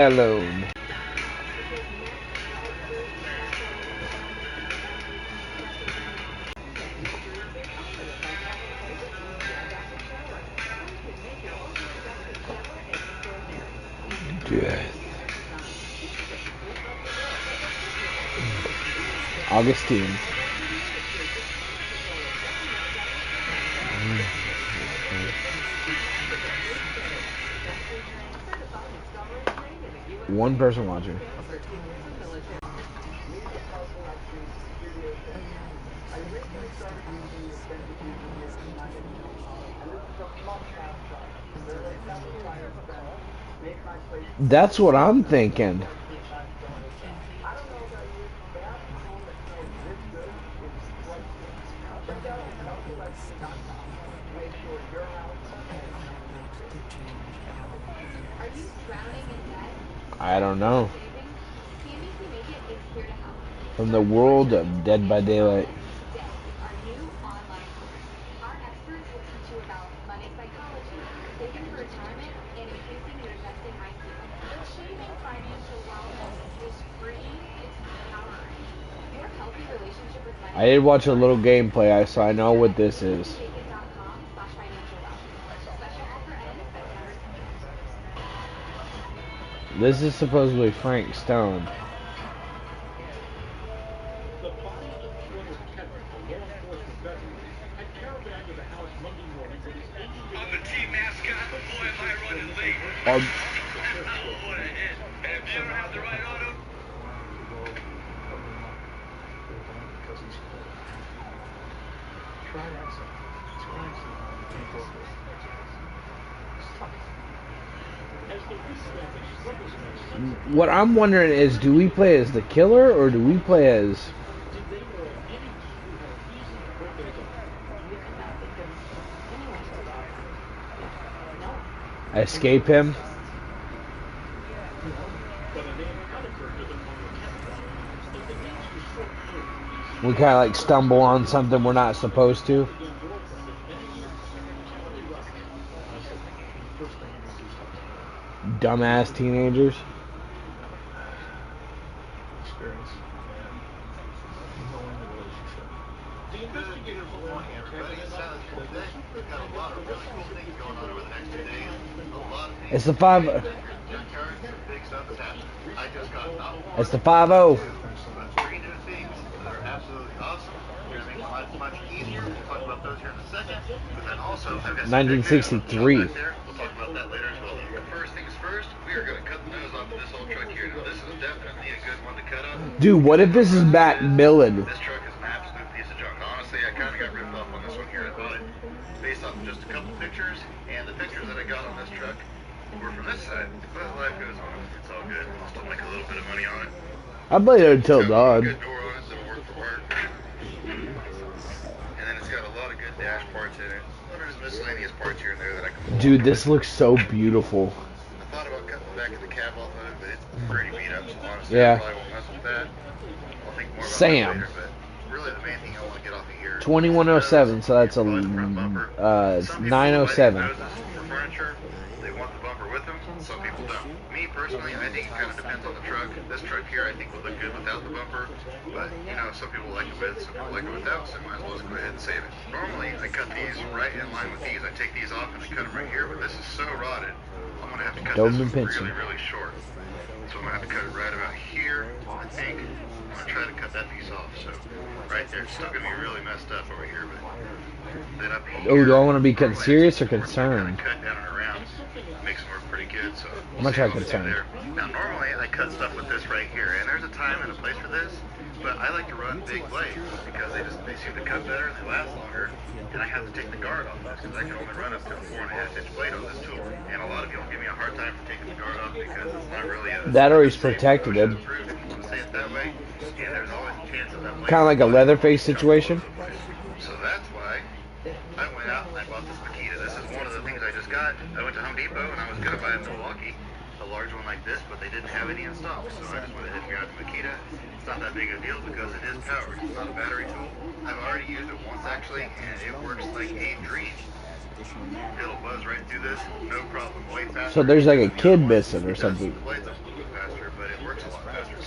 Alone. Death. Augustine. One person watching. That's what I'm thinking. I don't know. From the world of Dead by Daylight. I did watch a little gameplay, so I know what this is. This is supposedly Frank Stone. What I'm wondering is, do we play as the killer or do we play as escape him? We kind of like stumble on something we're not supposed to. Dumbass teenagers. It's the 5. It's the 5-0. 1963. We'll talk about that later as well. But first things first, we are going to cut the nose off of this old truck here. Now, this is definitely a good one to cut up. Dude, what if this is Matt Millen? This truck is an absolute piece of junk. Honestly, I kind of got ripped off on this one here. I bought it based off of just a couple pictures, and the pictures that I got on this truck were from this side. But life goes on. It's all good. I'll still make a little bit of money on it. I played it until dawn. Good door on it that'll work for work. And then it's got a lot of good dash parts in it. There's miscellaneous parts here and there that I can. Dude, this looks so beautiful. I thought about cutting the back of the cab off of it, but it's pretty beat up, so honestly, Yeah. I probably won't mess with that. I'll think more about Sam. that later, but really the main thing I want to get off of here. 2107, so that's a Some people 907. like noses for furniture. They want the bumper with them. Some people don't. Me personally, I think it kind of depends on the truck. This truck here, I think would look good without the bumper, but you know, some people like it with, some people like it without, so I might as well just go ahead and save it. Normally, I cut these right in line with these. I take these off and I cut them right here, but this is so rotted, I'm gonna have to cut this really, really short. So I'm gonna have to cut it right about here. I think I'm gonna try to cut that piece off. So right there, it's still gonna be really messed up over here, but then up here. Oh, do I want to be serious or concerned? Cut down and around makes them work pretty good. So I'm gonna try concerned. Now normally I cut stuff with this right here, and there's a time and a place for this. But I like to run big blades because they seem to cut better and they last longer. And I have to take the guard off this because I can only run up to a 4.5-inch blade on this tool. And a lot of people give me a hard time for taking the guard off because it's not really a that always protected it. Say it that way. And there's always a chance of that blade. Kind of like a Leatherface situation. So that's why I went out and I bought this Makita. This is one of the things I just got. I went to Home Depot and I was going to buy a Milwaukee, a large one like this, but they didn't have any in stock. So I just went ahead and got the Makita. It's not that big a deal because it is powered. It's not a battery tool. I've already used it once actually, and it works like a dream. It'll buzz right through this, no problem. Way faster. So there's like a kid missing or something. The blades are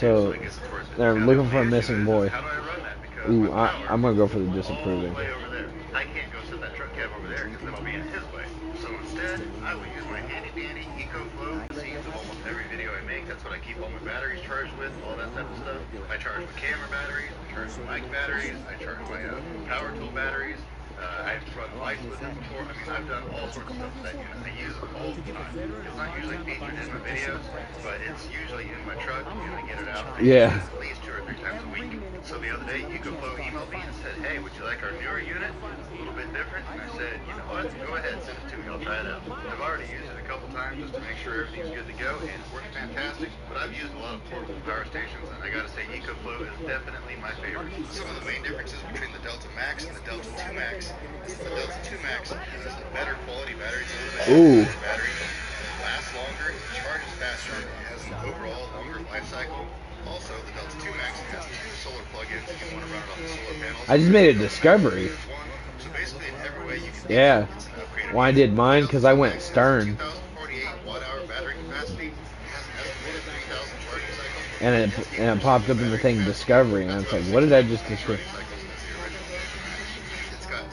So I guess it's worth it. they're Now, looking the for a only issue missing is boy. how do I run that? Because Ooh, my power I'm gonna go for the is disapproving. all the way over there. I can't go set that truck cab over there because then I'll be in his way. So instead, I will use my handy dandy EcoFlow. Scenes of almost every video I make. That's what I keep all my batteries charged with, all that type of stuff. I charge my camera batteries, I charge my mic batteries, I charge my power tool batteries. I've run lights with it before. I mean, I've done all sorts of stuff with that unit. I use it all the time. It's not usually featured in my videos, but it's usually in my truck, and I get it out. I use it at least 2 or 3 times a week. So the other day, EcoFlow emailed me and said, hey, would you like our newer unit? It's a little bit different. And I said, you know what? Go ahead, send it to me. I'll try it out. I've already used it a couple times just to make sure everything's good to go, and it works fantastic. But I've used a lot of portable power stations, and I gotta say, EcoFlow is definitely my favorite. Some of the main differences between the Delta Max and the Delta 2 Max. The Delta 2 Max has a better quality battery. It's a little bit better battery. It lasts longer. It charges faster. It has an overall longer life cycle. Also, the Delta 2 Max has 2 solar plugins if you want to run it off the solar panels. I just made a discovery. So basically, in every way you can think Yeah. it's an upgraded Well, I did mine because I went Stern. 2048 watt-hour battery capacity. Has an estimated 3,000 charging cycles. And it popped up in the thing Discovery, and I was like, what did I just discover?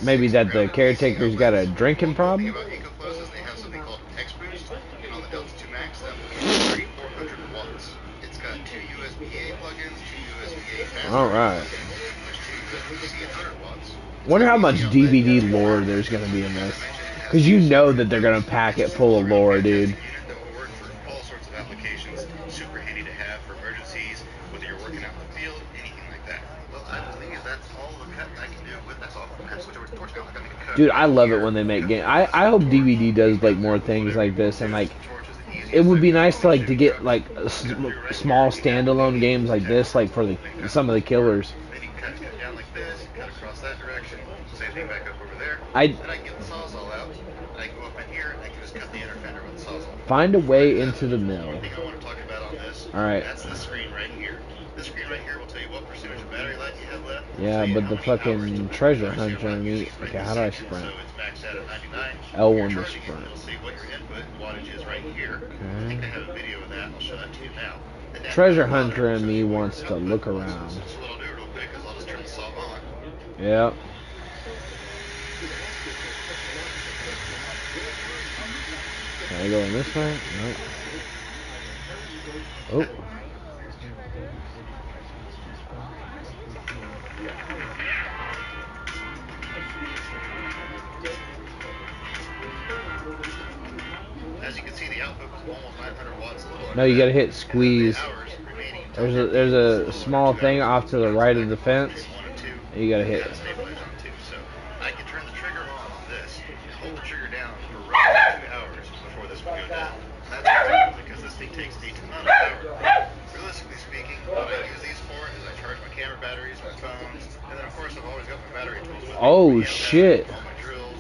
Maybe that the caretaker's got a drinking problem? About EcoFlow is they have something called X-Boost, and on the Delta 2 Max, that will be 3,400 watts. It's got 2 USB-A plugins, 2 USB-A fast Alright. there's 2 USB-C at 100 watts. Wonder how much DVD lore there's going to be in this. Because you know that they're going to pack it full of lore, dude. That will work for all sorts of applications. Super handy to have for emergencies, whether you're working out in the field, anything like that. Well, the thing is, that's all the cut I can do with. That's all. I have to switch over to torch now. I gotta make a cut. Dude, I love it when they make games. I hope DVD does like more things like this, and like it would be nice to like to get like small standalone games like this, like for some of the killers. Then you can cut down like this, cut across that direction. Same thing back up over there. Then I can get the sawzall out. I can go up in here and I can just cut the inner fender with the sawzall. Find a way into the mill. One thing I want to talk about on this. Alright. That's the screen right here. This screen right here will tell you what percentage of battery life you have left. Yeah, but the fucking treasure hunter on me. Okay, how do I sprint? So it's maxed out at 99. L1 to sprint. It'll see what your input wattage is right here. I think I have a video of that. I'll show that to you now. Treasure hunter and me wants to look around. So what I'll do real quick is I'll just turn the saw on. Yep. Can I go in this way? Nope. Oh. As you can see, the output was almost 900 watts. No, you gotta hit squeeze. There's a small thing off to the right of the fence. And you gotta hit it. So I can turn the trigger on this and hold the trigger down for roughly 2 hours before this would go down. And that's because this thing takes a ton of power. Realistically speaking, what I use these for is I charge my camera batteries, my phones, and then of course I've always got my battery tools with me. Oh shit. All my drills,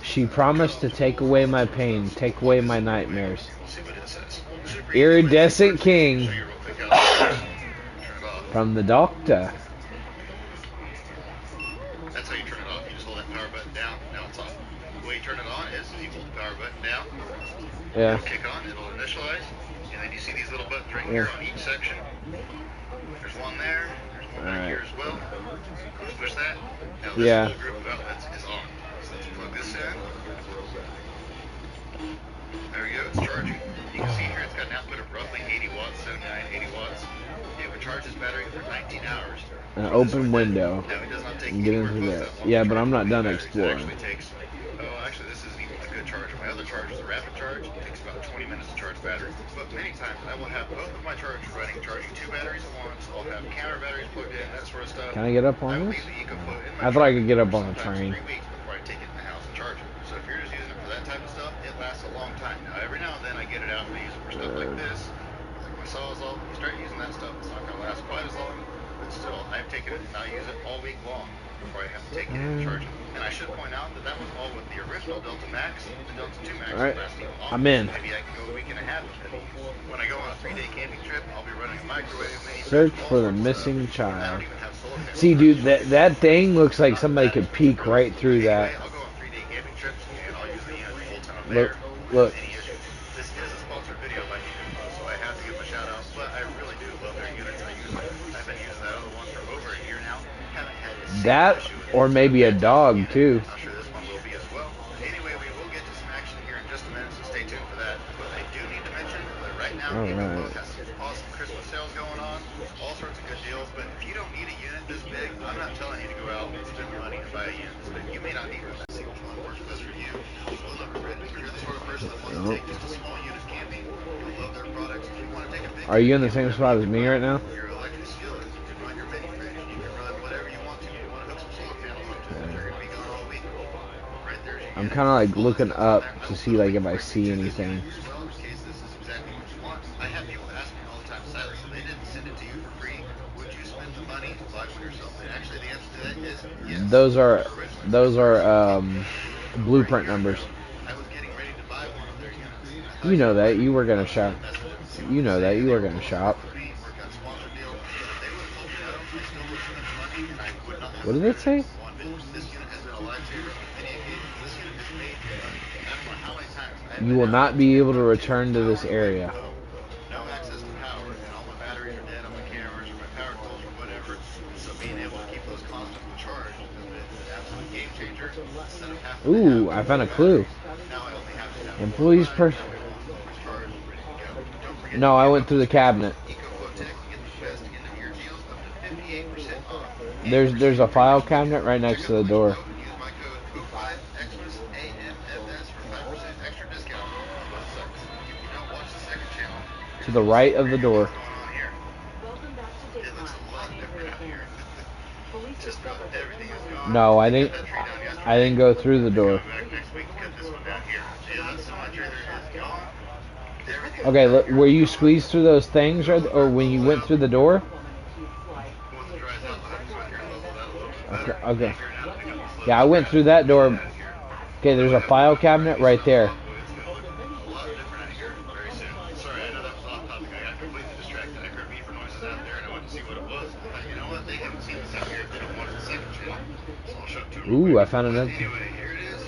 She promised to take away my pain, take away my nightmares. we'll see what it says. Iridescent King Show you real quick how to turn it off. from the doctor. That's how you turn it off. You just hold that power button down. Now it's off. The way you turn it on is you hold the power button down. Yeah. It'll kick on. It'll initialize. And then you see these little buttons right here on each section. There's one there. There's one back here as well. Just push that. Now this whole group of outlets is on. So let's plug this in. There we go. It's charging. You can see here it's got an output of roughly 80 watts, 79, 80 watts. It would charge this battery for 19 hours. An open window. Now it does not take Get into that. Yeah, but I'm not done exploring. Actually this isn't even a good charger. My other charger is a rapid charge. It takes about 20 minutes to charge battery. But many times I will have both of my chargers running, charging 2 batteries at once. I'll have camera batteries plugged in, that sort of stuff. Can I get up on this? I thought I could get up on the train. 3 weeks before I take it in the house and charge it. So if you're just using it for that type of stuff, it lasts a long time. Now every now and then I get it out and I use it for stuff like this. Like my sawzall. You start using that stuff, it's not going to last quite as long. But still, I've taken it and I use it all week long before I have to take it and charge it. And I should point out that that was all with the original Delta Max. The Delta 2 Max Alright, lasts even longer. I'm in. Maybe I can go a week and a half with it. When I go on a 3-day camping trip, I'll be running a microwave. Search for the missing child. See, dude, that thing looks like somebody could peek right through that. I'll go on 3-day camping trips and I'll use the unit full time Look, there. look. This is a sponsored video by EcoFlow, so I have to give them a shout out. But I really do love their units. That, or maybe a dog too. I'm sure this one will be as well. Anyway, we will get to some action here in just a minute, so stay tuned for that. But I do need to mention that right now, goooo has some awesome Christmas sales going on, all sorts of good deals. But if you don't need a unit this big, I'm not telling you to go out and spend the money and buy a unit this big. You may not need one. See which one works best for you. We'll look at it. If you're the sort of person that wants to take just a small unit camping, you'll love their products. If you want to take a big Are you in the same spot as me right now? your electric skillets, you can run your mini fridge, you can run whatever you want to. You want to hook some solar panels up to it, they're going to be gone all week. Right there's your I'm kind of like looking up to see like if I see anything. well, in case this is exactly what you want. I have people ask me all the time, Silas, if they didn't send it to you for free, would you spend the money to buy one yourself? And actually the answer to that is yes. Those are blueprint numbers. I was getting ready to buy one of their units. You know that. You were gonna shop. You know that. You were gonna shop. What did it say? You will not be able to return to this area. No access to power, and all my batteries are dead on my cameras or my power tools or whatever. So being able to keep those constantly charged is an absolute game changer. Instead of having Ooh, I found a clue. now I only have to have Employees per. charged and ready to go. Don't forget No, I went through the cabinet. EcoFlow Tech to get the best end of year deals up to 58% off. There's a file cabinet right next to the door. Use my code GOO5XTRAS AMFS for 5% extra discount on both sites. If you don't watch the second channel, To the right of the door. what's going on here? It looks a lot different out here. Just about everything is gone. No, I Cut didn't. that tree down yesterday. I didn't go through the door. Go back next week and cut this one down here. See, that's so much tree there is gone. Everything Okay, look, where you squeezed through those things, or when you went through the door? once it dries out, I'll have to go in here and level that a little bit better. Okay. Figure it out. Pick up the slope. Yeah, I went through that door. Okay, there's a file cabinet right there. It's going to look a lot different out here very soon. Sorry, I know that was off topic. I got completely distracted. I heard beeper noises out there, and I went to see what it was. I thought, you know what? They haven't seen this out here if they don't watch the second channel. So I'll show it to them. Ooh, I found another. Anyway, here it is.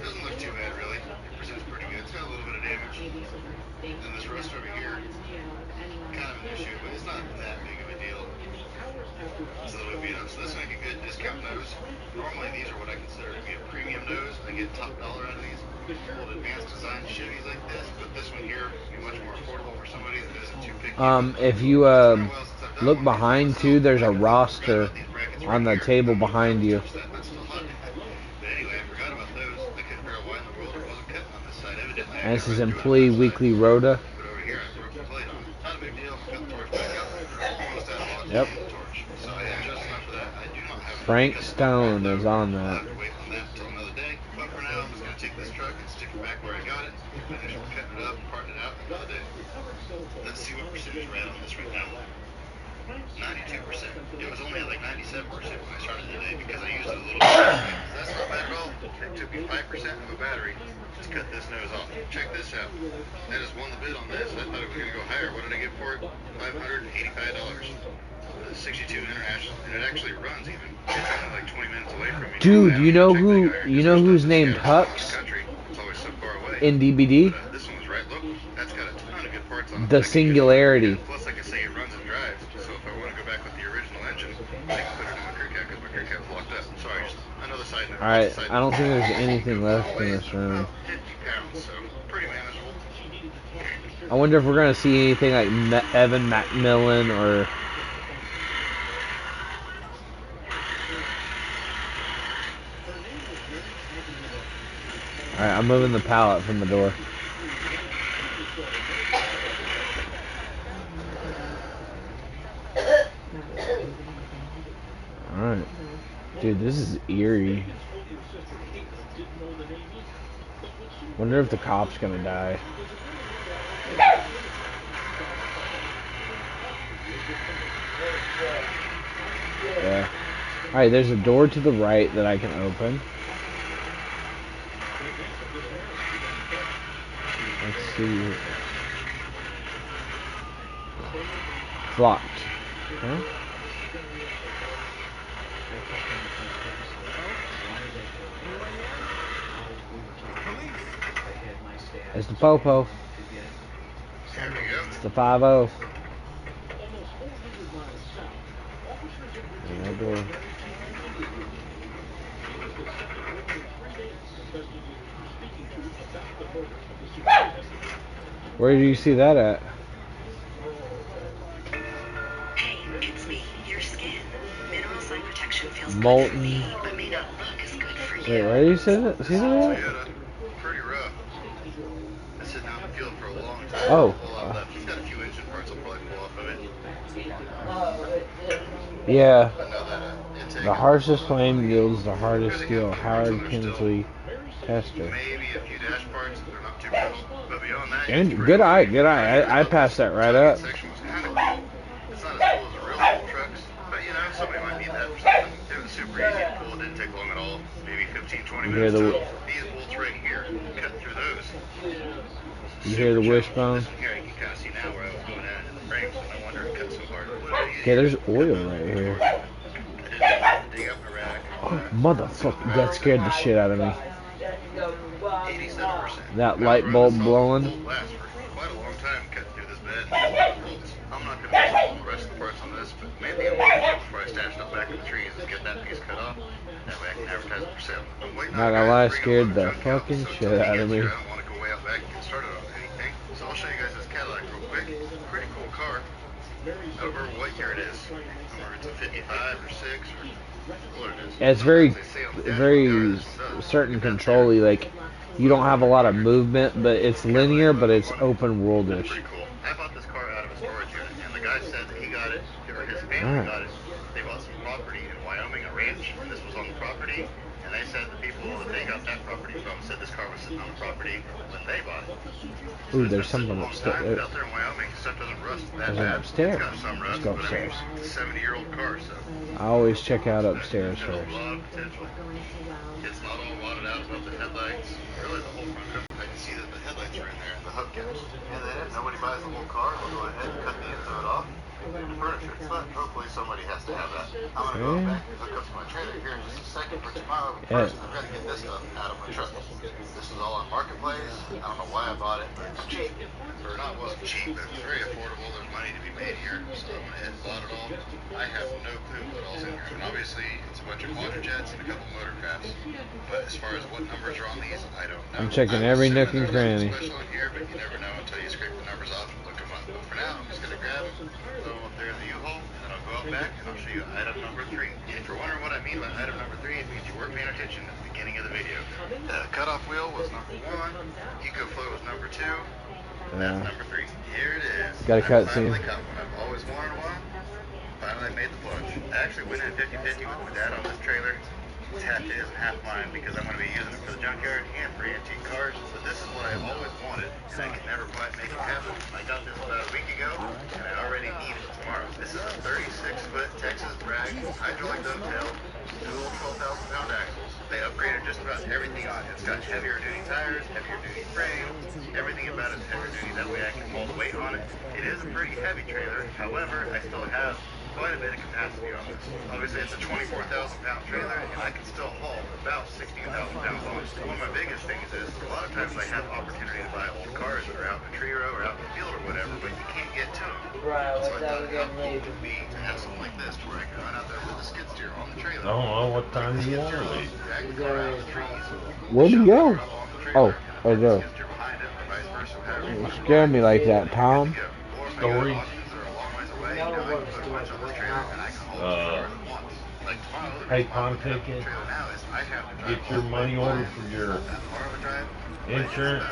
Doesn't look too bad, really. It presents pretty good. It's got a little bit of damage. And this rust over here, kind of an issue, but it's not that big of a deal. So it'll be so this will make a good discount nose. Normally these are what I consider to be a premium nose. I get top dollar out of these old advanced design Chevys like this, but this one here will be much more affordable for somebody that isn't too picky. If you look behind too, there's a roster on the table behind you. That's still hot. But anyway, I forgot about those. I couldn't figure out why in the world it wasn't cutting on this side. Evidently, And this is Employee Weekly Rota. but over here I broke the plate on it. Not a big deal. Got the torch back out. Almost out of luck. Yep. Torch. So I had just enough for that. I do not have Frank Stone is on I'll that. have to wait on that until another day. But for now, I'm just going to take this truck and stick it back where I got it. Finish cutting it up, parting it out another day. Let's see what percentage we're at on this right now. 92%. It was only at like 97% when I started today because I used it a little bit. That's not bad at all. It took me 5% of a battery to cut this nose off. Check this out. I just won the bid on this. I thought it was going to go higher. What did I get for it? $585. 62 International, and it actually runs even. It's only like 20 minutes away from me. Dude, Normally, you know I who check the you know iron who's stuff named that's scattered across Hux the country. It's always so far away. in DBD? But, this one was right local. That's got a ton of good parts on it. The Singularity. Plus, like I say, it runs and drives. So if I want to go back with the original engine, I can put it in my crew cab because my crew cab's locked up. Sorry, just another side note. Alright, I don't think there's anything left in this room. 50 pounds, so pretty manageable. I wonder if we're gonna see anything like Evan Macmillan or. Alright, I'm moving the pallet from the door. Alright. Dude, this is eerie. Wonder if the cop's gonna die. Yeah. Alright, there's a door to the right that I can open. Let's see. It's locked. Huh? It's the Popo. There we go. It's the 5-0. Yeah, door. Where do you see that at? Hey, it's me, your skin. Mineral Sign Protection feels Molten. good for me, but may not look as good for you. Wait, where do you see that? See that? Pretty rough. It's sitting out in the field for a long time. Oh. A lot left. He's got a few engine parts I'll probably pull off of it. Yeah. I know that intake. The harshest flame yields the hardest steel. Howard Kinsley, tester. Maybe a few dash parts. They're not too brittle. But beyond that, And good eye, good eye. I passed that right up. section was kind of cool. It's not as cool as the real old trucks, but you know, somebody might need that for something. It was super easy to pull. It didn't take long at all. Maybe 15, 20 minutes total. These bolts right here, cut through those. You hear the wishbone? Here you can kind of see now where I was going at in the frames. No wonder it cut so hard. Okay, there's oil right here. Dig up the rack. Oh, motherfucker, that scared the shit out of me. 87%. That light bulb blowing. Last for quite a long time cutting through this bed. I'm not going to mess all the rest of the parts on this, but maybe I'm going to probably stash it up back in the trees and get that piece cut off. That way I can advertise it for sale. Not gonna lie, scared the fucking shit out of me. I don't want to go way out back and get started on anything. So I'll show you guys this Cadillac real quick. Pretty cool car. Over what year it is. Or it's a 55 or 6 or what it is. It's very certain control-y, like you don't have a lot of movement, but it's linear, but it's open worldish. Pretty cool. I bought this car out of a storage unit, and the guy said that he got it, or his family got it. They bought some property in Wyoming, a ranch, and this was on the property. And they said the people that they got that property from said this car was sitting on the property when they bought it. Ooh, there's something upstairs. Out there in Wyoming, stuff doesn't rust that There's an bad. upstairs. It's got some rust, Let's go but I mean, upstairs. it's a 70-year-old car, so I always check out upstairs there's first. a lot of potential. It's not all wadded out above the headlights. Really, the whole front cover, I can see that the headlights are in there and the hubcaps. And then if nobody buys the whole car, they'll go ahead and cut the ends of it off. Furniture, but hopefully somebody has to have that. I'm going to go back and hook up to my trailer here in just a second for tomorrow. First, I've got to get this stuff out of my truck. This is all on Marketplace. I don't know why I bought it, but it's cheap. Or not wasn't cheap, but it's very affordable. There's money to be made here, so I went ahead and bought it all. I have no clue what all's in here. And obviously, it's a bunch of quadra jets and a couple motor crafts. But as far as what numbers are on these, I don't know. I'm checking every nook and cranny. Special in here, but you never know until you scrape the numbers off and look them up. But for now, I'm just going to grab them, throw them up there in the U-Haul, and then I'll go out back and I'll show you item number 3. If you're wondering what I mean by item number 3, it means you weren't paying attention at the beginning of the video. The cutoff wheel was number 1, EcoFlow was number 2, and that's number 3. Here it is. Got a cutscene. Finally got one I've always wanted one. Finally made the plunge. I actually went in 50-50 with my dad on this trailer. It's half his and half mine because I'm going to be using it for the junkyard and for antique cars. But this is what I've always wanted, and I could never quite make it happen. I got this about a week ago, and I already need it tomorrow. This is a 36-foot Texas drag, hydraulic dovetail, dual 12,000-pound axles. They upgraded just about everything on it. It's got heavier duty tires, heavier duty frame, everything about it is heavier duty. That way I can haul the weight on it. It is a pretty heavy trailer. However, I still have quite a bit of capacity on this. Obviously, it's a 24,000-pound trailer, and I can still haul about 16,000 pounds on it. One of my biggest things is a lot of times I have opportunity to buy old cars that are out in the tree row or out in the field or whatever, but you can't get to them. So I thought how cool it would be to have something like this where I can run out there with the skid steer on the trailer. I don't know what time you want to leave. Where'd he go? Oh, no. You scared me like that, Tom. Story. Pay pawn ticket. Get your money order for your insurance.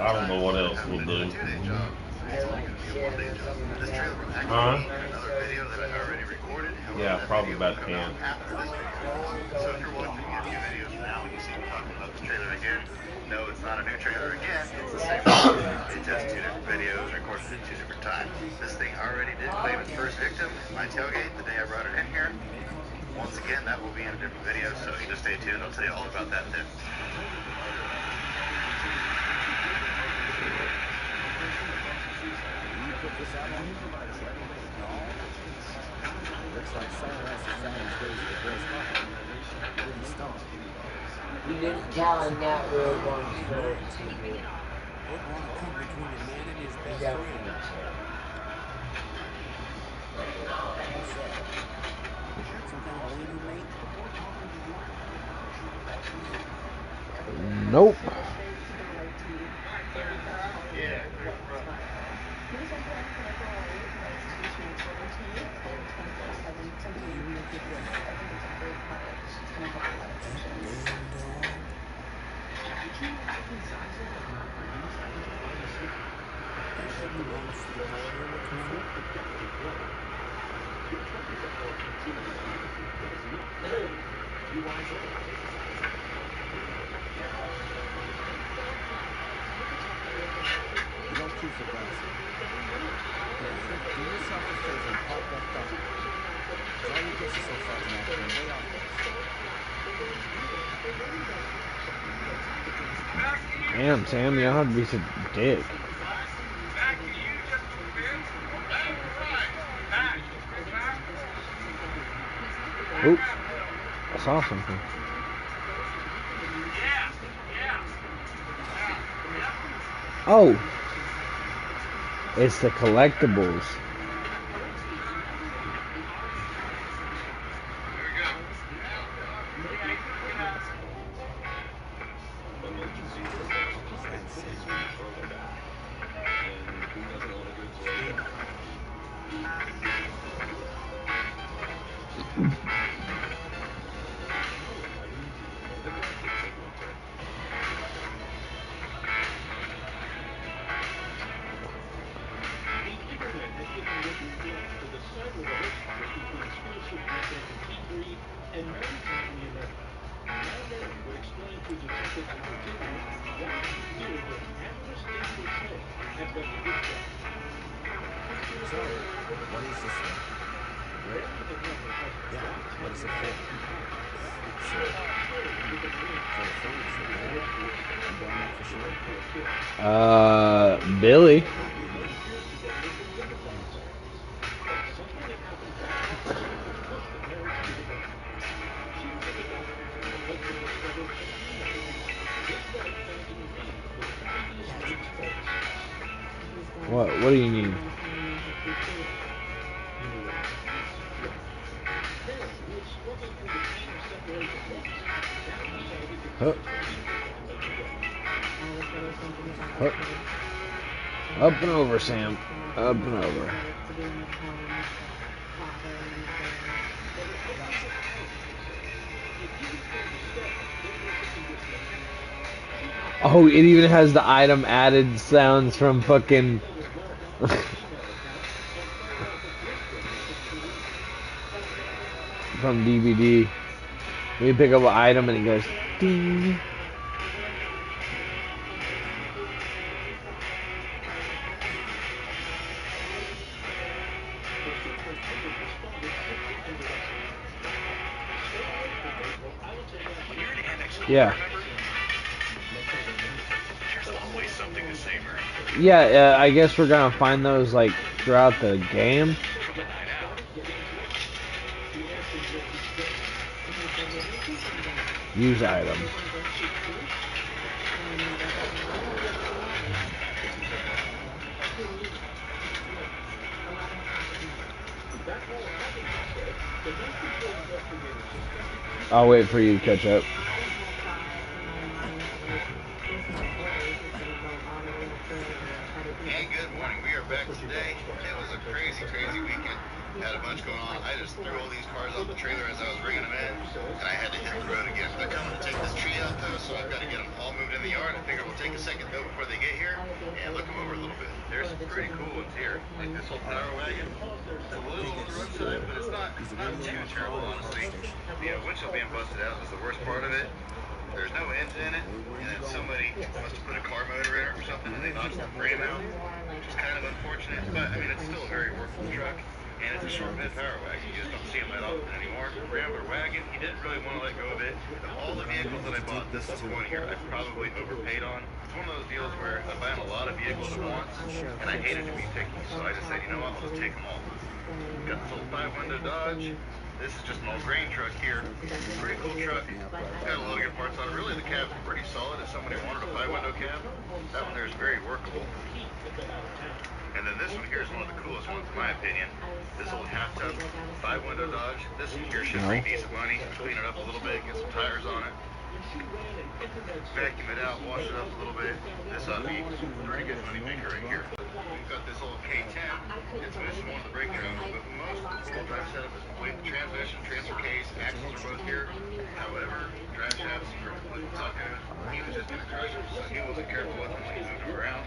I don't know what else we'll do. Huh? Yeah, probably about 10. So if you're watching me a few videos from now and you see me talking about this trailer again, no, it's not a new trailer again. It's the same one. It's just 2 different videos recorded at 2 different times. This thing already did claim its first victim in my tailgate the day I brought it in here. Once again, that will be in a different video, so you just stay tuned. I'll tell you all about that then. Looks like someone has to sign his ways to the breast pocket. Where he start? You didn't tell him that we were going to start. What will come between the man and his best Yeah. friend? What's that? Some kind of lady mate? Nope. You make your guess. Ding dong. Is that the longest football you're looking for? You don't keep the gossip. Here, do yourself a favor and pop that thought. Because all your guesses so far tonight have been way off base. Damn, Sam, you don't have to be such a dick. Oops. I saw something. Oh. It's the collectibles. So, what is this thing? Right? Yeah, what is it for? It's for the furniture, right? You don't know for sure? Billy. Probably me. What do you need? Up. Up. Up and over, Sam. Up and over. Oh, it even has the item added sounds from fucking... from DVD. When you pick up an item and it goes ding. Yeah. Yeah, I guess we're gonna find those like throughout the game. Use item. I'll wait for you to catch up. Hey, good morning. We are back today. It was a crazy, crazy weekend. Had a bunch going on. I just threw all these cars off the trailer as I was bringing them in, and I had to hit the road again. They're coming to take this tree out, though, so I've got to get them all moved in the yard. I figured we'll take a second, though, before they get here and look them over a little bit. There's some pretty cool ones here. Like this old power wagon. It's a little on the rough side, but it's not too terrible, honestly. The windshield being busted out was the worst part of it. There's no engine in it, and then somebody must have put a car motor in it or something, and they knocked the frame out, which is kind of unfortunate, but I mean, it's still a very workable truck, and it's a short bed power wagon. You just don't see them that often anymore. Rambler wagon, he didn't really want to let go of it. Of all the vehicles that I bought, this is one here I probably overpaid on. It's one of those deals where I buy a lot of vehicles at once, and I hated to be picky, so I just said, you know what, I'll just take them all. Got this little 5-window Dodge. This is just an old grain truck here. Pretty cool truck. Got a lot of good parts on it. Really, the cab's pretty solid. If somebody wanted a 5-window cab, that one there is very workable. And then then this one here is one of the coolest ones in my opinion. This old half tub 5-window Dodge. This one here should bring decent money. Clean it up a little bit, get some tires on it. Vacuum it out, wash it up a little bit. This ought to be a pretty good money maker right here. We've got this old K10. It's missing one of the brake drums, but most of the full drive setup is complete. The transmission, transfer case, axles are both here. However, drive shafts are completely sucking. He was just gonna crush them, so he wasn't careful with them when he moved them around.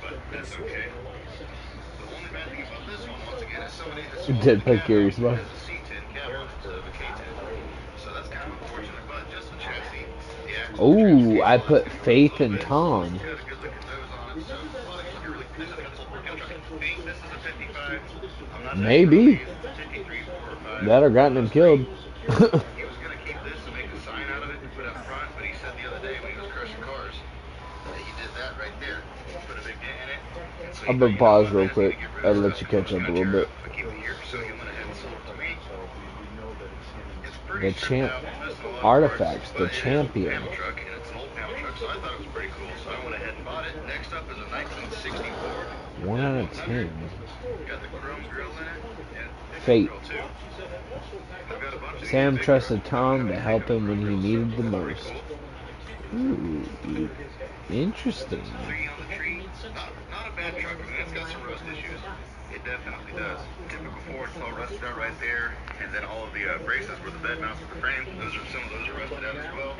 But that's okay. The only bad thing about this one, once again, is somebody has Did pick yours, bro. has a C10 cab on it instead of a K10. So that's kind of unfortunate, but just the chassis, the axle, Ooh, I put faith in Tom. got a good looking nose on it, so you're really this is a think this is a 55. I'm not Maybe. 53, 4, or 5. That or gotten him killed. He was gonna keep this and make a sign out of it and put it up front, but he said the other day when he was crushing cars that he did that right there, put a big dent in it. And so I'm gonna pause real quick. I'll let you catch up a little bit. but keep it here, so he went ahead and sold it to me. It's The pretty champ stripped out, missing a lot of artifacts, parts, the but it is a champion. panel truck, and it's an old panel truck, so I thought it was pretty cool. So I went ahead and bought it. Next up is a 1964. 1 out of 10. Got the chrome grill in it. And Fate. grill too. I've got a bunch of Sam these big trusted trucks. Tom I've to got a help big him when he grill, needed the so pretty most. cool. Ooh, interesting. Tree on the tree. Not a bad truck. I mean, it's got some rust issues. It definitely does. Typical Ford, it's all rusted out right there. And then all of the braces where the bed mounts with the frame, some of those are rusted out as well.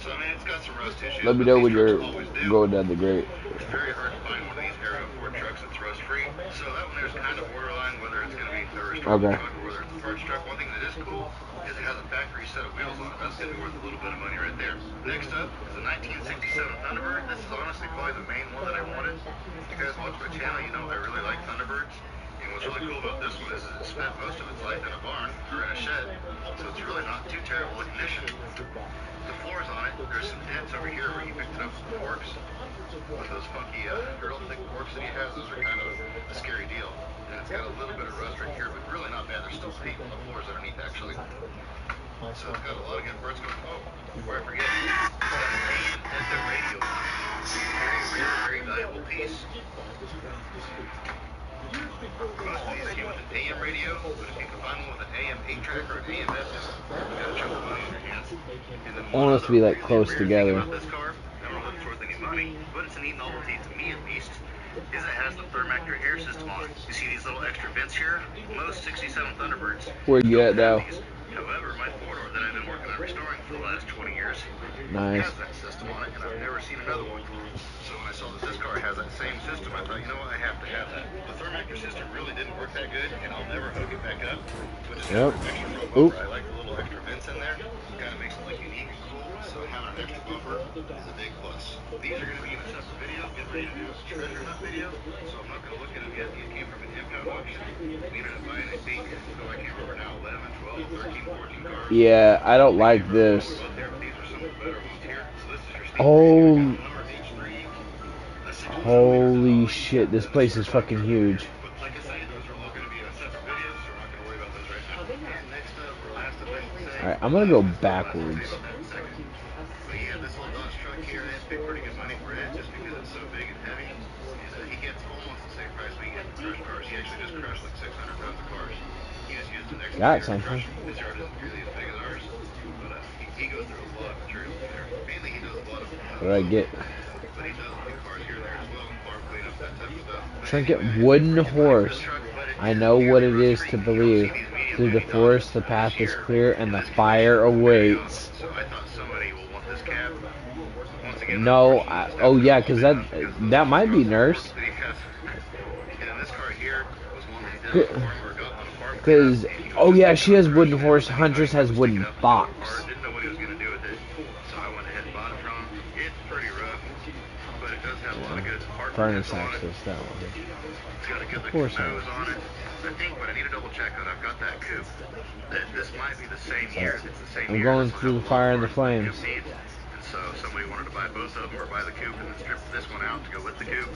So I mean, it's got some rust issues. Let me but know when these trucks you're always do. going down the grate. It's very hard to find one of these Aero Ford trucks that's rust free. So that one there's kind of borderline whether it's going to be a restored Okay. truck or whether it's a parts truck. One thing that is cool is it has a factory set of wheels on it. That's going to be worth a little bit of money right there. Next up is a 1967 Thunderbird. This is honestly probably the main one that I wanted. If you guys watch my channel, you know I really like Thunderbirds. And what's really cool about this one is it spent most of its life in a barn or in a shed, so it's really not too terrible a condition. The floors on it, there's some dents over here where he picked it up from forks. With those funky, real thick forks that he has, those are kind of a scary deal. And it's got a little bit of rust right here, but really not bad. There's still paint on the floors underneath, actually. So it's got a lot of good parts going. Oh, before I forget, it's got an AM FM radio on it. Very rare, very valuable piece. Most of these came with an AM radio, but if you can find one with an AM 8-track or an AM FM, you got a chunk of money in your hands. And then I want us to be like close really together. rare thing about this car, I don't know if it's worth any money, but it's a neat novelty to me at least, is it has the Thermactor air system on it. You see these little extra vents here? Most 67 Thunderbirds Where you at don't now? have these. However, my four-door that I've been working on restoring for the last 20 years Nice. has that system on it, and I've never seen another one. So when I saw that this car has that same system, I thought, you know what, I have to have that. The Thermactor system really didn't work that good, and I'll never hook it back up. But it's got Yep. an extra front Oop. bumper. I like the little extra vents in there. It kind of makes it look unique and cool. So having an extra bumper is a big plus. These are going to be in a separate video. Get ready to do a treasure hunt video. So I'm not going to look at them yet. These came from an impound auction. We ended up buying, I think, I can't remember now, 11, 12, 13, 14 cars. Yeah, I don't like this. Oh, holy shit, this place is fucking huge. Alright, I'm gonna go backwards. Got something. His yard isn't really as big as ours, but he goes through a lot of material there. Mainly he does a lot of What do I get? but he does big cars here and there as well, farm cleanup, that type of stuff. Trinket wooden horse. I know what it is to believe. Through the forest the path is clear and the fire awaits. So I thought somebody will want this cab. Once again, No, oh yeah, cause that might be Nurse. and then this car here was one that he did on a farm or got on a farm. Cause oh yeah, she has wooden horse. Huntress has wooden fox. Didn't know what he was going to do with it, so I went ahead and bought it from him. It's pretty rough, but it does have a lot of good part Furnace on it. access, that one. It's got a good Of looking course nose on it. I think, but I need to double check that I've got that coupe. This might be the same year. It's the same I'm year. going This through will the have a lot fire more and the than flames. coupe needs. And so somebody wanted to buy both of them or buy the coupe and then strip this one out to go with the coupe.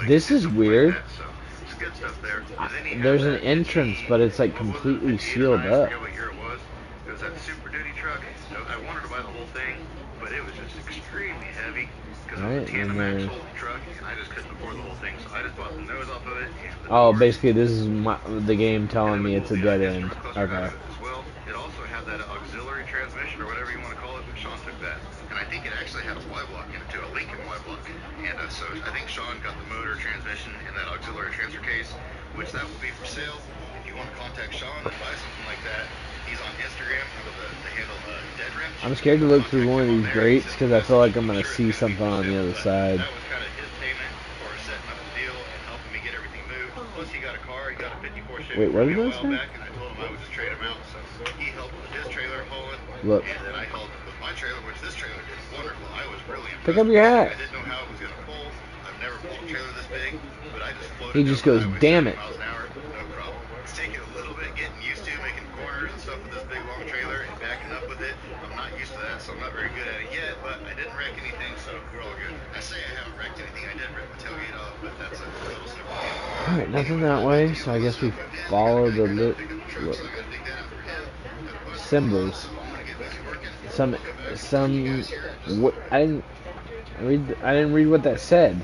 This is weird. So it's good stuff there. And then he had There's an that entrance, GT, but it's like what was it, completely the sealed G9, I up. forget what year it was. It was that Super Duty truck. I wanted to buy the whole thing, but it was just extremely heavy because it was a Right, and tandem then axle truck. truck, and I just couldn't afford the whole thing, so I just bought the nose off of it and the Oh, doors. basically this is the game And telling it me was it's a the dead end. instrument cluster out Okay. of it as well. It also had that auxiliary transmission, or whatever you want to call it, but Sean took that. And I think it actually had a Y-block in it too, a Lincoln Y-block. And so I think Sean got the motor, transmission, and that auxiliary transfer case, which that will be for sale. If you want to contact Sean and buy something like that, he's on Instagram under the handle Dead Wrench. I'm scared to look through Contact one of him on these there. He grates sends because you a I feel message. like I'm I'm gonna sure see it's going to be something for on the sale, other but side. that was kind of his payment for setting up the deal and helping me get everything moved. Plus, he got a car. He got a 54 Chevy Wait, what from me did a that while say? back, and I told him I would just trade him out. So he helped with his trailer hauling, Look. and then I helped with my trailer, which this trailer did wonderful. I was really impressed. Pick up your hat. I didn't know how it was going to pull. I've never pulled a trailer this big, but I just floated He down just the goes, highway damn 70 it. miles an hour, no problem. It's taking a little bit getting used to making corners and stuff with this big long trailer and backing up with it. I'm not used to that, so I'm not very good at it yet, but I didn't wreck anything, so we're all good. I say I haven't wrecked anything. I did rip my tailgate off, but that's a little simple deal. Alright, nothing that way, so I guess we follow the symbols. What I didn't read what that said.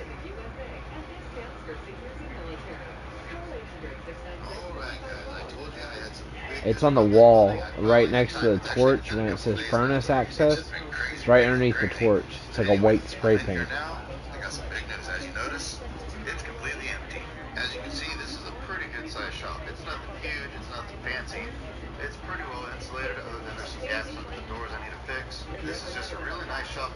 It's on the wall right next to the torch when it says furnace access. It's right underneath the torch. It's like a white spray paint. I got some big news. As you notice, it's completely empty. As you can see, this is a pretty good sized shop. It's nothing huge, it's nothing fancy. It's pretty well insulated, other than there's some gaps under the doors I need to fix. This is just a really nice shop.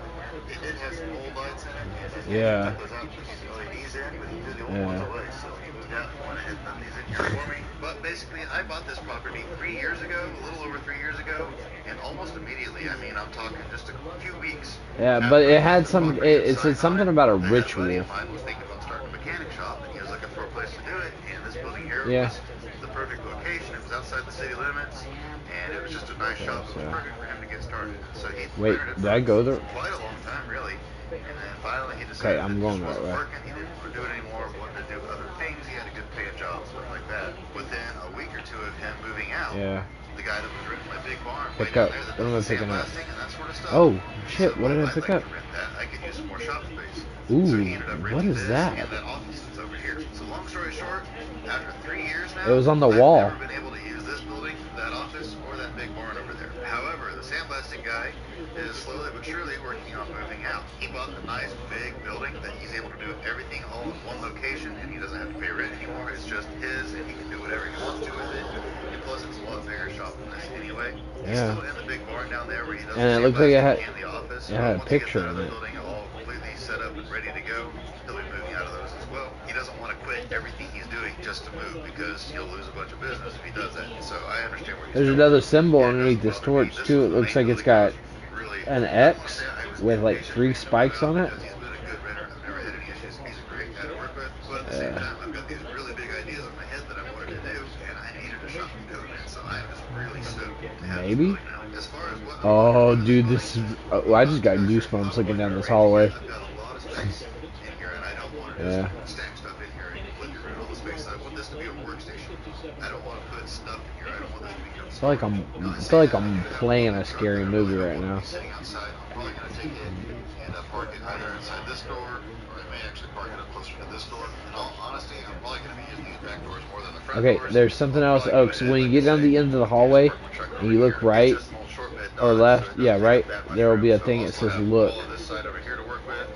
It did have some old lights in it. Yeah. Those out, put these LEDs in, but he threw the old ones away. So he moved out and went ahead and put these in here for me. But basically, I bought this property 3 years ago, a little over 3 years ago, and almost immediately, I mean, I'm talking just a few weeks. Yeah, but it had some. It said something about a ritual. A buddy of mine was thinking about starting a mechanic shop, and he was looking for a place to do it. And this building here Yeah. was the perfect location. It was outside the city limits, and it was just a nice shop. It was perfect for him to get started. So he Wait, rented it did I go there? for quite a long time, really. And then finally, he decided Okay, I'm that going this that wasn't way. working. He didn't want to do it anymore. Wanted to do other things. He had a good paying job, stuff like that. Within a week or two of him moving out, Yeah. the guy that was renting my big barn Pick way down up. there that What am I does the picking up? sandblasting and that sort of stuff. Oh, he shit, said, what did "Well, I I'd pick like up? to rent that. I could use some more shop space." Ooh, So he ended up what renting is this that? and that office that's over here. So long story short, after 3 years now, It was on the I've wall. never been able to use this building, that office, or that big barn over there. However, the sandblasting guy is slowly but surely working on moving out. He bought a nice big building that he's able to do everything all in one location, and he doesn't have to pay rent anymore. It's just his, and he can do whatever he wants to with it. And plus, it's a lot bigger shop than this anyway. He's Yeah. still in the big barn down there where he does And the it looked like it sandblasting had- and the office. it had a Once he gets picture that in other it. building all completely set up and ready to go, he'll be moving out of those as well. He doesn't want to quit everything he's doing just to move because he'll lose a bunch of business if he does that. So I understand where he's There's coming another from. symbol And it underneath doesn't this bother me. torch This too. was It the looks main like it's building got really, an I wanna X say I was with like patient 3 with him spikes on it. because he's been a good renter. I've never had any issues. He's a great guy to work with. But at the same time, I've got these really big ideas in my head that I wanted to do, and I needed a shop to do it in. So I am just really stoked to have Maybe? this building now. As far as what Oh, dude, this is. Oh, I just got goosebumps looking down this hallway. I've got a lot of space in here, and I don't want to Yeah. just stack stuff in here and completely ruin all the space. I want this to be a workstation. I don't want to put stuff in here. I don't want this to become. I feel like I'm playing a scary movie right now. Sitting outside, I'm probably going to take it and park it either inside this door, or I may actually park it up closer to this door. In all honesty, I'm probably going to be using these back doors more than the front Okay, doors. there's something I'll else. probably Oh, go so ahead, when you like get I down say, the end of the just hallway park my truck and over you look here. right It's just an old short bed or Dodge, left, so it yeah, doesn't right, take that much there will be a room. So thing I'll that still says have look. all of this side over here to work with,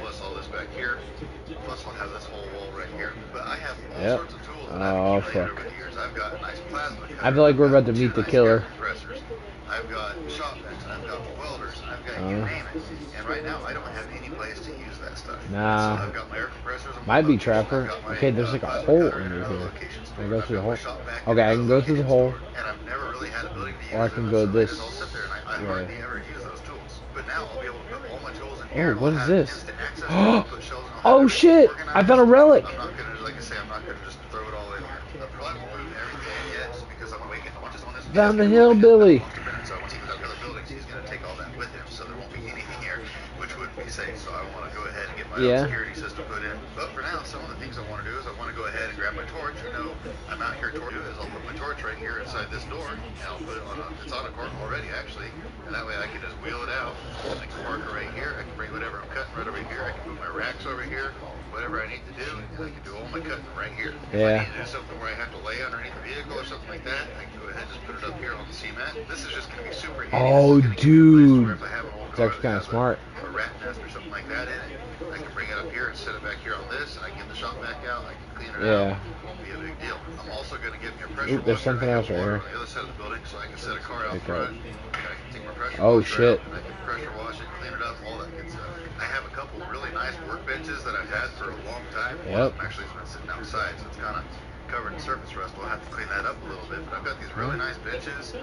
plus all this back here, plus I'll have this whole wall right here. But I have all Yep. sorts of tools that Oh, I've accumulated fuck. over the years. I've got a nice plasma cutter. I feel like we're about to I've meet got the two killer. nice air compressors. I've got shop vacs, I've got welders, I've got you name it. And right now I don't have any place to use that stuff. Nah. So I've got my air compressors in one Might be location, I've Trapper. got my, Okay, there's like a plasma hole cutter in under another here. location Can I store, go and through the I've hole? got my shop vac Okay, in I can another go through the location hole. store, and I've never really had ability to use Or I them, can and go so they this just all sit there, and I way. hardly ever use those tools. But now I'll be able to put all my tools in Oh, here. what I'll is have this? instant access to them, put shelves and I'll Oh have everything shit! organized. I found a relic. I'm not gonna, like I say, I'm not gonna just throw it all in here. I probably won't move everything in yet, just because I'm waiting. I want this on this. Found the desk. hillbilly. So once he moves out to other buildings, he's gonna take all that with him, so there won't be anything here, which would be safe. So I want to go ahead and get my own Yeah. security system put in. But for now, some of the things I want to do is I want to go ahead and grab my torch. You know, I'm out here torching. Is I'll put my torch right here inside this door, and I'll put it on it's on a cart already actually, and that way I can just wheel it out. I can park it right here. I can bring whatever I'm cutting right over here. I can move my racks over here. Whatever I need to do, and I can do all my cutting right here. Yeah. If I need to do something where I have to lay underneath the vehicle or something like that, I can go ahead and just put it up here on the cement. This is just going to be super handy. Oh, This is gonna give me a place where dude. if I have an old It's car actually that kind of has smart. a rat nest or something like that in it, I can bring it up here and set it back here on this, and I can get the shop back out. I can clean it Yeah. out. It won't be a big deal. I'm also going to get me a pressure Ooh, there's washer. something I else have right water here. on the other side of the building, so I can set a car out Okay. front. And I can take my pressure Oh, washer shit. out, and I can pressure wash it, clean it up, all that good stuff. I have a couple really nice workbenches that I've had for a long time. One of Yep. them actually has been sitting outside, so it's kind of covered in surface rust. We'll have to clean that up a little bit. But I've got these really nice benches.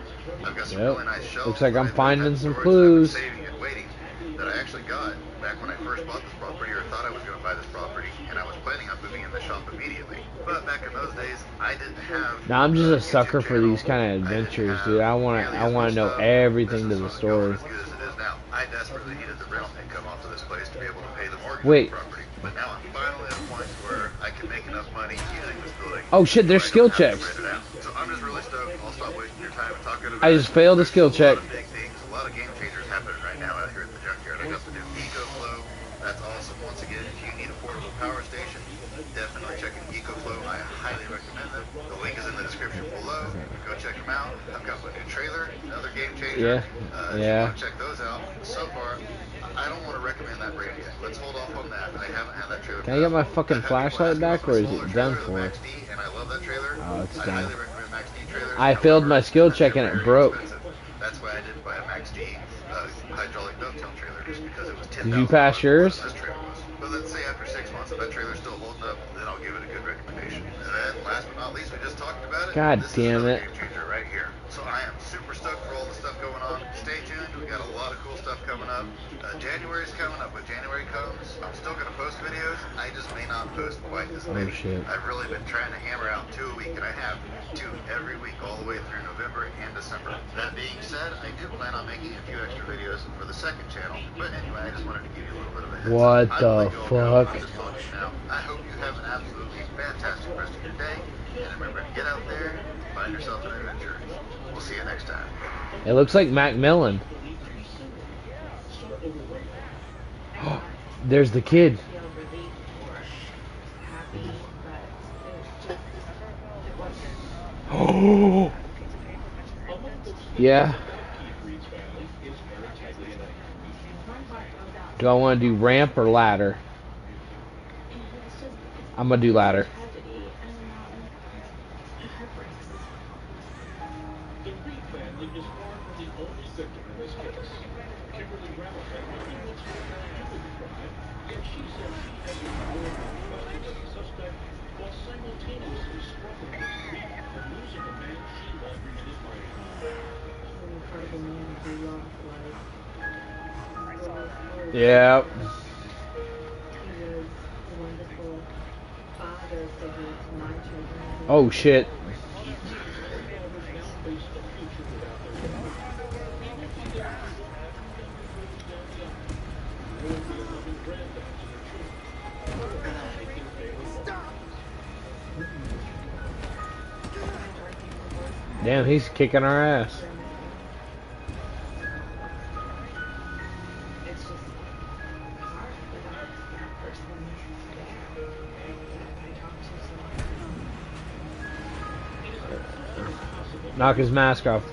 I've got some Yep. really nice shelves. Looks like that I'm I've finding had some storage that I've been clues. saving and waiting that I actually got back when I first bought this property, or thought I was going to buy this property, and I was planning on moving in the shop immediately. But back in those days, I didn't have. Now I'm just a YouTube sucker for channel. these kind of I didn't adventures, have dude. I want nearly to as much know stuff. everything to Business the wasn't going story. as good as it is now. I desperately needed the rental income off of this place to be able to pay the mortgage Wait. on the property. But now I'm finally at a point where I can make enough money using this building. Oh shit, there's so I don't skill have to checks. rent it out. So I'm just really stoked. I'll stop wasting your time and talking about I just failed a There's skill a check. lot of big things, a lot of game changers happening right now out here at the junkyard. I got the new EcoFlow. That's awesome. Once again, if you need a portable power station, definitely check in EcoFlow. I highly recommend them. The link is in the description below. Go check them out. I've got my new trailer, another game changer. Yeah. If you Yeah. want to check those out. So far, I don't want to recommend that brand yet. Let's hold off on that. I haven't had that trailer. Can I get my fucking I've had people flashlight ask me back, about or the is smaller it done trailer, the for? Max D, and I love that trailer. Oh, it's I done. highly recommend Max D trailers. I failed my skill check and it they're very broke. expensive. That's why I didn't buy a Max D hydraulic dovetail trailer, just because it was $10,000. Did you pass yours? This trailer was. But let's say after 6 months, if that trailer's still holding up, then I'll give it a good recommendation. And then, last but not least, we just talked about it. God this damn is another it. game changer right here. So I am super stoked for all the stuff going on. Stay tuned. We got a lot of cool stuff coming up. January's coming up. When January comes, I'm still going to post videos. I just may not post quite as many. shit. I've really been trying to hammer out 2 a week, and I have 2 every week all the way through November and December. That being said, I do plan on making a few extra videos for the second channel. But anyway, I just wanted to give you a little bit of a heads What up. I the will let you all go. fuck? I'm just calling you now. I hope you have an absolutely fantastic rest of your day. And remember to get out there and find yourself an adventure. We'll see you next time. It looks like Macmillan. There's the kid. Oh. Yeah. Do I want to do ramp or ladder? I'm gonna do ladder. Yeah. Oh shit. Damn, he's kicking our ass. Knock his mask off.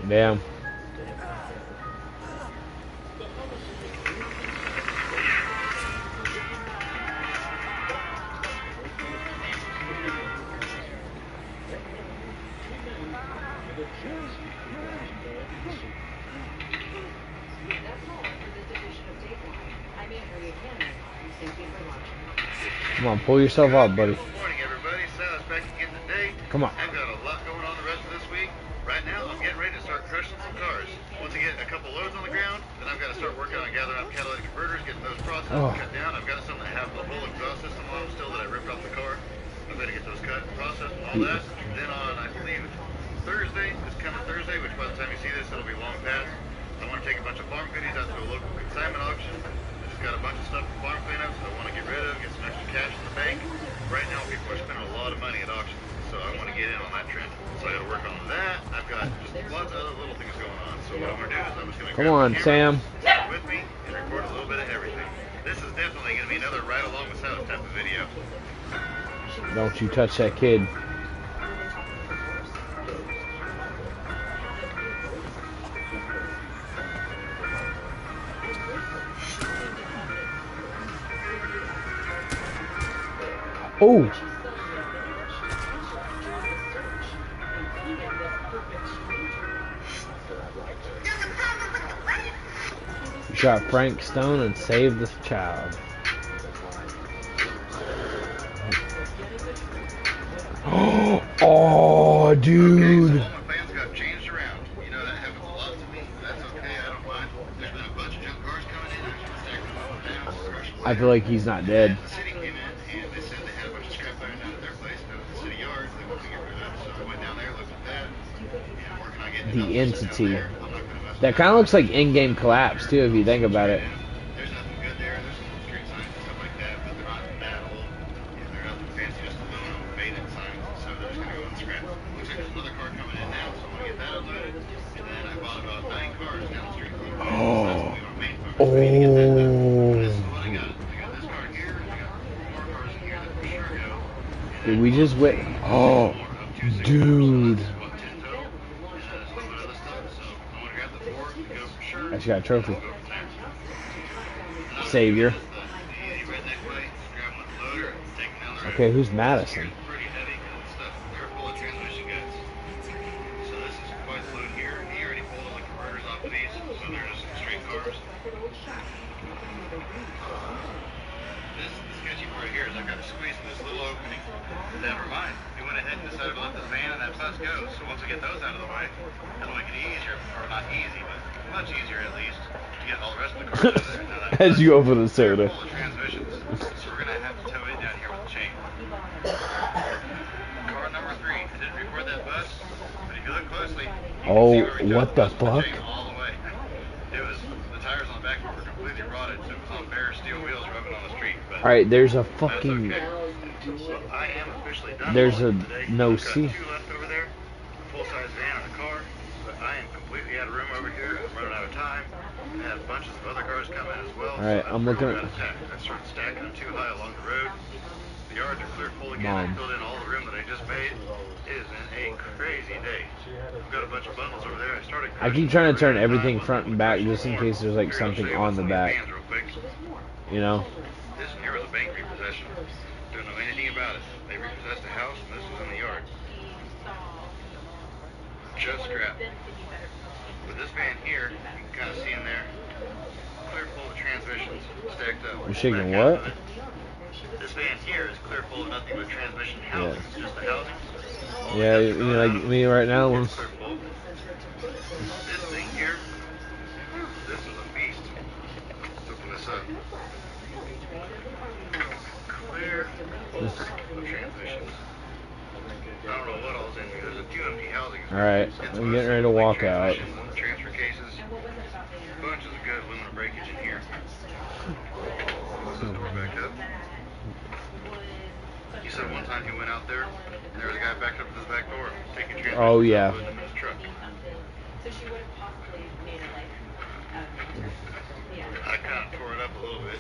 Damn. Come on, pull yourself up, buddy. Good morning, everybody. Silas back again today. Come on. I've got a lot going on the rest of this week. Right now, I'm getting ready to start start crushing some cars. Once I get a couple loads on the ground, then I've got to start working on gathering up catalytic converters, getting those processed and cut down. I've got some that have the whole exhaust system on them still that I ripped off the car. I'm going to get those cut and processed and all that. Then on, I believe, Thursday, this coming Thursday, which by the time you see this, it'll be long past, I want to take a bunch of farm goodies out to a local consignment auction. I just got a bunch of stuff for farm cleanups that I want to get rid of, get some extra cash in the bank. Right now, people are spending a lot of money at auctions, so I want to get in on that trend. So I got to work on that. I've got just lots of other little things going on. So what I'm going to do is I'm just going to Come on, Sam. with me and record a little bit of everything. This is definitely going to be another ride along with South type of video. Don't you touch that kid. Oh! Shot Frank Stone and saved this child. Oh, dude! Okay, so all my plans got changed around. You know, that happens a lot to me. That's okay, I don't mind. There's been a bunch of junk cars coming in. I just stacked them up down, crushed them. I feel like he's not dead. The city came in and they said they had a bunch of scrap iron down at their place, down at the city yard. They wanted to get rid of it, so I went down there, looked at that, and working on getting The entity. down there. I'm not gonna mess That kind of looks like in-game collapse too, if you think about it. There's nothing good there. There's some street signs and stuff like that, but they're not that old. And they're nothing fancy, just aluminum faded signs. So they're just gonna go in the scrap. Looks like there's another car coming in now, so I'm gonna get that unloaded. And then I bought about 9 cars down the street. So that's what we want main focus. Oh. We need to get that done. This is what I got. I got this car here, and I got 4 cars in here that for sure go. Did we just wait? Oh, dude. I just got a trophy. Savior. Okay, who's Madison? Pretty heavy because it's stuff. They're full of transmission guts. So this is quite a load here. And he already pulled all the converters off of these, so they're just straight cars. This the sketchy part here is I've got to squeeze in this little opening. Never mind. We went ahead and decided to let this van and that bus go. So once we get those out of the way, that'll make it easier, or not easy, but much easier at least, to get all the rest of the cars out of there. Now that As you open the soda. full of transmissions, so we're gonna have to tow it down here with a chain. Car number 3. I didn't record that bus, but if you look closely, you can Oh, see where we what towed the bus with fuck? chain all the way. It was the tires on the back were completely rotted, so it was on bare steel wheels rubbing on the street. But Alright, there's a that's fucking... okay. So I am officially done. There's a today. no I've got C. 2 left over there, full-size van and a car, but I am completely out of room over here. I'm running out of time. I have bunches of other cars coming as well. Alright, so I'm looking out at... of tack. I started stacking them too high along the road. The yards are clear full again. I Mom. filled in all the room that I just made. It has been a crazy day. I've got a bunch of bundles over there. I started. I keep trying to turn everything front and back just in case there's like something on the back. You know? This here was a bank repossession. Don't know anything about it. They repossessed a house and this was in the yard. Just scrap. With this van here, you can kind of see in there, clear full of transmissions stacked up. You're shaking Back out what? of it. This van here is clear full of nothing but transmission housing. It's just the housing. All the Yeah, guts are you gone like out. me right now. It's clear full. This thing here, this is a beast. Let's open this up. Clear full of transmissions. I don't know what all's in here. There's a few empty housings. Alright, I'm getting ready to walk out. Transfer cases. Bunches of good aluminum breakage in here. Close this door back up. You said one time he went out there, and there was a guy backed up at his back door, taking transmissions. Oh, yeah. Putting them in his truck. I kind of tore it up a little bit.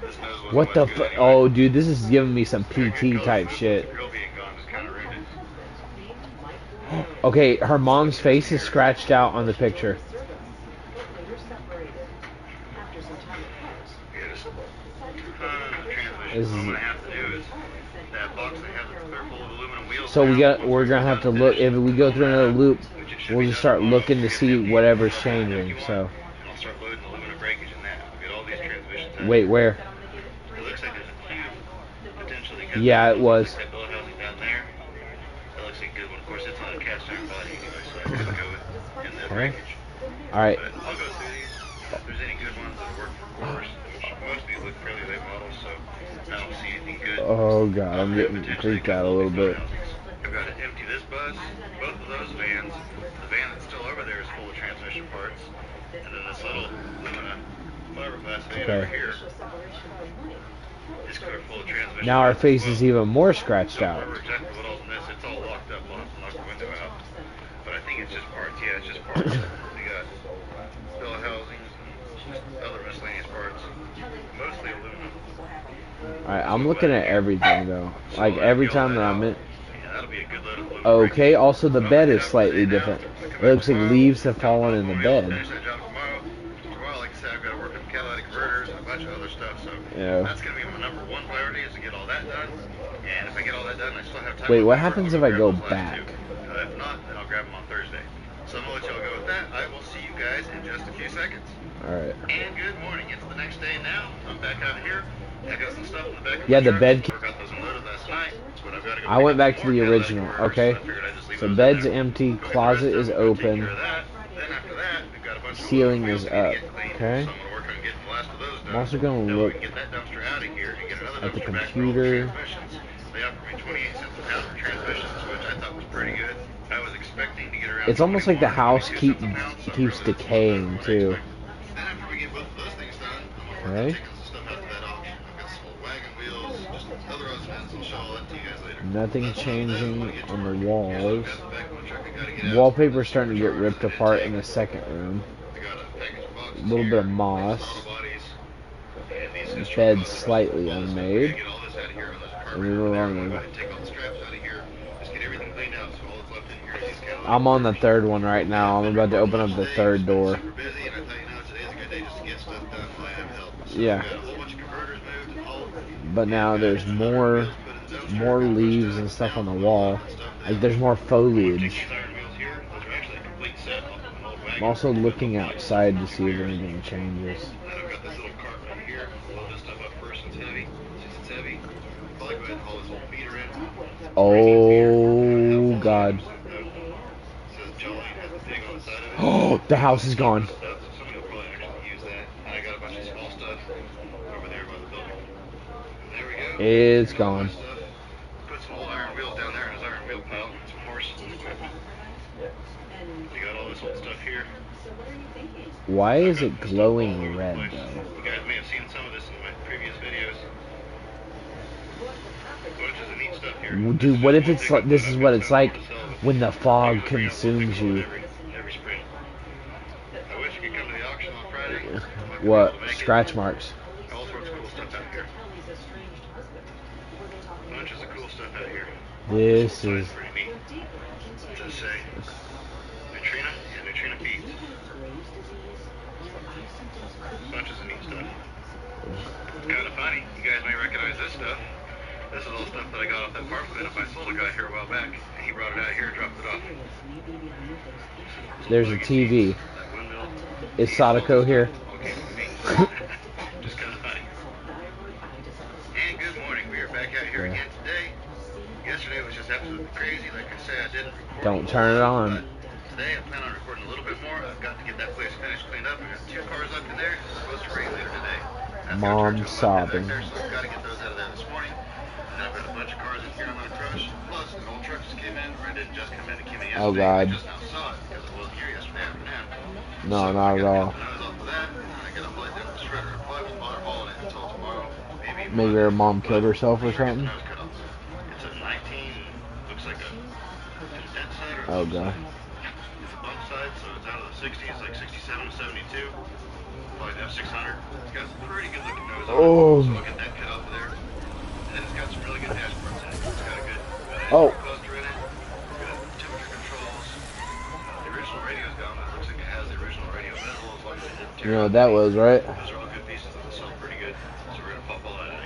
This nose wasn't What the much good fuck? anyway. Oh, dude, this is giving me some PT type shit. The grill being gone just kind of ruined it. Okay, her mom's face is scratched out on the picture. Yeah, just a ton of transmissions. This What I'm is- gonna have to do is that box they have that's clear full of aluminum wheels. So now, we're gonna have to look, if we go through another loop, we'll just start looking to see whatever's changing, so. And I'll start loading aluminum breakage in that. We'll get all these transmissions out. Wait, where? It looks like there's a few potentially good. Yeah, it was. That billet housing down there. That looks like a good one. Of course, it's on a cast iron body anyway, so that's gonna go in Okay. breakage. All right. But I'll go through these. If there's any good ones that work for cores, which most of these look fairly late models, so I don't see anything good. Oh god, I'm And getting potentially creeped out a little phone bit. housings. I've got to empty this bus, both of those vans. The van that's still over there is full of transmission parts, and then this little Lumina fiberglass van over Okay. here is full of transmission Now our parts as face well. is even more scratched Don't out. remember exactly what all's in this. It's all locked up. I'll have to knock the window out. But I think it's just parts. Yeah, it's just parts. We got bill housings and other miscellaneous parts. Mostly aluminum. Alright, I'm looking at everything though. Like every time that I'm in. Yeah, that'll be a good load of aluminum. Okay, also the bed is slightly different. It looks like leaves have fallen in the bed. Finish that job tomorrow. Tomorrow, like I said, I've got to work on catalytic converters and a bunch of other stuff. So Yeah. that's going to be my number one priority is to get all that done. And if I get all that done, I still have time. Wait, what left over, happens I'll if I grab go those last back? two. If not, then I'll grab them on Thursday. So I'm going to let y'all go with that. I will see you guys in just a few seconds. Alright. And good morning. It's the next day now. I'm back out here. I got some stuff in the back of Yeah, my the truck. bed. Got those unloaded last night, but I've got to go I pick went up back some to the more catalytic original. converters, Okay. so I figured I'd just leave So those in bed's there. empty, Go ahead, closet rest is them, go take open. care of that. Then after that, we've got a bunch of Ceiling aluminum is wheels we need up. to get cleaned. Okay. So I'm gonna work on getting the last of those done. I'm also gonna That way look we can get that dumpster out of here and get another at the dumpster back for all the computer. transmissions. They offered me 28 cents a pound for transmissions, which I thought was pretty good. I was expecting to get around. It's almost like the 21 or house 22 cents a pound, so keeps really that's decaying what I too. expected. Then after we get both of those things done, I'm gonna work on Okay. taking some stuff out to that auction. I've got some old wagon wheels, just other odds and ends. I'll show all that to you guys later. Nothing changing on the walls. Got the back of my truck I gotta get out. Wallpaper's starting to get ripped apart in the second room. I got a package of boxes A little here, bit of moss. throttle bodies, and these The instrument bed's covers. slightly All this stuff, unmade. we gotta get all this out of here on this And we carburetor were there. on I'm the- gonna take all the straps out of here, just get everything cleaned out, so all that's left in here is these catalytic I'm on the converters. third one right now. I'm about to open up the third door. Super busy, and I thought, today's a good day just to get stuff done while I have help. So Yeah. we got a whole bunch of converters moved and all. But now there's more leaves and stuff on the wall. Like there's more foliage. I'm also looking outside to see if anything changes. Then I've got this little cart right here. Load this stuff up first. It's heavy. Since it's heavy, I'll probably go ahead and haul this whole meter in. Oh god. It says Jolly has a thing on the side of it. Oh, the house is gone. So somebody will probably actually use that. And I got a bunch of small stuff over there by the building. And there we go. It's Got all my gone. stuff. Put some old iron wheels down there in his iron wheel pile. Some horses and equipment. We got all this old stuff here. Why is I've it got this stuff all glowing over the red place. though? You guys may have seen some of this in my previous videos. Bunch of neat stuff here. Dude, what if it's like this is what it's like when the fog consumes you? Every spring. I wish you could come to the auction on Friday. Might be What? able to make it. Scratch marks. All sorts of cool stuff out here. Bunches of cool stuff out here. This Sign's is pretty neat. What does it say? Neutrina? Yeah, Neutrina beads. Bunches of neat stuff. Kind of funny. You guys may recognize this stuff. This is all stuff that I got off that farm cleanup. I sold a guy here a while back, and he brought it out here and dropped it off. there's a TV. That windmill. Is Sadako here? Okay, me. Just kind of funny. And good morning. We are back out here again today. Yesterday was just absolutely crazy. Like I say, I didn't record. Don't turn it on. But today I plan on recording a little bit more. I've got to get that place finished, cleaned up. I've got 2 cars up in there. It's supposed to rain later today. That's Mom gonna turn to a sobbing. mud pit back there, so I've got to get those out of there this morning. And then I've got a bunch of cars in here I'm going to crush. Plus, an old truck just came in. Or I didn't just come in. It came in yesterday. Oh, God. I just now saw it because it wasn't here yesterday afternoon. No, So not I at gotta all. get the nose off of that. And I got to play down the shredder. I probably won't bother hauling it until tomorrow. Maybe Maybe her mom killed herself or something. Nose cut off. It's a 19. Looks like a dent side or Oh a god. It's a bump side, so it's out of the 60s, like 67 to 72. Probably have 600. It's got some pretty good looking nose on Oh. it. So I'll get that cut off of there. And then it's got some really good dashboards in it. It's got a good Oh. cluster in it. Good temperature controls. The original radio's gone, but it looks like it has the original radio bezel as long as it didn't tear You know what up. that was, right? Those are all good pieces that will sound pretty good. So we're gonna pop all that in.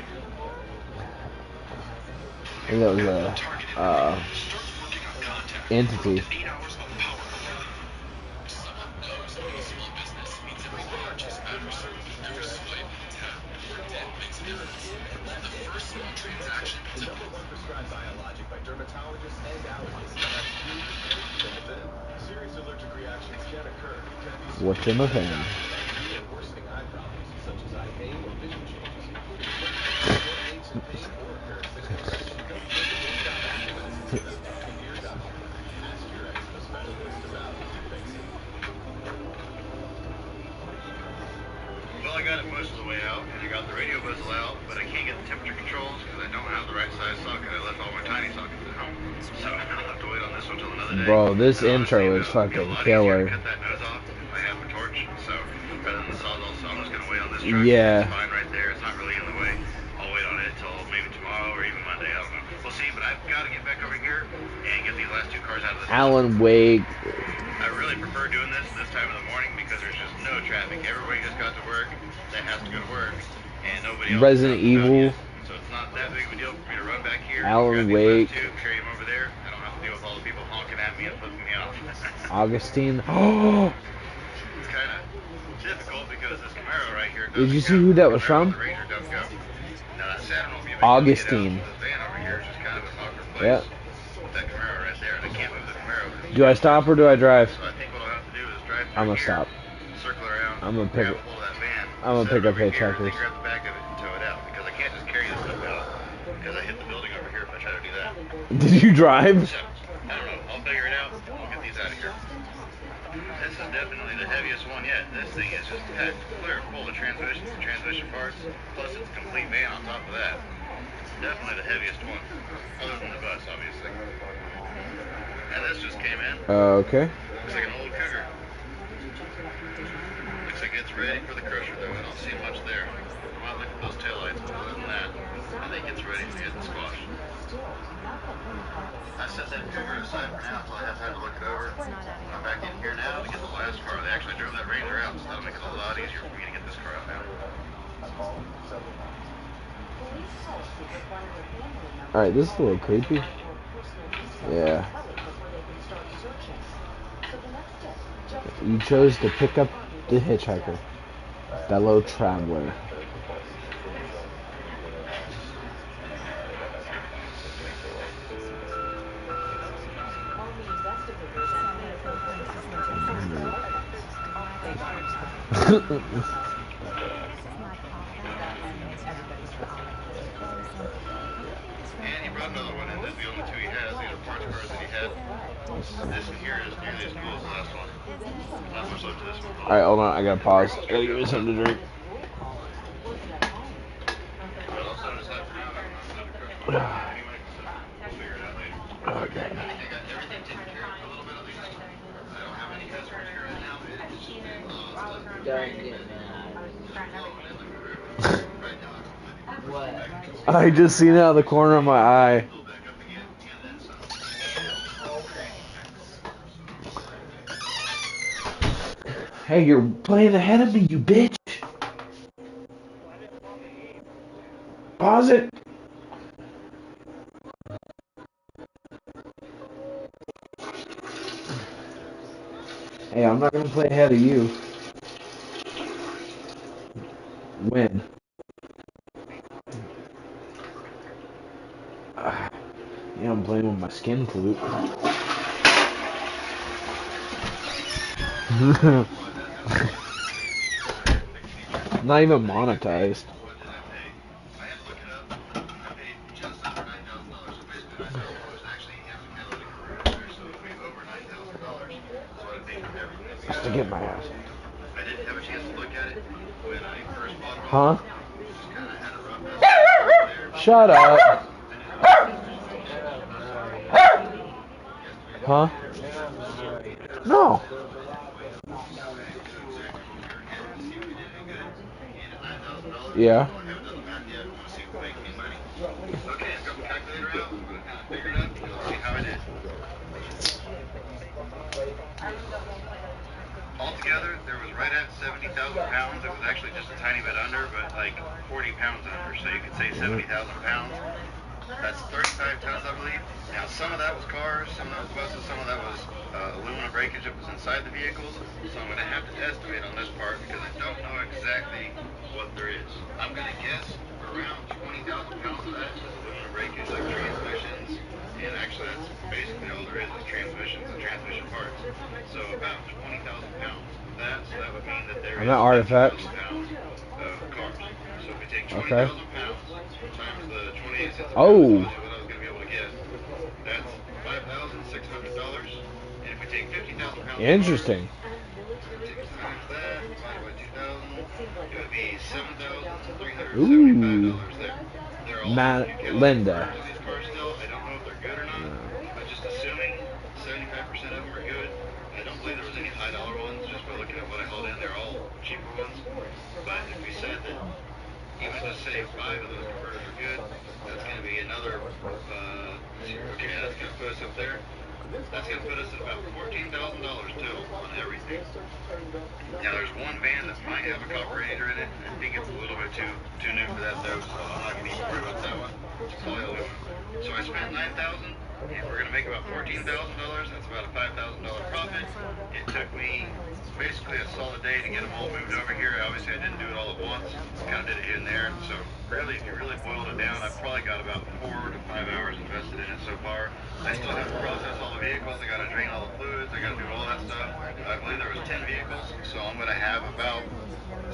I think that was a entity. What's in the fan? Well, I got it most of the way out, and I got the radio bezel out, but I can't get the temperature controls because I don't have the right size socket. I left all my tiny sockets at home. So I'll have to wait on this one until another day. Bro, this And intro honestly, is it'll be a fucking lot easier killer. to cut that nose off if I have a torch. So rather than the sawzall, so I'm just going to wait on this truck. Yeah. It's fine right there. It's not really in the way. I'll wait on it until maybe tomorrow or even Monday. I don't know. We'll see, but I've got to get back over here and get these last two cars out of this. Alan Wake. I really prefer doing this time of the morning because there's just no traffic. Everybody just got to work that has to go to work, and nobody else. Resident Evil. So it's not that big of a deal for me to run back here. Alan Wake. Carry them over there. I don't have to deal with all the people honking at me and flipping me off. Augustine. Oh. It's kind of difficult because this Camaro right here. Did you see who that was from? The Ranger doesn't go. Now that Saturn will be Augustine. This van over here is just kind of an awkward place. Yep. With that Camaro right there, and I can't move the Camaro. Do I stop or do I drive? So I think what I'll have to do is drive I'm gonna here, stop. circle around, I'm gonna pick grab it. hold of that van, I'm gonna set pick it up over here, hitchhikers. then grab the back of it and tow it out because I can't just carry this stuff out because I hit the building over here if I try to do that. Did you drive? So, I don't know. I'll figure it out. We'll get these out of here. This is definitely the heaviest one yet. This thing is just packed clear full of transmissions and transmission parts, plus it's a complete van on top of that. Definitely the heaviest one, other than the bus, obviously. And this just came in. Okay. Looks like an old Cougar. Looks like it's ready for the crusher, though. I don't see much there. I might look at those taillights, but other than that, I think it's ready to hit the squash. I set that Cougar aside for now until I have time to look it over. I'm back in here now to get the last car. They actually drove that Ranger out, so that'll make it a lot easier for me to get this car out now. Alright, this is a little creepy. Yeah. You chose to pick up the hitchhiker. Fellow traveler. And he brought another one in. This is the only two he has. These are parts cars that he had. This one here is nearly as cool as the last one. Not much left to this one. Alright, hold on. I gotta pause. I gotta give me something to drink. But also decide for now, I'm not going to crush one anyway, so we'll figure it out later. Okay. I think I got everything taken care of for a little bit at least. I don't have any customers here right now. It's just been a lot of stuff. Don't get mad. Right now, What? I just seen it out of the corner of my eye. back up again, and then some. Hey, you're playing ahead of me, you bitch. Pause it. Hey, I'm not gonna play ahead of you. When? Yeah, I'm playing with my skin flute. Not even monetized. What did I pay? I had to look it up. I paid just under $9,000. So basically, I said it was actually half a catalytic converter, so it would be over $9,000. That's what I paid for everything. Just to get my ass. I didn't have a chance to look at it when I first bought it. Huh? Just kind of had a rough estimate there. Shut up. Huh? No. Yeah. Okay, I've got my calculator out. I'm going to kind of figure it out and see how I did. Altogether, there was right at 70,000 pounds. It was actually just a tiny bit under, but like 40 pounds under. So you could say 70,000 pounds. That's 35 tons, I believe. Now, some of that was cars, some of that was buses, some of that was aluminum breakage that was inside the vehicles. So I'm going to have to estimate on this part because I don't know exactly what there is. I'm going to guess around 20,000 pounds of that is aluminum breakage, like transmissions. And actually, that's basically all there is transmissions and transmission parts. So about 20,000 pounds of that. So I'm at artifacts. pounds of cars. So if we take 20,000 Okay. pounds times the 28 cents a pound, Oh. what I was going to be able to get, that's $5,600. And if we take 50,000 pounds Interesting. of cars, times that, divided by 2,000, it would be $7,375 there. They're all Linda. cars, these cars still. I don't know if they're good or not, but just assuming 75% of them are good. I don't believe there was any high dollar ones, just by looking at what I hauled in. They're all cheaper ones. But if we said that even just say 5 of those converters are good, that's going to be another, okay, that's going to put us up there. That's going to put us at about $14,000 total on everything. Now there's one van that might have a copper radiator in it. I think it's a little bit too new for that though, so I'm not going to even worry about that one. It's probably aluminum. So I spent $9,000. If we're going to make about $14,000, that's about a $5,000 profit. It took me basically a solid day to get them all moved over here. Obviously I didn't do it all at once. Kind of did it here and there. So really, if you really boiled it down, I've probably got about 4 to 5 hours invested in it so far. I still have to process all the vehicles. I got to drain all the fluids. I got to do all that stuff. I believe there was 10 vehicles, so I'm going to have about,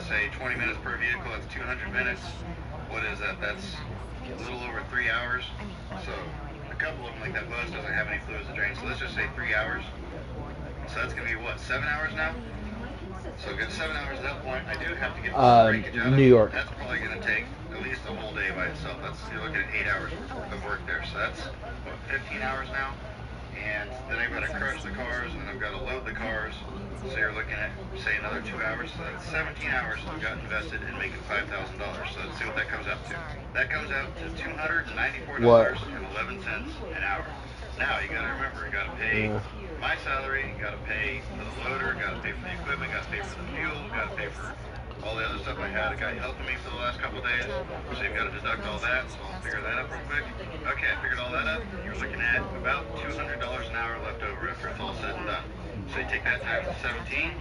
say, 20 minutes per vehicle. That's 200 minutes. What is that? That's a little over 3 hours. So a couple of them, like that bus, doesn't have any fluids to drain. So let's just say 3 hours. So that's going to be, what, 7 hours now? So get 7 hours at that point. I do have to get the breakage out of New York. That's probably going to take at least a whole day by itself. You're looking at 8 hours of work there. So that's, what, 15 hours now? And then I've got to crush the cars, and then I've got to load the cars. So you're looking at, say, another 2 hours. So that's 17 hours I've got invested in making $5,000. So let's see what that comes out to. That comes out to $294.11 an hour. Now you got to remember, you got to pay my salary, you got to pay for the loader, got to pay for the equipment, got to pay for the fuel, got to pay for all the other stuff I had. A guy helping me for the last couple of days, so you've got to deduct all that. So I'll figure that up real quick. Okay, I figured all that up. You're looking at about $200 an hour left over after it's all said and done. So you take that times 17,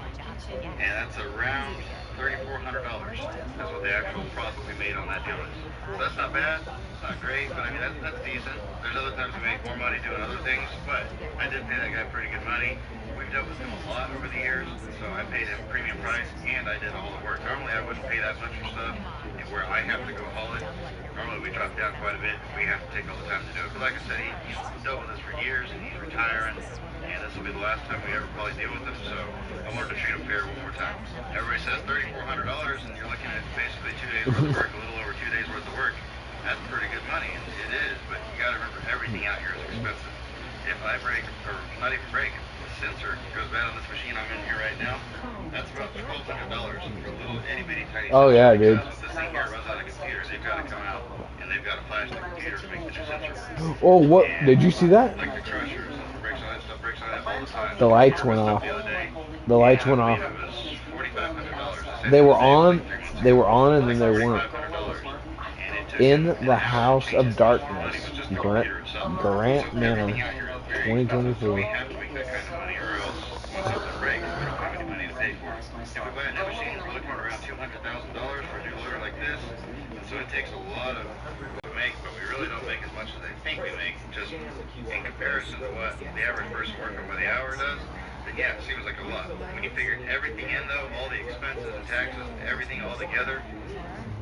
and that's around $3,400. That's what the actual profit we made on that deal is. So that's not bad, it's not great, but I mean that's decent. There's other times we make more money doing other things, but I did pay that guy pretty good money. We've dealt with him a lot over the years, so I paid him premium price and I did all the work. Normally I wouldn't pay that much for stuff where I have to go haul it. Normally we drop down quite a bit. We have to take all the time to do it. But like I said, he's dealt with us for years and he's retiring, and this will be the last time we ever probably deal with him, so I wanted to treat him fair one more time. Everybody says $3,400 and you're looking at basically 2 days worth of work, a little over 2 days worth of work. That's pretty good money, and it is, but you gotta remember everything out here is expensive. If I break, or not even break, the sensor goes bad on this machine I'm in here right now, that's about $1,200 for a little itty bitty tiny Oh, sensor. yeah, dude. Because this thing here runs out of computers, they've got to come out, and they've got to flash the computer to make the new sensor work. Oh, what? Did you see that? Like the crushers and the brakes on that stuff, breaks on that all the time. The lights went off. The other day, The lights went I off. believe it was $4,500. They were on, and then they weren't. $4,500. And it took In him an the hour to House change of it. Darkness, It was just the Grant, computer itself. Grant So Manor, everything out here is very expensive. So 2024. we have to make that kind of money, or else once something breaks, we don't have any money to pay for it. If we buy a new machine, we're looking at around $200,000 for a new loader like this. And so it takes a lot of to make, but we really don't make as much as they think we make, just in comparison to what the average person working by the hour does. But yeah, it seems like a lot. When you figure everything in though, all the expenses and taxes, everything all together,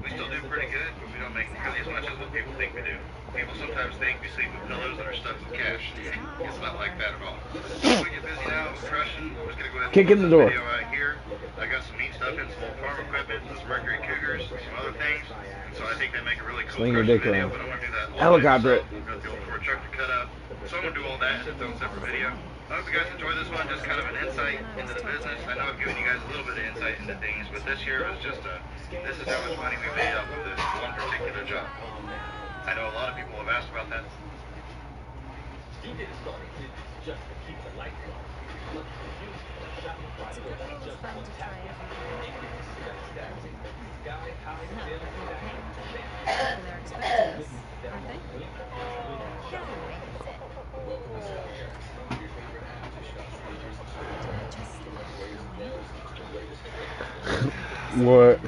we still do pretty good, but we don't make nearly as much as what people think we do. People sometimes think we sleep with pillows that are stuffed with cash. It's not like that at all. So we get busy now with crushing. I'm just going to go ahead and Kick in the door. video out here. I got some neat stuff in, some old farm equipment, some Mercury Cougars, some other things. And so I think they make a really cool Swing your crushing dick video, around. but I'm going to do that all Helicopter it. I've got the old Ford truck to cut up. So I'm going to do all that in its own separate video. I hope you guys enjoyed this one, just kind of an insight into the business. I know I've given you guys a little bit of insight into things, but this year was just this is how much money we made off of this one particular job. I know a lot of people have asked about that. What?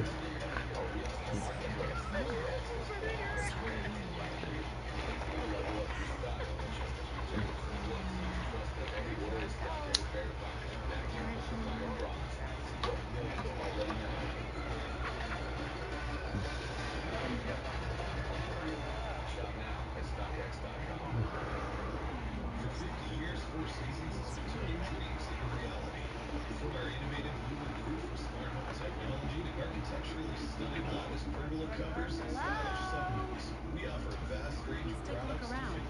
Let's take a look around.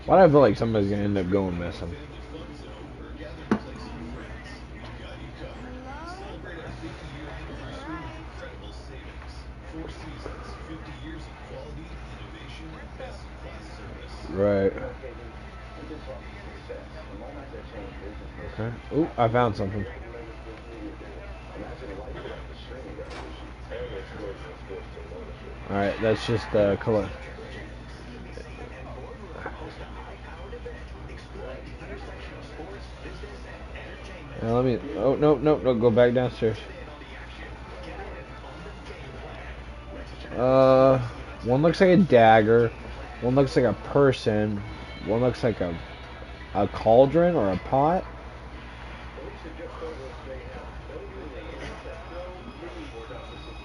Why do I feel like somebody's gonna end up going missing? Hello? We arrived. Right. Okay. Ooh, I found something. Alright, that's just color. Now let me. Oh, no, no, no, go back downstairs. Uh, one looks like a dagger. One looks like a person. One looks like a cauldron or a pot.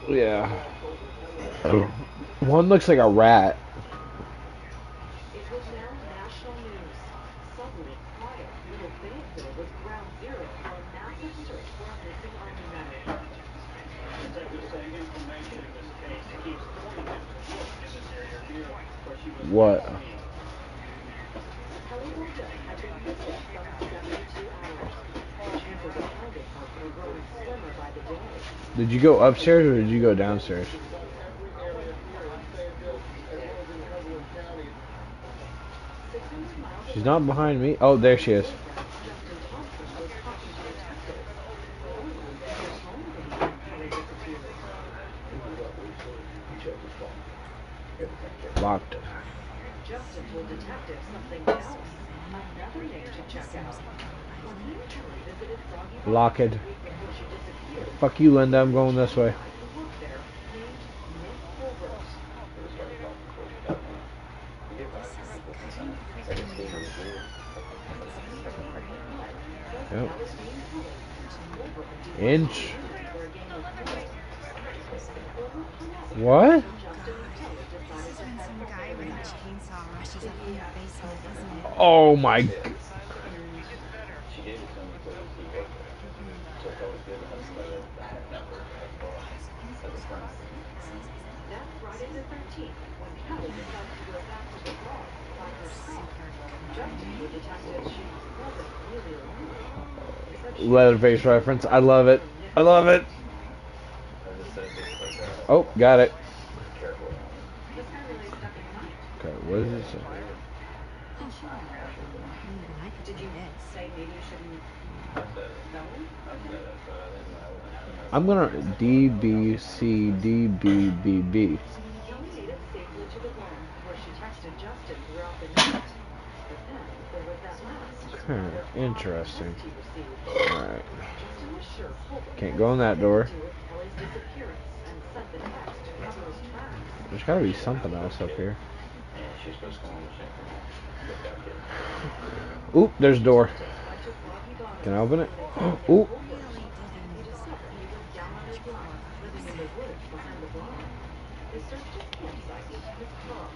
Yeah. One looks like a rat. It was now national news. Suddenly, quiet little Fayetteville was ground zero for a massive search for a missing Army medic. What? Kelly Bolden had been missing some 72 hours. The chances of finding her were growing slimmer by the day. Did you go upstairs or did you go downstairs? She's not behind me. Oh, there she is. Justin Thompson was talking to detectives. One of them said his phone didn't have Kelly disappeared. Locked. Justin told detectives something else. Another name to check out. When he and Kelly visited Froggy Bar Lock it. a week before she disappeared, Fuck you, Linda. I'm going this way. who worked there named Nick Colbert. This is kind of freaking me out. Yep. That was being Kelly. Colbert had been Inch. for a game of pool. Over Palazzo, What? Justin and Kelly decided This to is when head some for guy with a Haven. chainsaw rushes up from the basement, isn't it? Oh my. That Friday the 13th, when Kelly decided to go back to the bar by herself, Justin told detectives she wasn't really alone. But she Leatherface reference. I love it. I love it. Oh, got it. this guy really stuck in night. Okay, what is this? Oh, even I could Did do you this. say maybe you shouldn't go? I'm gonna D B C D B B B. Kelly made it safely to the bar, where she texted Justin throughout the night. But then there was that last, rather odd Interesting. text he received. Alright. Justin was sure Colbert Can't had go in that something door. to do with Kelly's disappearance and sent the text to cover his tracks. There's gotta be something else up here. Oop, there's a door. Went to Froggy Bar Can I open it? where they found Oop. Colbert. Really digging He into discovered he was down on his luck, living in the woods behind the bar. They searched his campsite, his car.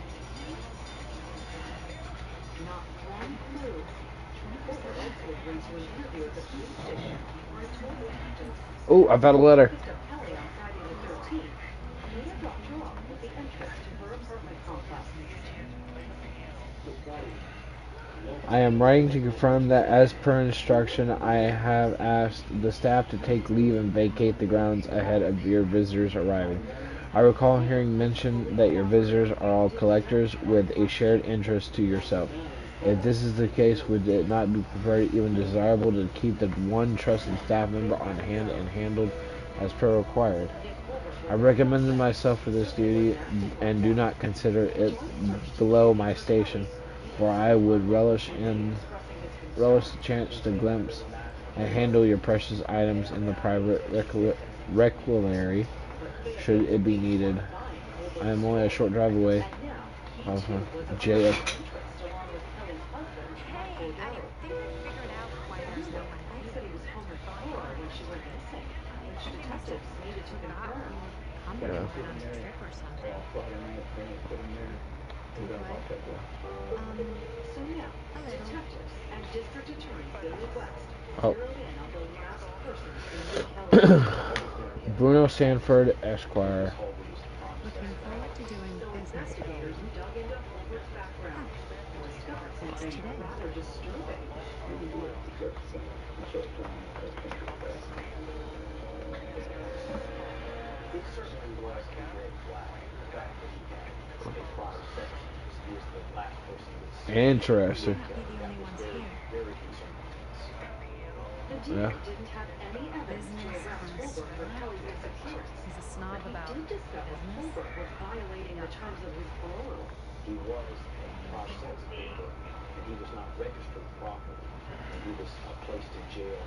Not one clue. Colbert also agreed to an interview at the police station, where he told detectives Oh, I found a letter. picked up Kelly on Friday the 13th. He had dropped her off at the entrance to her apartment complex. I am writing to confirm that as per instruction, I have asked the staff to take leave and vacate the grounds ahead of your visitors arriving. I recall hearing mention that your visitors are all collectors with a shared interest to yourself. If this is the case, would it not be preferred, even desirable, to keep the one trusted staff member on hand and handled as per required? I recommended myself for this duty and do not consider it below my station, for I would relish the chance to glimpse and handle your precious items in the private requilary, should it be needed. I am only a short drive away. JF. Hey, I think I figured out why there's no one He home. said he was home with her when she went missing, which I think I detectives needed to forgot. confirm. Common went on a trip or something. Did what? So yeah, A little. detectives and District Attorney Billy West Oh. zeroed in on the last person who knew Kelly. Bruno Sanford, Esquire. Investigators dug into Holbert's background and discovered something rather disturbing. It certainly was a red flag. The fact that he had a prior sexual is the last person that's Interesting. very concerning to us. The DA didn't have any evidence to arrest Holbert for Kelly's disappearance. He's a snob But about he did discover Holbert was violating the terms of his parole. He was a process worker, and he was not registered properly, and he was placed in jail.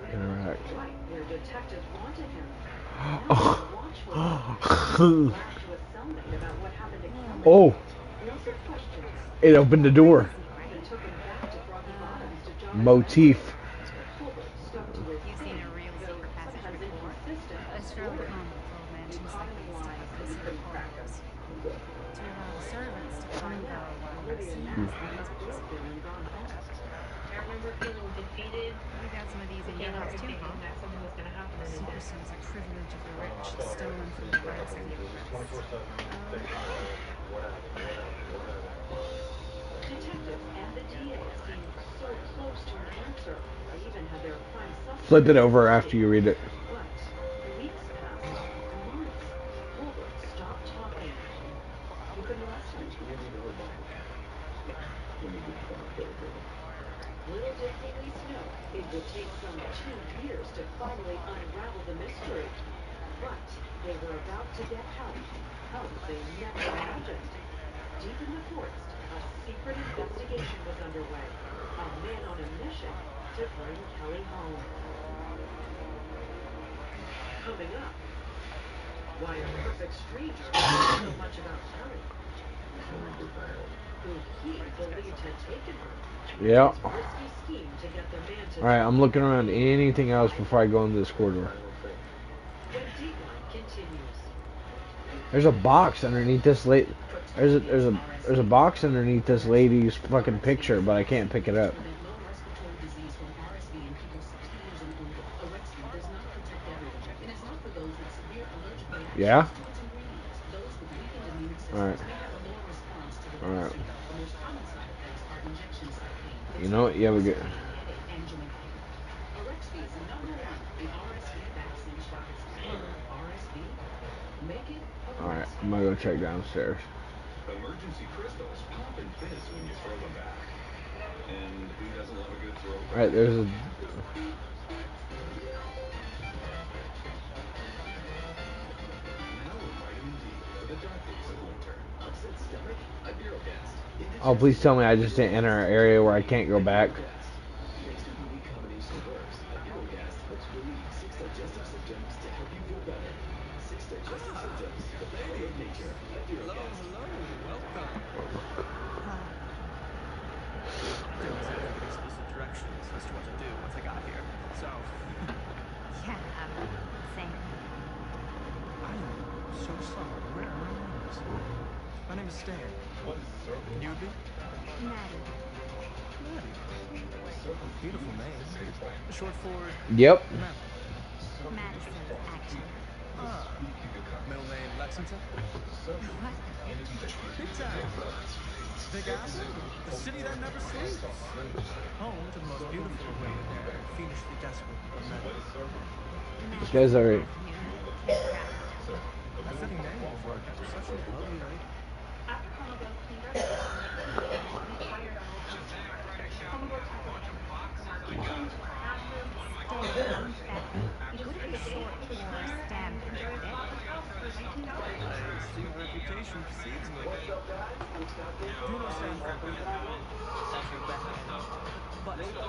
Correct. Right, where detectives wanted him. Now watch for him. Laughed to a cellmate about what happened to Kelly. Oh, Wilson questioned him. it opened the door. Even took him back to Rocky Bottoms to jog. Motif. Holbert stuck to his You've seen thing, a real though secret passage sometimes before. inconsistent It's fairly story. common for old mansions Caught like him these to lying have so he secret couldn't crack corridors. him. To allow the servants to come and go while the Olivia scene and is Matt had both been and gone home. I remember feeling defeated. You got some of these in your Again, house too, thinking huh? that something was going to happen in his death. Secrecy is a privilege of the rich, stolen from the rest of the oppressed. Detectives and the DA seemed so close to an answer. They even had their prime suspect. Flip it over after you read it. But weeks passed, months. Holbert stopped talking. You couldn't arrest him. Little did police know it would take some 2 years to finally unravel the mystery. But they were about to get help. Help they never imagined. Deep in the forest, a secret investigation was underway. A man on a mission to bring Kelly home. Coming up, why a perfect stranger knows so much about Kelly. Who he believed had taken her. Yeah. His risky scheme to get the man to Alright, I'm looking around anything else before I go into this corridor. When Dateline continues. There's a box underneath this there's a box underneath this lady's fucking picture, but I can't pick it up. Yeah? Alright. Alright. You know what? You have a good... Alright, I'm gonna go check downstairs. Emergency crystals pop and fizz when you throw them back. And who doesn't love a good throwback? Alright, there's a... Now with vitamin D for the dark days of winter. Upset stomach? A Durocast. Oh, please tell me I just didn't enter an area where I can't go back. Thanks to a unique combination of herbs, a Durocast helps relieve 6 digestive symptoms to help you feel better. 6 digestive symptoms, the power of nature. A Durocast. Welcome. Didn't exactly give explicit directions as to what to do once I got here. So, Yeah, same. I am so sorry. Where are my names? My name is Stan. And you would be? Maddie. Maddie. Beautiful name. Short for Yep. Matt. Madison, actually. Ah. Middle name Lexington? What? Big town. Big Apple. The city that never sleeps. Home to the most beautiful of women there, fiendishly desperate for men. This guy's alright. A fitting name for such a lovely lady. After Commodore converted, he fired all of them. Commodore took a bunch of boxes and came to the classroom. That could be short for Stan Predict. Esteemed reputation precedes me. Do not stand for me. Also back. But Stan.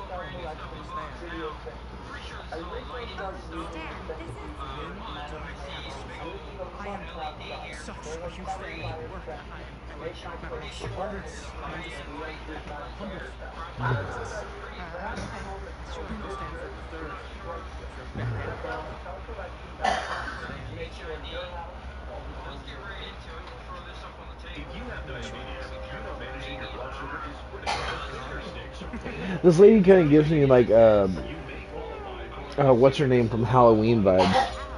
Stan, this is... I am such a huge fan of your work. I'm words. I'm just humbled. Sure, do stand for the third. This lady kind of gives me like what's her name from Halloween vibes.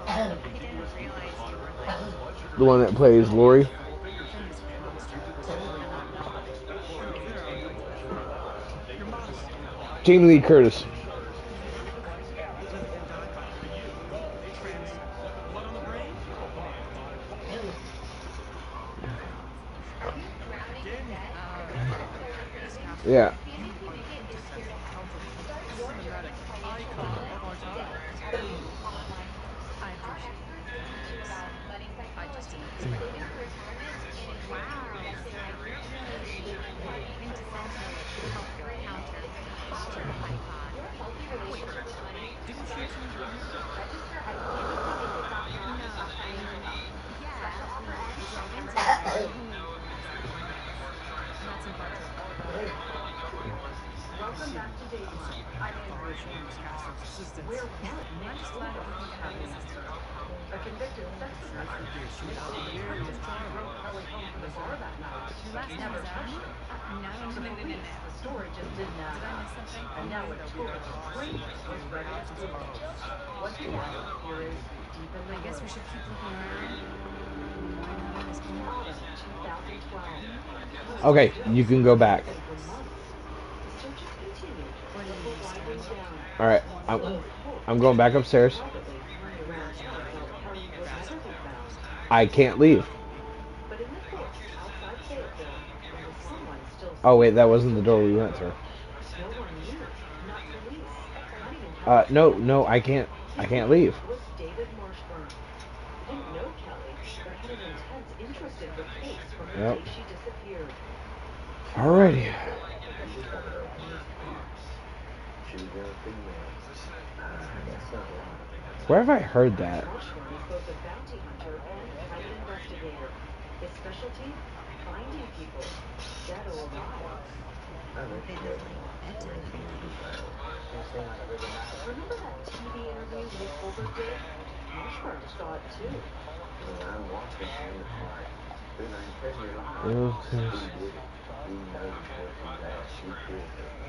I didn't realize you were like... The one that plays Lori. Jamie Lee Curtis. Hey friends, blood on the brain? You may have to talk. Again, Yeah. you are the quintessential counterculture cinematic icon of our time. I appreciate the comments. I just didn't expect it. Wow, so you're really the quintessential counterculture icon. Wait, Didn't you two go here? no, I mean, yeah, we drove into here. Not so far to our Welcome back to I'm Daytime. sorry. I'm I thought I Andrea was showing James. Miss Castro's assistance. Where was I'm Nick just flattered you Goldberg think I have an spending his assistant. time? A convicted sex Sure offender she did. She was saw the nearly as president charming. drove Kelly home from the bar that night, Your but last he name never is touched Adam? her. No, To police, the story just didn't add Did I up. miss something? And now a There'll be total another lawsuit stranger next was year. ready to Just prove it. close. What to do? Here is Deep in the I guess we Woods. should keep looking around. Why not at this point? Autumn 2012. Kelly Okay, still you can go searching back. missing for months. The searches continued What do you before need, winding Stan? down. All right, With hope I'm going back upstairs. privately turned around Kelly felt Kelly would never be found. I can't leave. But in the forest outside Fayetteville, there was someone still Oh wait, that searching. wasn't the door we went through. No one knew, not police, not even Kelly's No, family. I can't leave. Was David Marshburn. He didn't know Kelly, but had an intense interest in her case from the Yep. day she disappeared. Alrighty. Where have I heard that? Marshburn is both a bounty hunter and private investigator. His specialty? Finding people, dead or alive. A bit of like bedtime for me. Remember that TV interview Nick Goldberg did? Marshburn saw it too.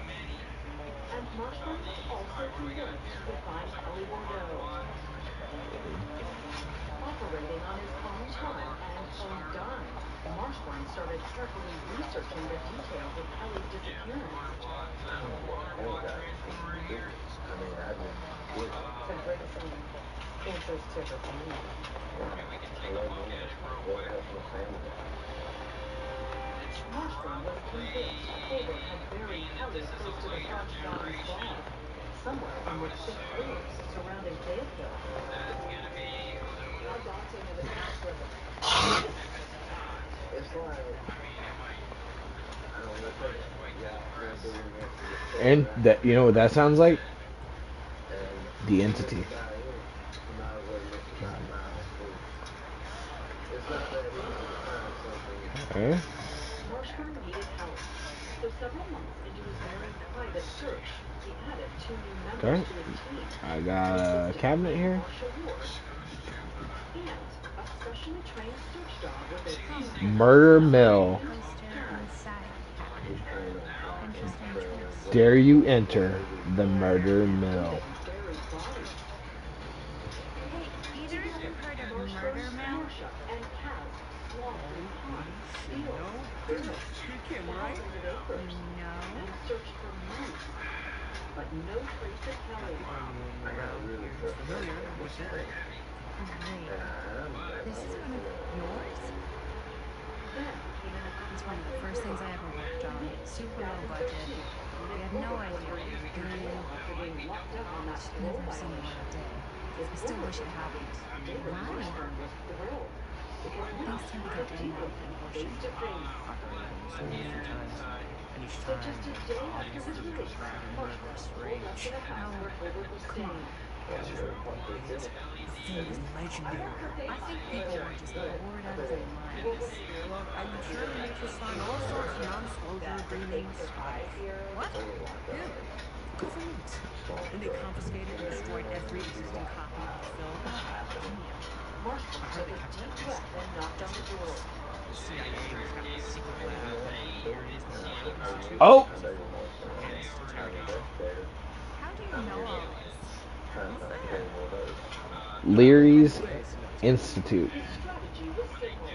And Marshburn was also convinced he could find Kelly Bordeaux. Operating on his own time and own dime, Marshburn started carefully researching the details of Kelly's disappearance. To her interest to her family. Marshburn was convinced Colbert had buried Kelly close to the Fox Farms bar, somewhere in the thick woods surrounding Fayetteville. How daunting of a task was it? And that, you know what that sounds like? The Entity. Okay. Marshburn needed help, so several months into his very private search, he added 2 new members Okay. to his team. I got a cabinet here. Marshall Ward and a specially trained search dog with a Murder Mill. Poster inside. Interesting choice. Dare you enter the Murder Mill? buried body. Hey, either of you heard of Murder Mill? Marsha and Kaz walked through ponds, fields, No? pyramids, Good kid, right? thousands of acres, No. and searched for months, but no trace of Kelly. Familiar. What's that? Wait. This is one of yours? Then came an It's one of the first things I ever worked on. Super low budget. We had no idea what we were doing. after being locked up on that Just parole never seen the light of day. I still wish it happened. David Why? Marshburn was thrilled because now Things tend to get blown up in face Porsche. to face. So many times. And each So time, just a day after his release, driving Marshburn murderous pulled up to the house where Colbert was staying. It's legendary. I think people were just bored out of their minds. Look, I would surely make you sign all sorts of non-disclosure agreements. What? Who? Government. And they confiscated and destroyed every existing copy of the film. Marshburn took a deep breath and knocked on the door. The CIA has got the secret lab and Leary's Institute. Oh! Hence the target. How do you know all this? Leary's Institute. His strategy was simple.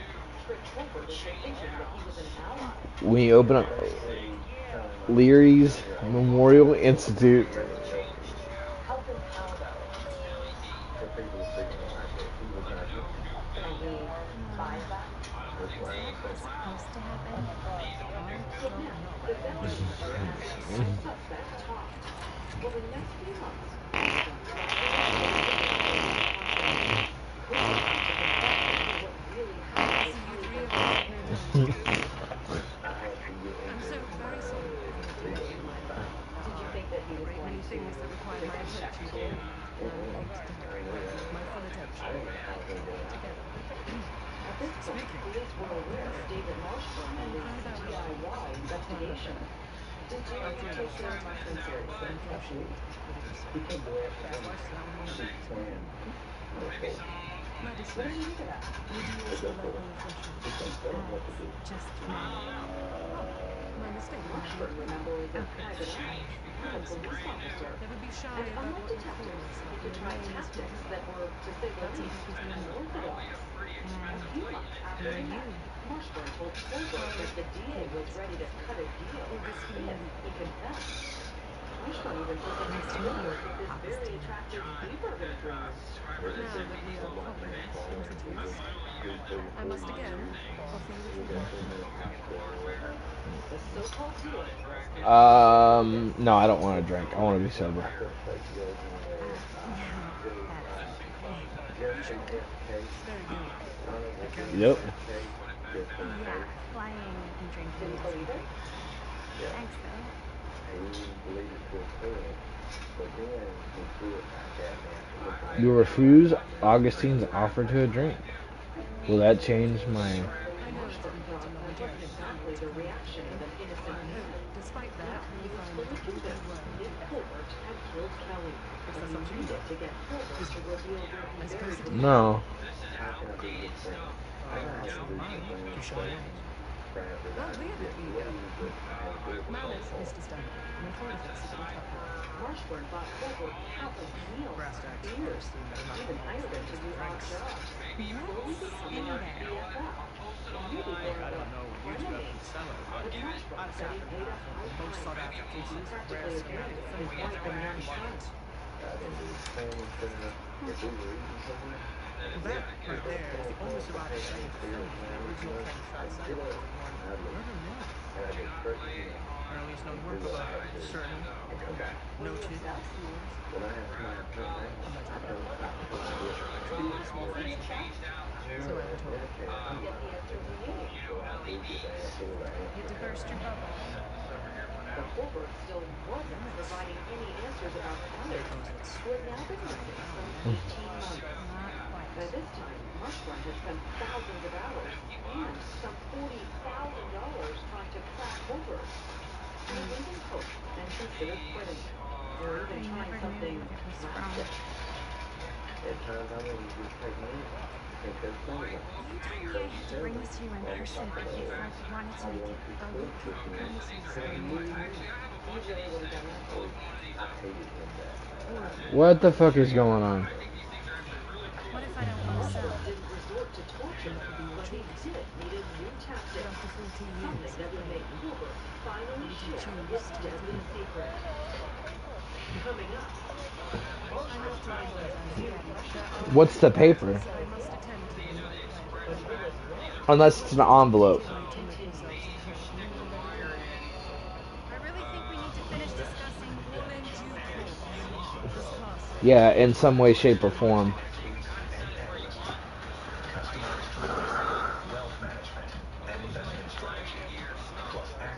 Trick Colbert into thinking that he was an ally. When you open up, Leary's Memorial Institute. How compelled for people to treat him like this? He was not human. And he buys that? Is that supposed to happen? I don't know. The family member has the suspect talked. Over the next few months, could lead to confessions what really happened See, in you three Hollywood. of us are here now. I had to get I'm into so very sorry for the delay in my life. Did you think that he A was great going many to things that required my attention here, and I hate to have it right with my full attention. Together. At this point, police were aware of David Marshburn and his DIY investigation. Did you I feel take your certain admonishment seriously? and appreciate what it is. He kept going after That's why I sit down with him. What Madison, do you think of that? would you also like a refresher? Just one. Oh, my mistake, my dear. Marshburn, remember, is a private Ouch. eye, not a police officer. Never be shy And about unlike what you call detectives, yourself. he could Your try name is who tactics you that are. were, to say the That's least, entitled to your name. unorthodox. A few months after who they are met, you? Marshburn told Colbert that the DA was ready to cut a deal Augustine if he confessed. Marshburn even presented Nice to meet you, Colbert with this very Augustine. attractive beef burger dream. Now that we are properly introduced, I must again offer you a treatment. The so-called deal was No, I don't want to drink. I want to be sober. Now, that's lovely. You sure? Very good. Yep. Yeah, flying and drinking Didn't doesn't believe it? pay. Thanks, though. You refuse Augustine's offer to a drink. Will that change my... I know it didn't take too long to Wasn't get exactly to the come back reaction here, of an innocent but man. despite that, Now, he you'll was find fully that you did convinced well. Nick Colbert had killed Kelly, but he needed to get Colbert to reveal where I he suppose buried it his is. No. How weird of you. Malice, Mr. Stanley. No fraud effects are going to top that. Marshburn bought Colbert countless meals for years, even hired him to do odd jobs, slowly becoming a BFF. Maybe more of a frenemy. But Marshburn said he paid a high price, practically abandoned his wife and young son. That right there is the only surviving segment of film from the original Frankenstein saga that doesn't warrant murder and what? Earliest known work of a certain noted yours. Allegedly. Truly a small fortune. So I am told. Get the answers you need. Hate to burst your bubble. But Colbert still wasn't providing any answers about Alex, who had now been missing some 18 months. Not quite. By this time, Marshburn had spent thousands of hours and some $40,000 trying to track Colbert. He was losing hope and considered quitting, or even I trying never something knew what was wrong. drastic. You told me I had to bring this to you in person if I wanted to make it. I will keep the promises I made to you. You really would have done that? Or if you What the fuck is going on? What if I don't want to sell? Marshburn didn't resort to torture, That would be your but he choice. did need a new But tactic. after 14 years Something of that would make pain, Colbert finally would you share choose his to deadly reveal? secret. Coming up, I have to apologize again. What's the paper? I must attend to the work I have appointed. Unless it's an envelope. Trying to make themselves appear more ready. I really think we need to finish discussing all in due course. This castle. Yeah, in some way, shape, or form.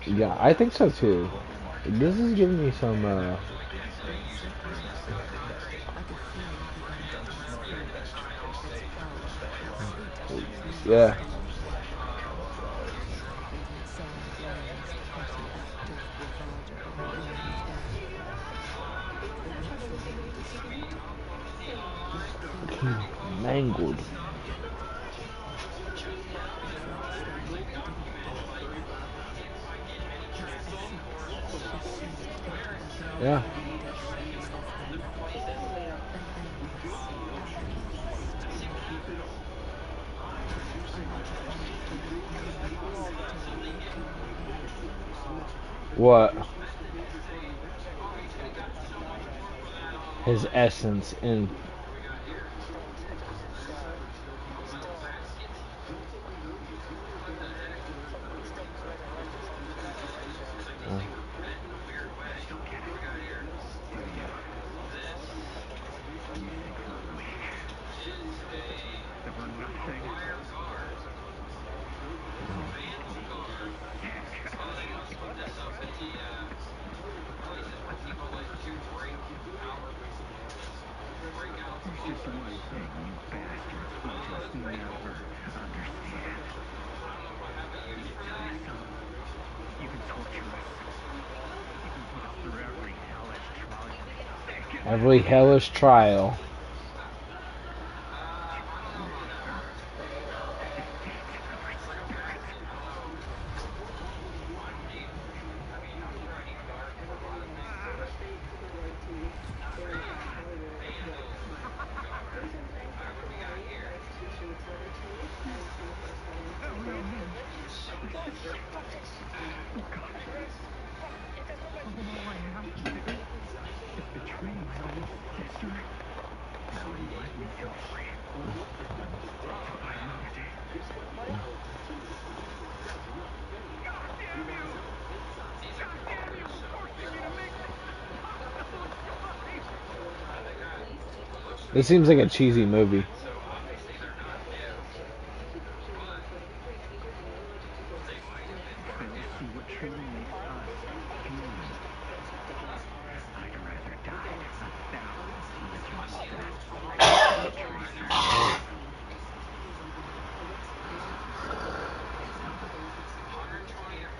Yeah, I think so too. This is giving me some, All so close. I could feel the entity's force, its power, its sweet, clean yeah. stench. And yet so blames the petty act of bravado in his air. The ritual discreet, clean, Mangled. but Frankenstein didn't die. His essence is sealed into the very Yeah. foundations of hell. An endless, agonized torment. I had to find the right means to locate the pain. What? His essence in. You still get it, do you? You think we're weak? That we're nothing? There's just one thing you bastards will just never understand. Some, you can torture us. You can put us through every hellish trial. Every hellish trial. It's betraying my own sister. Now you let me go free. To fight another day. God damn you! God damn you! Forcing me to make this This seems like a cheesy movie. They'll see what truly makes us human. I'd rather die 1,000 miserable deaths than betray someone else.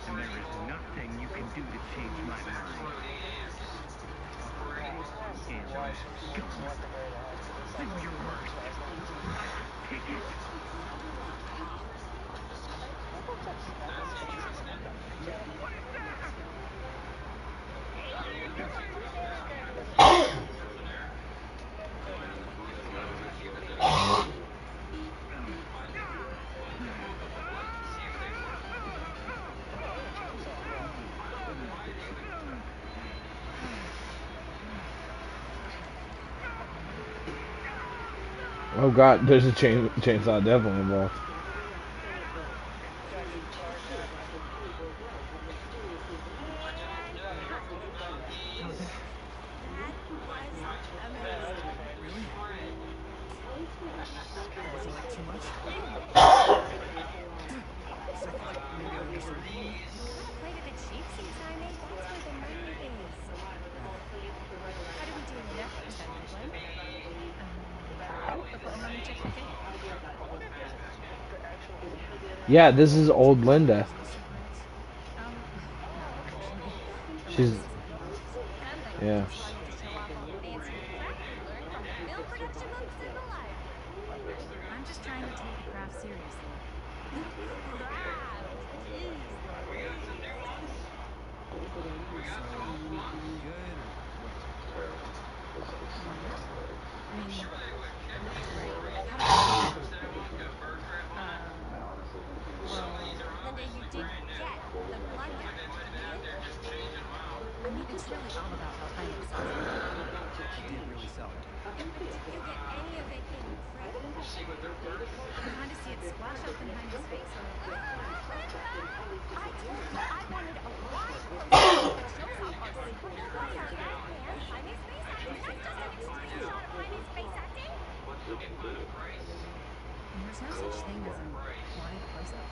And there is nothing you can do to change my mind. Alien scum. I know your worst. Take it. What is that? Oh god, there's a chainsaw devil involved. That was amazing. Really? Was it like too much? Second, maybe I understood. Don't play to the cheap seats, Jaime. That's where the money is. How do we do, Linda? Is that a good one? But let me check the tape. Yeah, this is old Linda. Business secrets? Not actually. She's. Sounds like Yeah. you just wanted to show off all the fancy crap you learned from the film production months in the life. I'm just trying to take the craft seriously. Craft is Good or I mean, not to worry. How did I do? Well, Linda, you did get the blood back, didn't you? I mean, it's really all about how Jaime sells it. he did really sell it. Did you get any of it in frame? You kind of see it splash up in Jaime's face. I told you I wanted a wide close-up that shows off our super heroes and Jaime's face acting. That's just an extreme shot of Jaime's face acting. And there's no such thing as a wide close-up.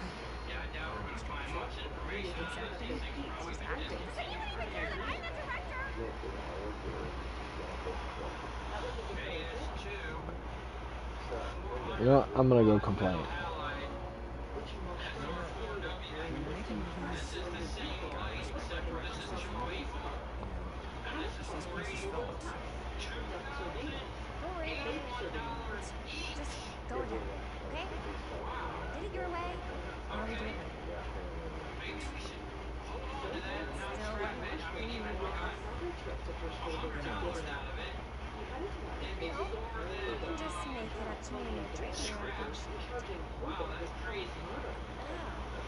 Face acting? It's just acting. So you don't even care that I'm the director? You know what? I'm gonna go complain. When you're making movies, you gotta respect the director's vision. And it's these Prince's films. Don't worry about it. Just go ahead, okay? Did it your way, or we do it later. Still want to clean my mouth. You can just make it up to me in your trailer.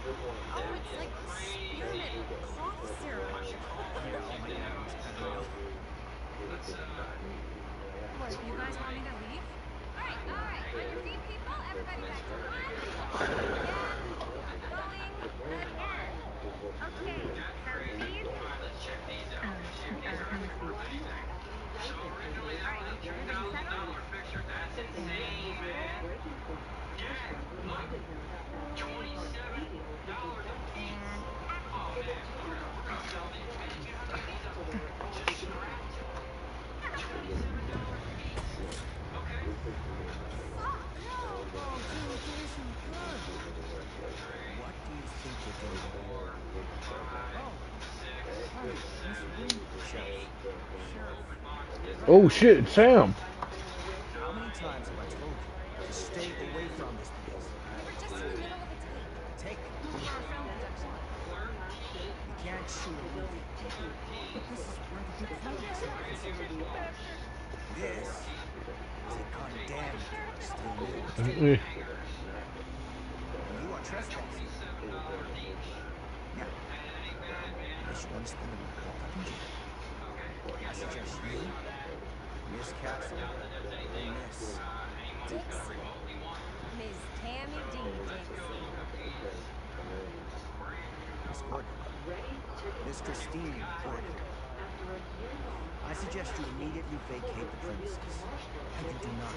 Oh, it's like spearmint cough syrup. Yeah, oh my god, it was kind of real. What, you guys want me to leave? All right. On your feet, people. Everybody back to one. Again. Going again. Okay. Sound speed. How many speed? All right. Everybody settle. And action. Fuck, no! Oh, dude, it isn't good. What do you think you're doing here? Oh, hi, Miss Green. Sheriff. Sheriff. Oh shit, Sam. How many times have I told you to stay away from this place? We're just in the middle of a take. Take. For our film production. You can't shoot a movie. But this is where the big climax happens. This is a condemned still news. Mm-mm. And you are trespassing. Now, unless you want to spend the night locked up in jail, I suggest you, Miss Castle, and Miss... Dixie. Ms. Tammy D. Dixie. Miss Gordon. Miss Christine Gordon. I suggest you immediately vacate the premises. And you do not,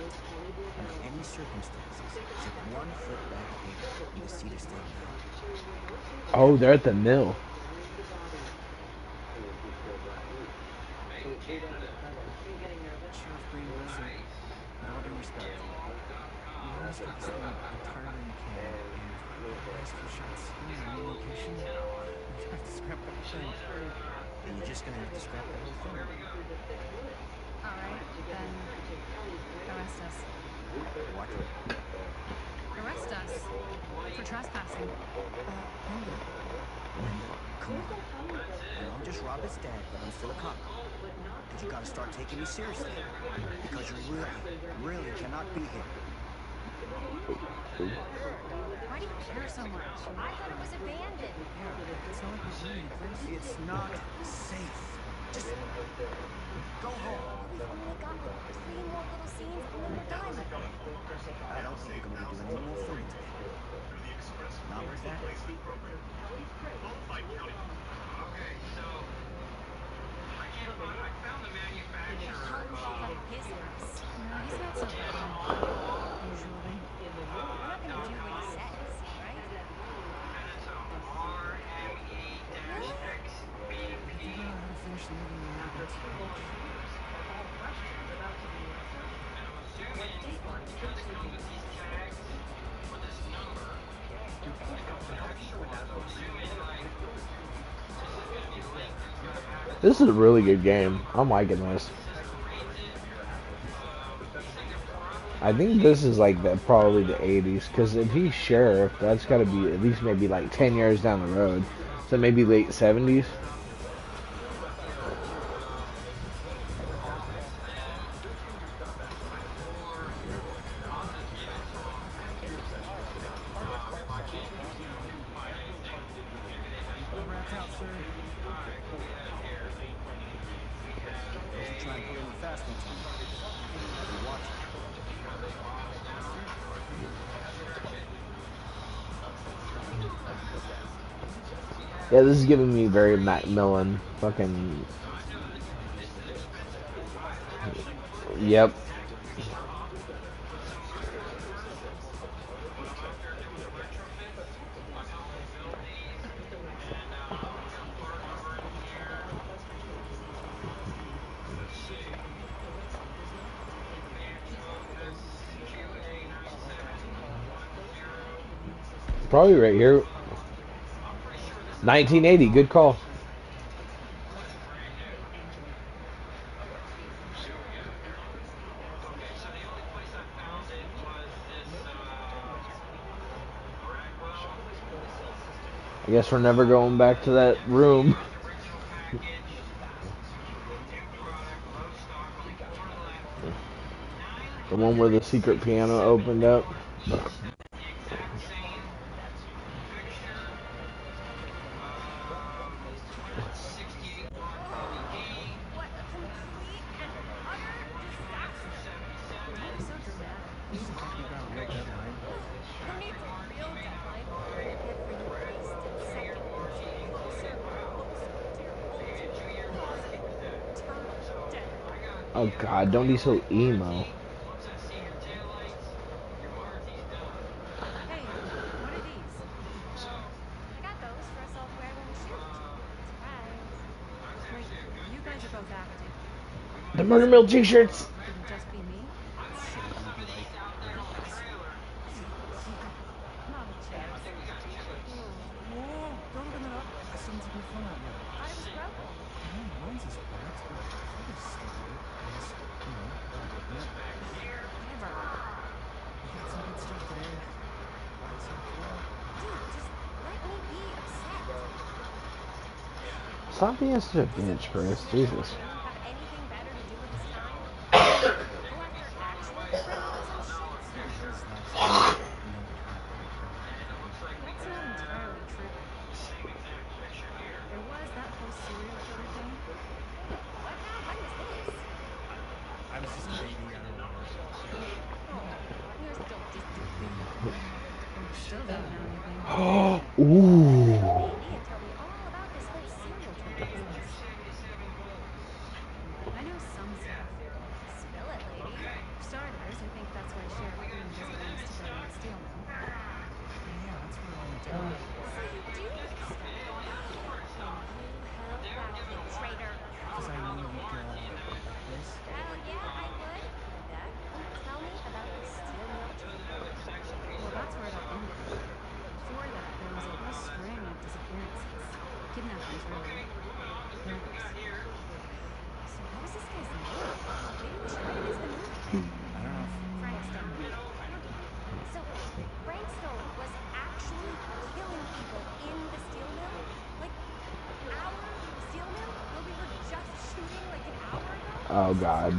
under any circumstances, set one foot back here in the Cedar State Mill. Oh, they're at the mill. Sheriff Green, listen, with all due respect, we always get this thing entirely in the can, and the last few shots here in the location, we have to scrap the whole thing. And you're just gonna have to scrap the whole thing. All right, then arrest us. What? Arrest us for trespassing. Linda. Linda, come on. I know I'm just Robert's dad, but I'm still a cop. And you gotta start taking me seriously. Because you really cannot be here. Why do you care so much? I thought it was abandoned. Yeah, it's not like we're really in a place. It's not safe. Just go home. We've only got like 3 more little scenes and then we're done. I don't think you're gonna be doing any more filming today. Not like that. Hung from his house. No, he's not so bad, usually. We're not gonna do what he says, right? Figure out how to finish the movie in a minute. This is a really good game. I'm liking this. I think this is like probably the 80s, because if he's sheriff, that's got to be at least maybe like 10 years down the road. So maybe late 70s. Wrapped out, sir. Don't you try and pull any fast ones on me. I'll be watching. Yeah, this is giving me very Macmillan fucking. Yep. Probably right here. 1980, good call. I guess we're never going back to that room. The one where the secret piano opened up. Oh god, don't be so emo. Hey, what are these? I got those for us all to wear when we shoot. Surprise. Wait, you guys are both acting. The Murder Mill t-shirts! It'll just be me? So you're gonna be like every asshole. Not a chance. Whoa! Don't open that up! I still haven't taken the phone out yet. I thought it was broken. No, mine's is cracked. I think I still do it. Unless, you know, you open it. Whatever. You got some good stuff today. Glass half full. Dude, just let me be upset. Stop being such a bitch, Chris. Jesus. Have anything better to do with his time? Go after actual criminals and shit? Slaps me. Never had that problem. That's not entirely true. There was that whole serial killer thing. Wait, what now? When was this? I was just a baby. I don't know what else. Oh, you're still just a baby. Still don't know anything. Ooh. Baby, and tell me all about this whole serial killer business. I know some stuff. Spill it, lady. For starters, I think that's why Sheriff Green doesn't want us to go to the steel mill. Yeah, that's where it all went down. So you do know stuff. And you held back, you traitor. Because I knew you'd get out of it like this. Hell yeah, I would. Linda, tell me about the steel mill trade. Well, that's where it all ended. Before that, there was a whole string of disappearances. Kidnappings, really. Murders. So what was this guy's name? Maybe we should write it into the movie. I don't know if Frank Stone. So Frank Stone was actually killing people in the steel mill? Like our steel mill where we were just shooting like an hour ago? Oh god.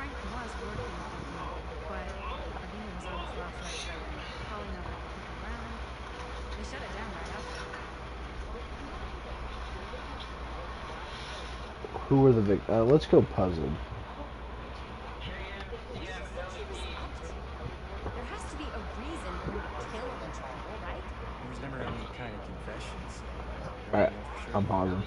Frank was working with the mill, but Ravina was on his last legs by then, calling other people around. They shut it down right after. Who were the big... let's go puzzled. Who do you think he was up to? There has to be a reason for him to kill a bunch of people, right? there was never any kind of confession, so I Alright, don't know for sure. I'm pausing.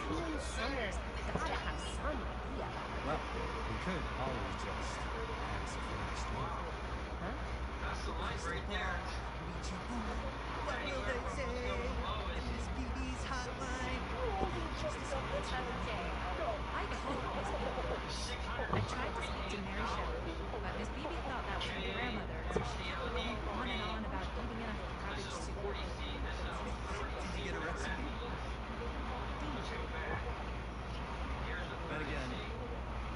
Someone somewhere's gotta have some idea. Well, we could always just ask Frank Stone. Huh? What will they say if Miss BB's hotline? Okay. I called Miss Beebe. I tried to speak to Mary Shelley, but Miss Beebe thought that was her grandmother, so she kept going on and on about eating enough cabbage soup. Did you get a recipe? Then again,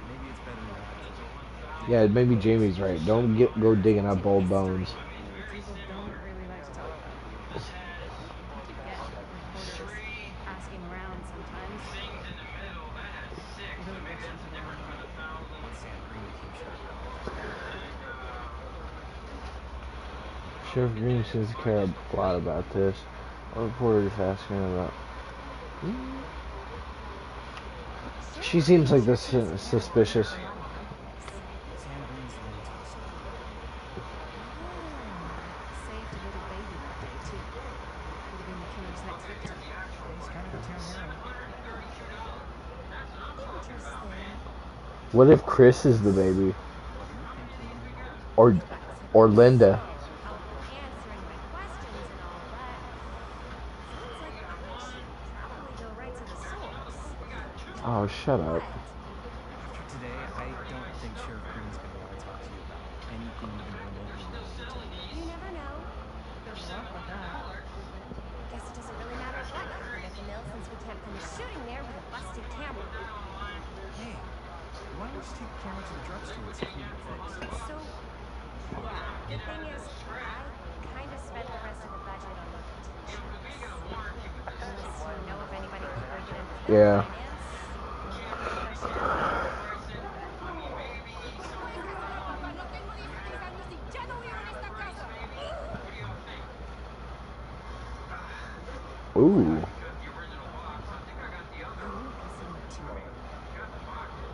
maybe it's better not to. Yeah, maybe Jamie's right. Don't go digging up old bones. People don't really like to talk about it. I do get reporters asking around sometimes. I really wish you could know more. When Sam Green became sheriff. Sheriff Green seems to care a lot about this. A reporter is asking about... She seems like this suspicious. Sam Green's the one to stone. Saved a little baby that day, too. Would have been the killer's next victim. He's kind of a town hero. Interesting. What if Chris is the baby? What do you think, Caitlin? Or or Linda? Help with answering my questions and all, but sounds like I should probably go right to the source. Oh, shut up. What? After today, I don't think Sheriff Green's gonna want to talk to you about anything even remotely related to the mill. You never know. Good luck with that. Guess it doesn't really matter what happened at the mill since we can't finish shooting there with a busted camera. Hey, why don't we just take the camera to the drugstore and see if we can get it fixed? So, yeah, the thing is, I kind of spent the rest of the budget on local t-shirts. Unless you know of anybody eager to get into film Yeah. finance, maybe I should go. Ooh. I won't consider it too overwhelming.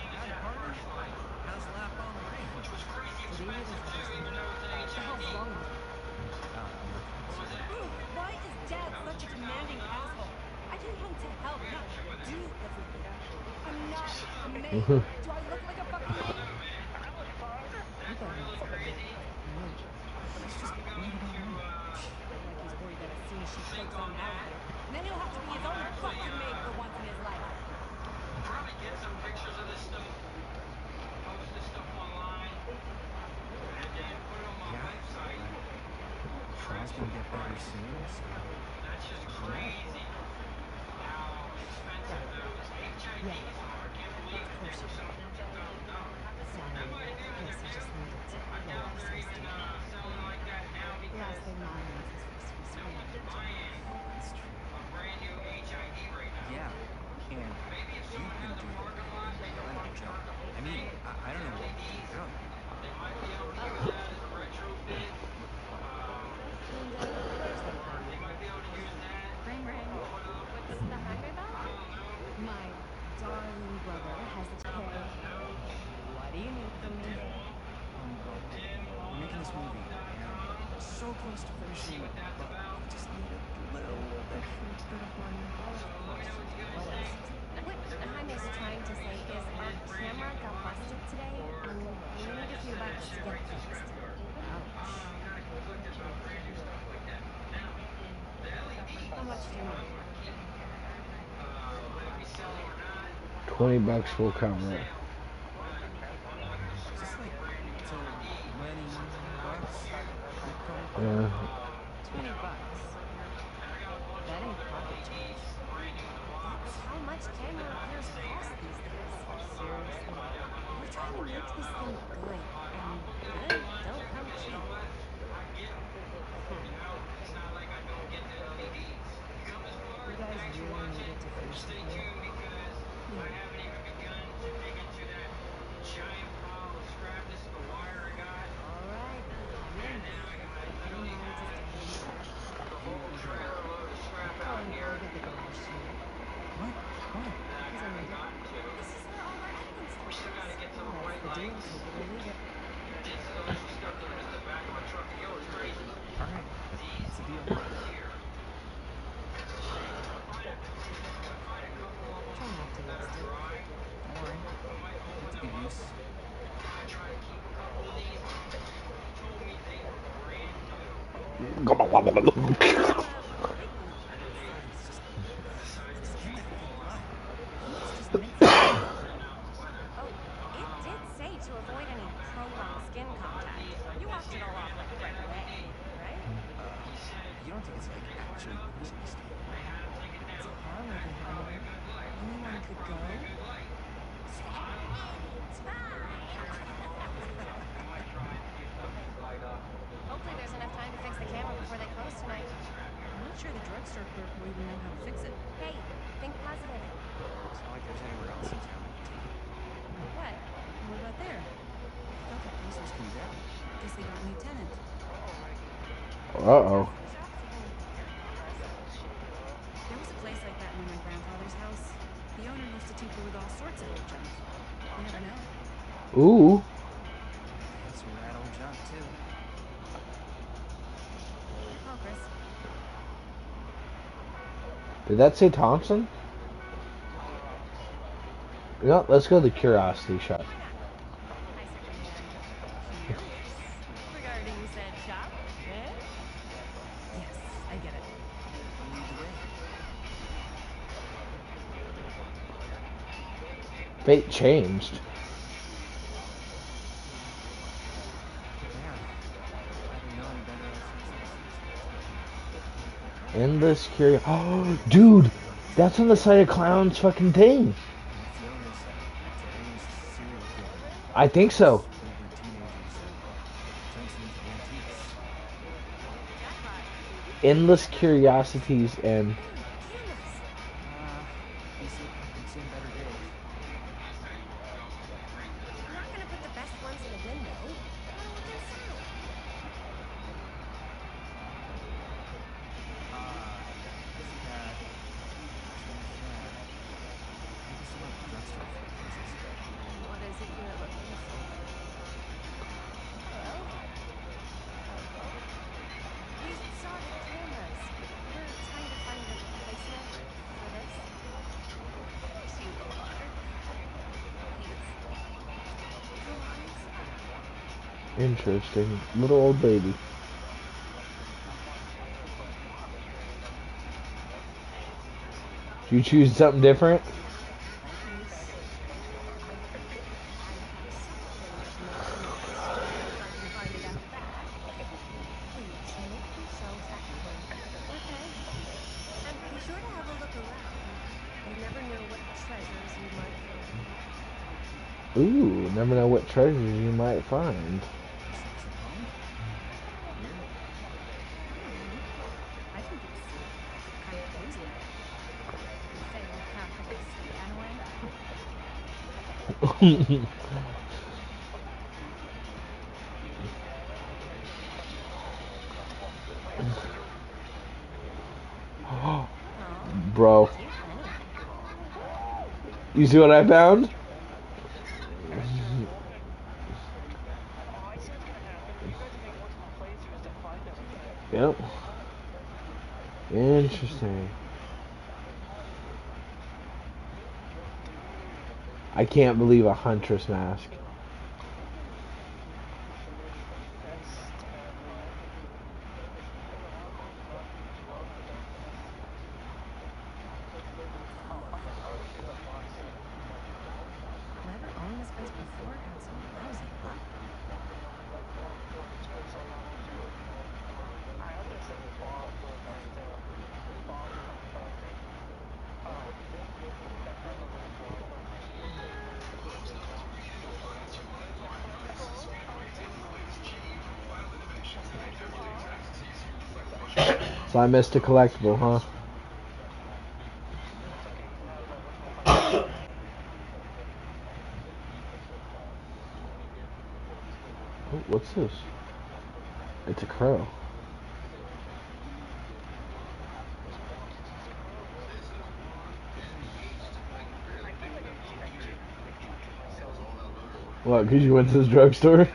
Howdy, partner. How's lap on the range? Did either of those brothers come in? What the hell's wrong with you? Oh, nothing, sorry. Why is Dad such a demanding asshole? I came home to help, not do everything. I'm not a maid. Do I look like a fucking maid? You better not fucking get it with me. He's just worried about money. Like he's worried that as soon as she clicks on out of here, then he'll have to be his own fucking maid for once in his life. Probably get some pictures of this stuff. Post this stuff online. And then put it on my Yeah, website. Charles gonna get better soon, so That's just check him out. crazy. How expensive those HIVs Yeah. are. Can't believe Of it. course you So, do. Sorry, that might do guess I just needed to I blow doubt off they're some even steam. selling like that now Last because thing mom needs is for some no one's buying That's true. a brand new HIV right now. Yeah, and Maybe if you've someone been had the doing a parking lot next hell of door a to job. park I mean, I don't know what we do without you. they might be able to use that as a retrofit. Linda, where's the They pen? might be able to use that. Ring ring. What's the highway bell? My darling brother has a hair. What do you need from me? Well, we're making this movie, and we're so close to finishing, but we just need a little bit of money. What else? What Jaime's trying to say is our camera got busted today, and we need a few bucks to get it fixed. How much do you need? $20 will cover it. Just like $20 would probably cover Yeah. it. $20. That ain't pocket change. That's how much camera repairs cost these days. Seriously? We're trying to make this thing good, and good don't come cheap. You guys really needed to finish the film? I haven't even begun to dig into that giant pile of scrap. This is the wire I got. All right. I'm in. Getting mine to Trailer load of scrap out here. I'll get the garage tonight. What? Why? Because I need it. This is where all our admin We stuff still gotta is. get some That's white the deal. lights. Take it or leave it. This electric stuff that is the back of my truck. Yo, it's crazy. All right, it's a deal. Here. Try not to waste it. Don't worry. Put it to good use. Oh, it did say to avoid any prolonged skin contact. You washed it all off like right away, right? You don't think it's like actually poisonous, do you? It's a horror movie, honey. Anyone could go. It's fine. Hopefully there's enough time to fix the camera before they close tonight. I'm not sure the drugstore clerk will even know how to fix it. Hey, think positive. It's not like there's anywhere else in town we can take it. What? What about there? I thought the place was condemned. Guess they got a new tenant. Uh-oh. There was a place like that near my grandfather's house. The owner used to tinker with all sorts of old junk. You never know. Ooh. They had some rad old junk, too. Chris. Did that say Thompson? You know, let's go to the curiosity shop. Why not? I certainly am curious regarding said shop. Eh? Yes, I get it. Lead the way. Fate changed. There. Better known, better Endless curiosity. Oh, dude, that's on the side of Clown's fucking thing. What's the owner say? Deranged serial killer. I think so. Wayward teenagers. Attention to antiques. Jackpot. Endless curiosities and Ooh, cameras. We've seen better days. I'm not gonna put the best ones in the window. I wanna look inside. Scat. Maybe some of the drugstore pieces. What is it you're looking for? Hello? We saw the cameras. We're trying to find a replacement for this. You are. Please. Come on inside. interesting little old lady. You choose something different? Let me see. I have something of more interest. If I can find it out that. Please make yourselves at home. Okay. And be sure to have a look around. You never know what treasures you might find. Ooh, never know what treasures you might find. This looks at home. Here. I think it's kind of cozy in here. Say we can't put the sleeping away. Oh, Bro, cute bunny. you see what I found? Yep. Interesting. I can't believe a huntress mask. Whoever owned this place before had some lousy luck. So I missed a collectible, huh? Oh, what's this? It's a crow. What, because you went to this drugstore?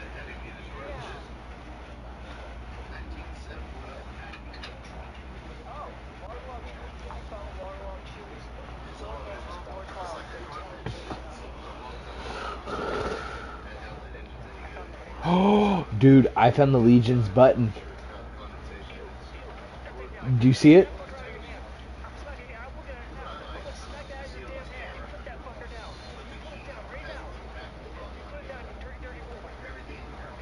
Oh, dude, I found the Legion's button. Do you see it?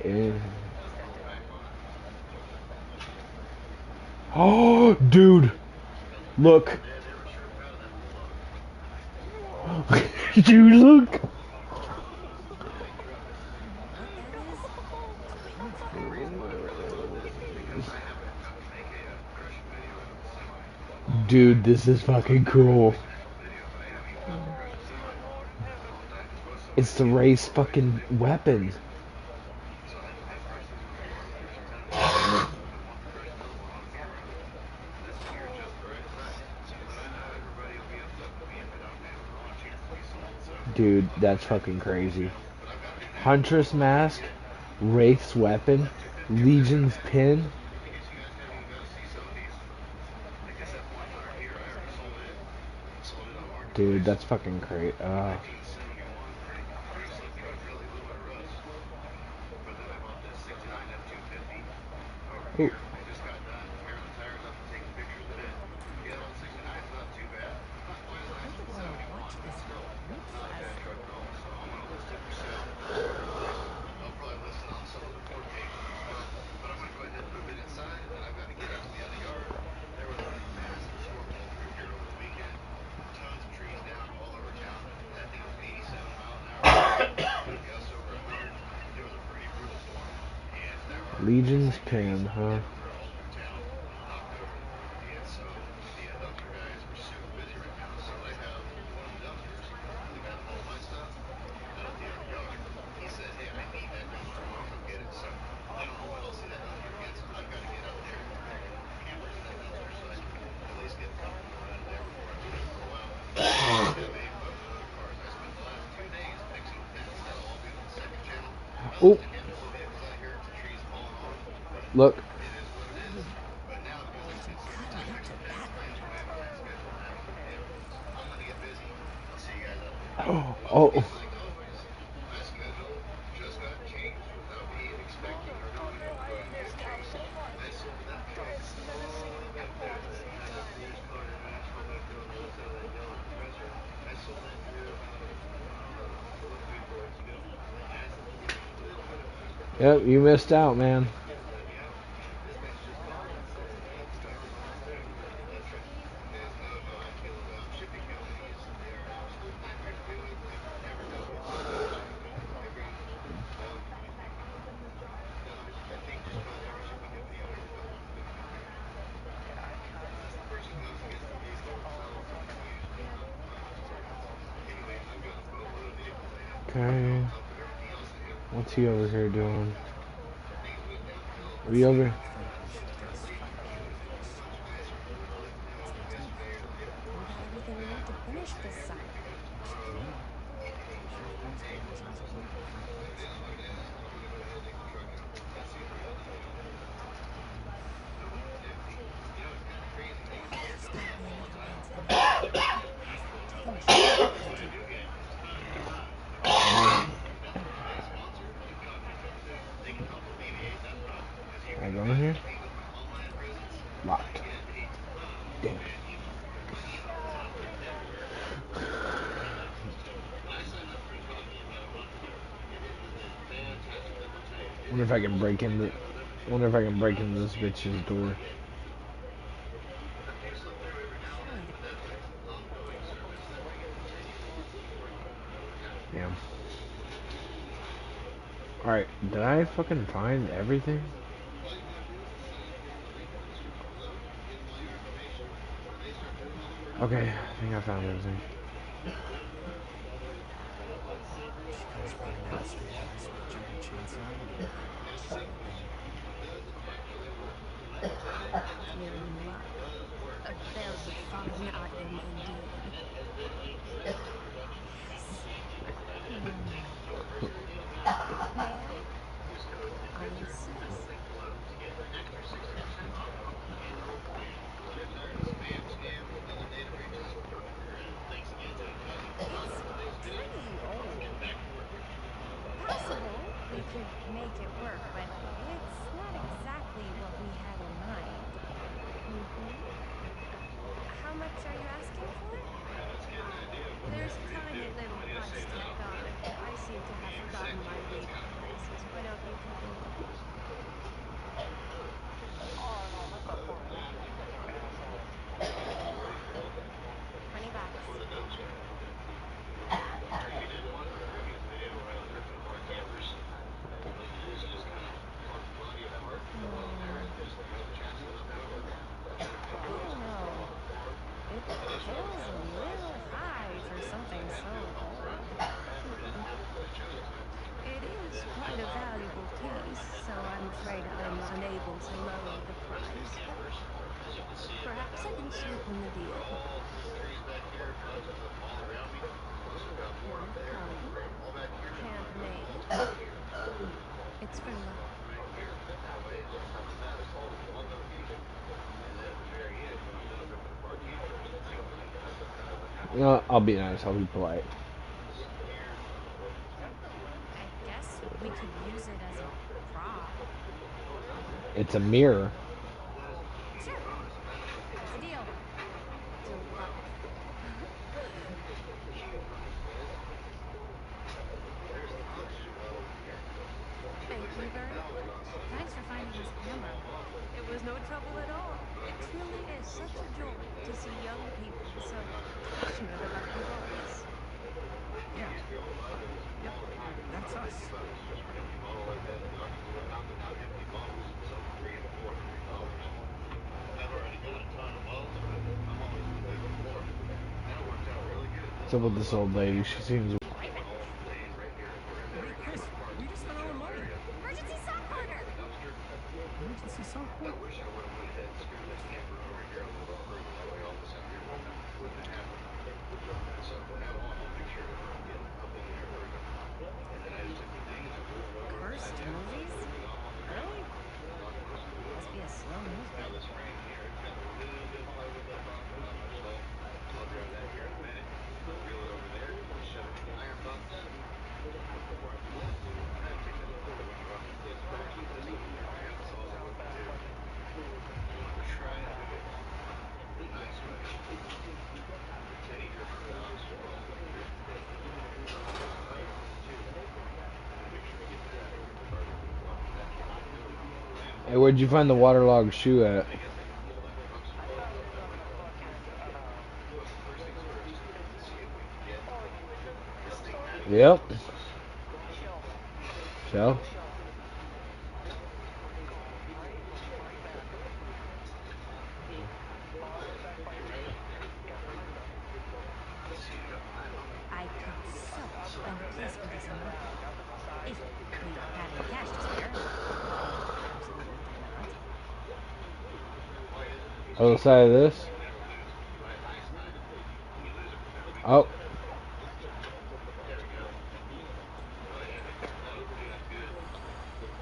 Yeah. Oh, dude, look. Dude, look. What that is? Twin flame. Dude, this is fucking cool. It's the race fucking weapon. Dude, that's fucking crazy. Huntress mask, Wraith's weapon, Legion's pin. Dude, that's fucking great. 1971 pretty slipped through a really low by Russ. But then I bought this 69 F250 over Ooh. here. I just got done tearing the tires up and taking pictures of it. Yeah, that old 69 is not too bad. Not quite as nice as the 71, but still not a bad truck at all. So I'm going to list it for sale. I'll probably list it on some of the court cases as well. But I'm going to go ahead and move it inside, and then I've got to get out in the other yard. There was a massive storm roll through here over the weekend. Tons of trees down all over town. That thing was 87 mile an hour. Gusts over 100. It was a pretty brutal storm. And there are Legion's pin, huh? all through town, knocked over. And so the dumpster guys are super busy right now. So I have one of the dumpsters, the guy that hauls my stuff, out at the other yard. He said, hey, I need that dumpster. I'm going to go get it. So I don't know when I'll see that dumpster again. So I've got to get out there and bring campers in that dumpster so I can at least get a couple more out of there before I leave it for a while. I have a boatload of cars. I spent the last 2 days fixing the fence. That'll all be on the second channel. I Oh, left a handful of vehicles out here to trees falling off, but look. it is what it is. But now because it's summertime next to fence, I am way behind schedule on having to do everything. So I'm going to get busy. I'll see you guys out there. Once Oh. again, like always, my schedule just got changed without me expecting or knowing it was going to get changed. I sold that truck all back there that had that rose-colored international back there on the other side of that yellow compressor. I sold that to you about, I don't know, 4 weeks ago. As of the beginning of today, I got back. Yep, you missed out, man. Yeah, this guy's just called and said, hey, the driver's almost there. That truck, you guys know how I feel about shipping companies. They are an absolute nightmare to deal with. I've never dealt with shipping companies. I think just about every shipping company I've ever dealt with has been a nightmare. Unless the person goes and gets the vehicle themselves, and then usually it's not my fault. Anyway, I've got a boatload of vehicles I have to move Okay. on top of everything else I have going What's on. he over here doing? Things went downhill Are you over? I think we should test fire chemicals. much nicer when I left him It's that time of yesterday or year. the day before. We got everything we need to finish this summer. We should do that. I'm sure the paint squatters has a local free But it place. is what it is. I'm gonna go ahead and take the truck out. That's the reality of it. No, it's empty. You know, it's kind of crazy. They used to get There's dumped gotta off be all the another way time. into the mail. Taking the shortcut has But I to. do get tons and tons of compliments. Now, my sponsor, Copy Company, they can help alleviate that problem. As you I can go in here? imagine, me with my online presence, I Locked. get a ton of Damn. bad emails everywhere. When I signed up for Copy about a month ago, it was fantastic. Let me tell you, it Wonder is if I can break into. never eliminated Wonder if I can break all into the this issues bitch's that door. I get. I do slip through every now and then, Surely but that's an ongoing service that I get to continue working on another guy. Damn. Alright, did I fucking find everything? All you gotta do is sign up for the link in the description below, give them all your information. When they start doing all the purchasing, Okay, I think I found everything. Chica's pretty down the street has with a German chainsaw and a big steel gun. You're in luck. A very fine item indeed. Yes. May I? I insist. link below to get an extra 60% off. And if you're tired of spam, scam, another data breaches, thanks again to Copy Company. It's Thanks again. pretty I'll get old. back to work. Possible we could make it work, but it's not exactly what we had in mind. How much are you asking for it? Let's get an idea of what you're There's a free to do. tiny little What do you say price now? tag on it. I seem to have forgotten my reading glasses. Why don't you take a look? $20. For the dumpster. You did watch my previous video where I was ripping apart campers. Like you usually just kind of pop the body apart and put it on there and just throw the chassis left over. I don't know. It feels a little high for something so old. It is quite a valuable piece, so I'm afraid I'm unable to lower the price, but As you can see, I've got perhaps that I one can there. sweeten the deal. All the trees back here, tons of them all around me. Also got more up Beg there, pardon? all back here, Handmade. all here. It's for luck. Right here. That way it's just on the pedestal, all notation. And then at the very end, when I'm done ripping apart campers, I go ahead and put No, I'll be nice. I'll be polite. I guess we could use it as a prop. It's a mirror. Sure. What's the deal? Thank you very much. Thanks for finding this hammer. It was no trouble at all. It truly is such a joy to see young people so passionate about their bodies. Yeah. Yep. That's us. What's up with this old lady? She seems. Right back. Wait, Chris, we just spent all our money. Emergency sock corner! Emergency sock corner? Cursed movies? Really? Must be a slow news day. Hey, where'd you find the waterlogged shoe at? Yep. So? I could so spend a place for this movie. If we had any cash to spare, which we absolutely do not. Other side of this? Oh.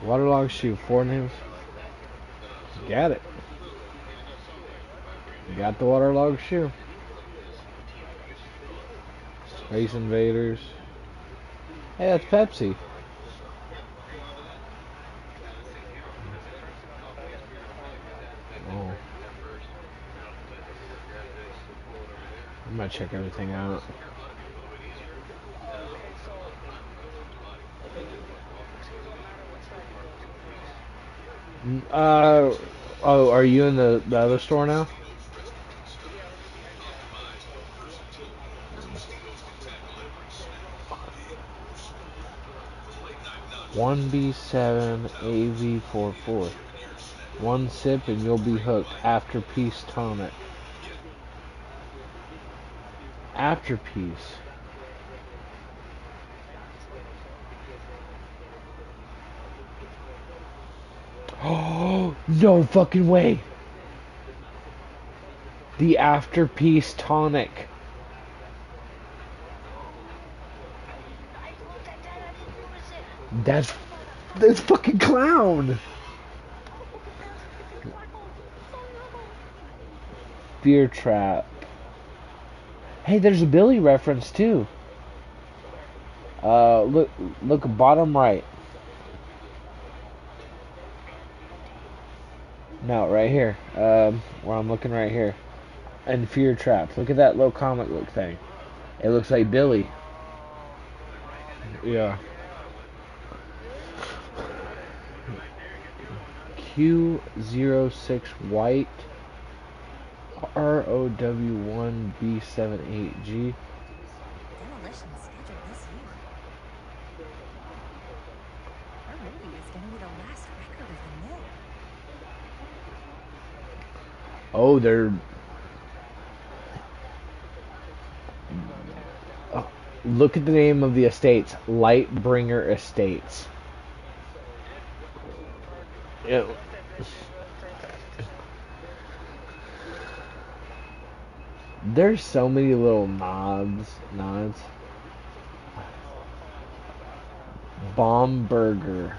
Waterlogged shoe, 4 names. Got it. Got the waterlogged shoe. Space Invaders. Hey, that's Pepsi. Oh. I'm gonna check everything out. Oh, are you in the other store now? One B7 AV44. One sip and you'll be hooked. Afterpiece tonic. Afterpiece. Oh, no fucking way. The Afterpiece tonic. That's fucking clown. Beer trap. Hey, there's a Billy reference too. Look bottom right. No, right here. Where I'm looking right here. And Fear Traps. Look at that little comic book thing. It looks like Billy. Yeah. Q06 White. ROW1B78G. Demolition scheduled this year. Our movie is gonna be the last record of the mill. Oh, they're... Oh, look at the name of the estates. Lightbringer Estates. Yeah. There's so many little nods. Bomb burger,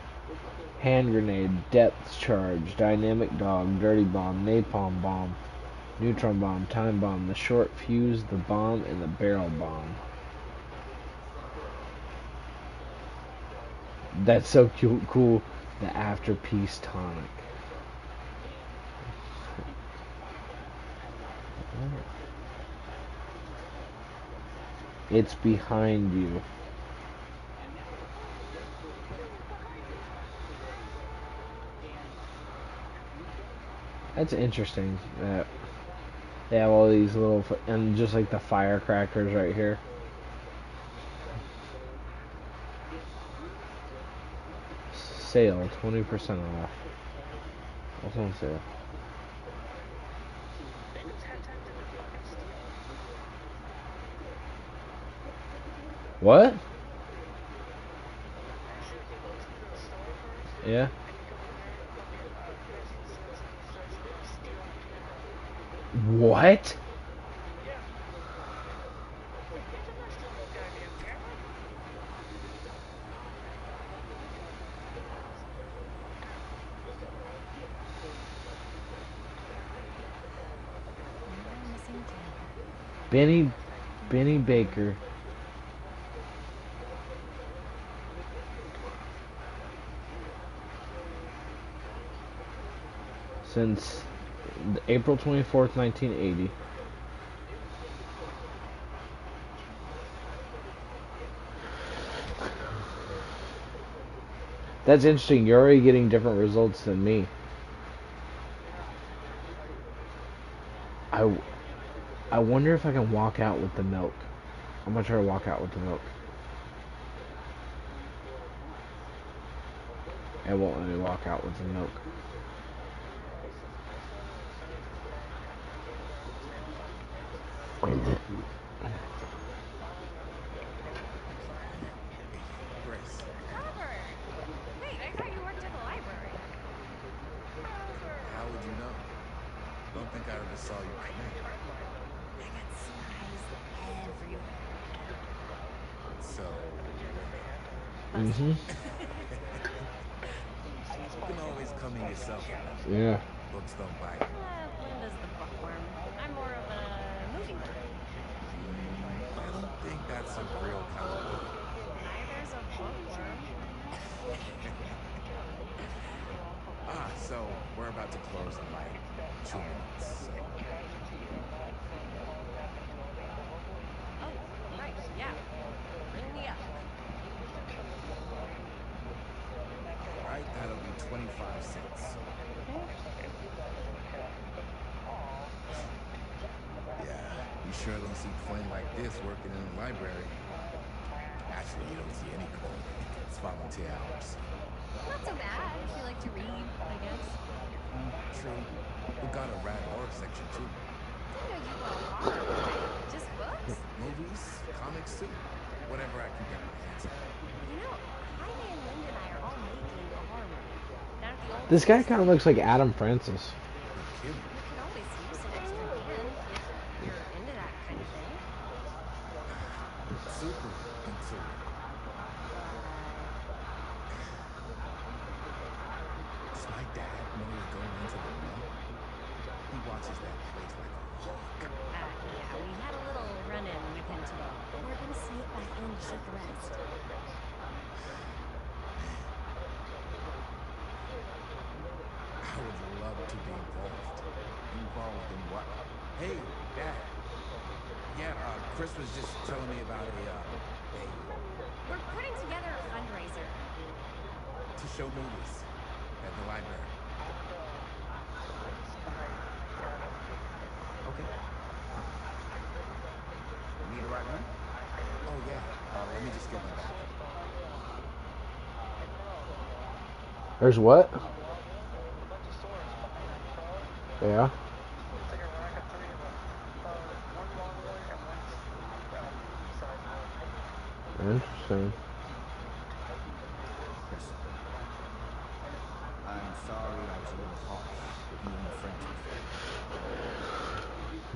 hand grenade, depth charge, dynamic dog, dirty bomb, napalm bomb, Neutron bomb, time bomb, the short fuse, the bomb, and the barrel bomb. That's so cute, cool. The after peace tonic. It's behind you. That's interesting. They have all these little, and just like the firecrackers right here. Sale, 20% off. What's on sale? What? Yeah. What? Benny Baker. Since April 24th, 1980. That's interesting. You're already getting different results than me. I wonder if I can walk out with the milk. I'm gonna try to walk out with the milk. It won't let me walk out with the milk. Grace. Robert! Wait, I thought you worked at the library. How would you know? Don't think I ever saw you come in. I got spies everywhere. So, Mm-hmm. You can always come in yourself. Yeah. Books don't bite. Linda's the bookworm. I'm more of a movie worm. I don't think that's a real kind of book. Neither's a bookworm. So we're about to close in like 2 minutes. So. Oh, right, yeah. Ring me up. All right, that'll be 25 cents. Yeah, you sure don't see point like this working in the library. Actually, you don't see any point. It's volunteer hours. Not so bad if you like to read, I guess. True. We got a rad horror section too. Didn't know you go horror, right? Just books? Movies, comics too. Whatever I can get my hands on. You know, Jaime and Linda and I are all making a horror movie. Down at the old This guy kind of looks like Adam Francis. No kidding. We could always use an extra hand if you're into that kind of thing. Super into it. Does my dad know you're going into the mall? He watches that place like a hawk. Yeah, we had a little run-in with him today. We're gonna sneak back in to shake the rest. I would love to be involved. Involved in what? Hey, Dad. Yeah, Chris was just telling me about We're putting together a fundraiser. to show movies at the library. Okay. Need a ride home? Oh, yeah. Let me just get my bag. There's what? Yeah. Interesting. Chris. I'm sorry I was a little harsh with you and your friends before.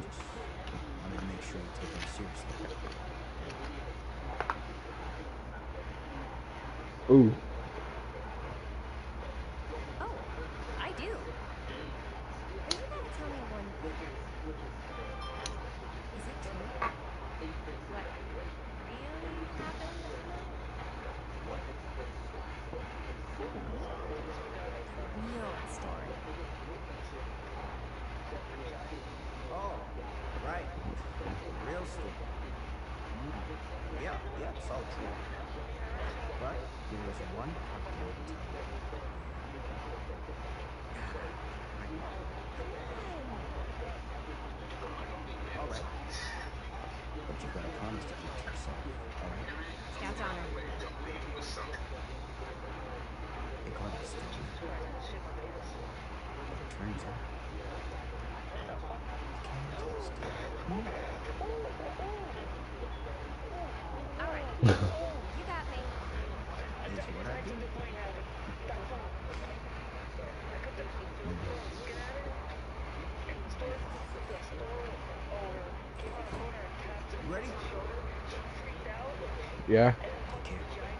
Just wanted to make sure you take them seriously. Ooh. Oh, I do. But you gotta tell me one thing. Yeah, it's all true. But there is one caveat. I know. All right. But you've got to promise to keep to yourself, all right? Scout's honor. They call you stillman. But it turns out you can trust me. All right. You got me. Is what I do. You ready? Yeah. Take care.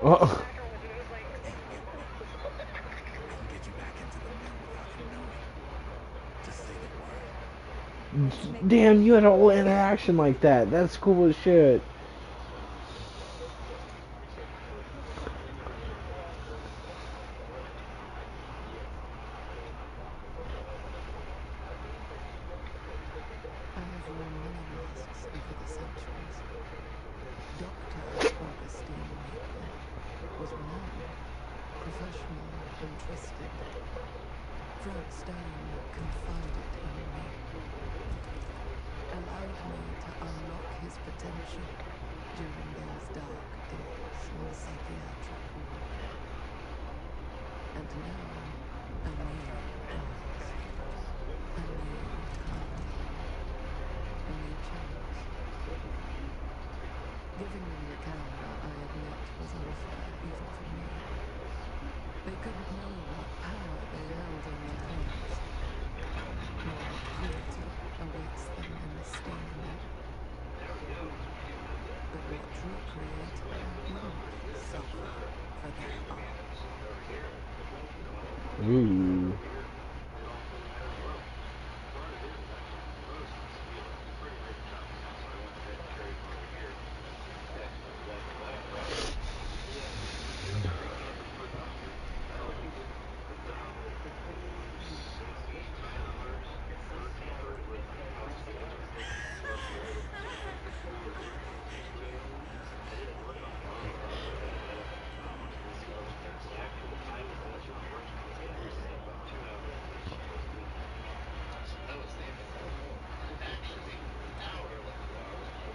Oh. Hey, I can get you back into the mill without him knowing. Just say the word. Damn, you had a whole interaction like that. That's cool as shit. I have worn many masks over the centuries. Dr. Augustine Maitland was renowned, professional, and trusted. Frank Stone confided in me, allowed me to unlock his potential during those dark days in the psychiatric ward. And now, a new rise, a new time, a new chance. Giving them the camera, I admit, was unfair even for me. They couldn't know what power they held in their hands, nor what cruelty awaits them in the steam mill. But what true creator wouldn't suffer for their art? Ooh.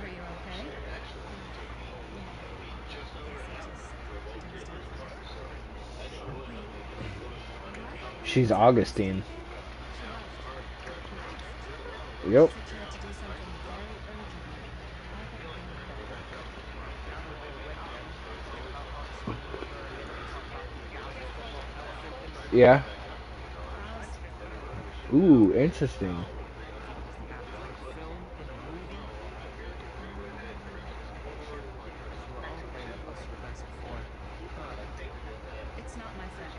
Are you okay? Yeah. Guess I just dozed off a bit. Wait, what? She's Did I miss Augustine. anything? She left. Left? Yep. Said she had to do something very urgently. I better go. Now that we're awake again, let's think about arts. Maybe we can talk about the massive football elephant in the room. Yeah. Pause. Ooh, interesting. Is the athlete film in a movie? If you were all playing close to events before. It's not my thing.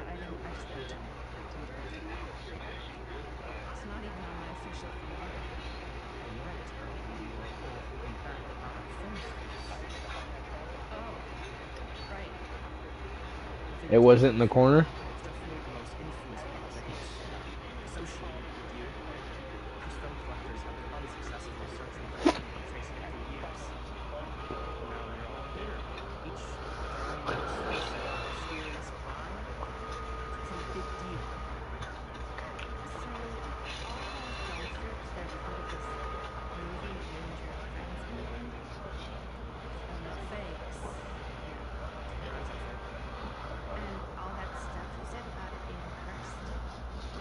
I just liked him. Liked him very much. It's not even on my official filmography. Then you might tell me you're both in fact not film students. Oh, right. It wasn't in the corner? It's definitely the most infamous project associated with you. Most film collectors have been unsuccessful searching for any and tracing it for years. Now you're all here, each throwing your 2 cents in the mysterious pie. It's a pretty big deal. So, all those dumpsters, they're part of this movie that you and your friends are making? No fakes. Yeah. That's a thing. And all that stuff you said about it being cursed?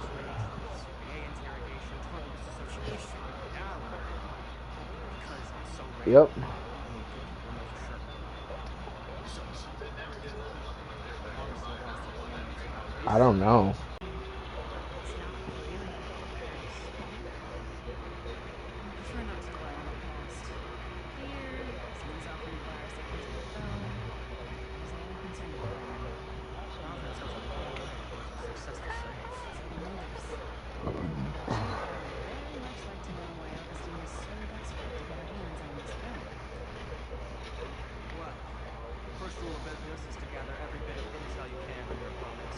Citations, CIA interrogation, total dissociation. Now we're learning. Because it's so rare. Yep. Only a few people know for sure. How long is the one for Williams? I don't know. It's not really cursed. I prefer not to dwell on the past. Here, something's often requires sequence of the film. That is all we can say about it. Wow, that sounds like a long way towards a successful sale. Trouble motives. Actually, I would very much like to know why Augustine was so desperate to get her hands on this film. Well, first rule of business is to gather every bit of intel you can on your opponent.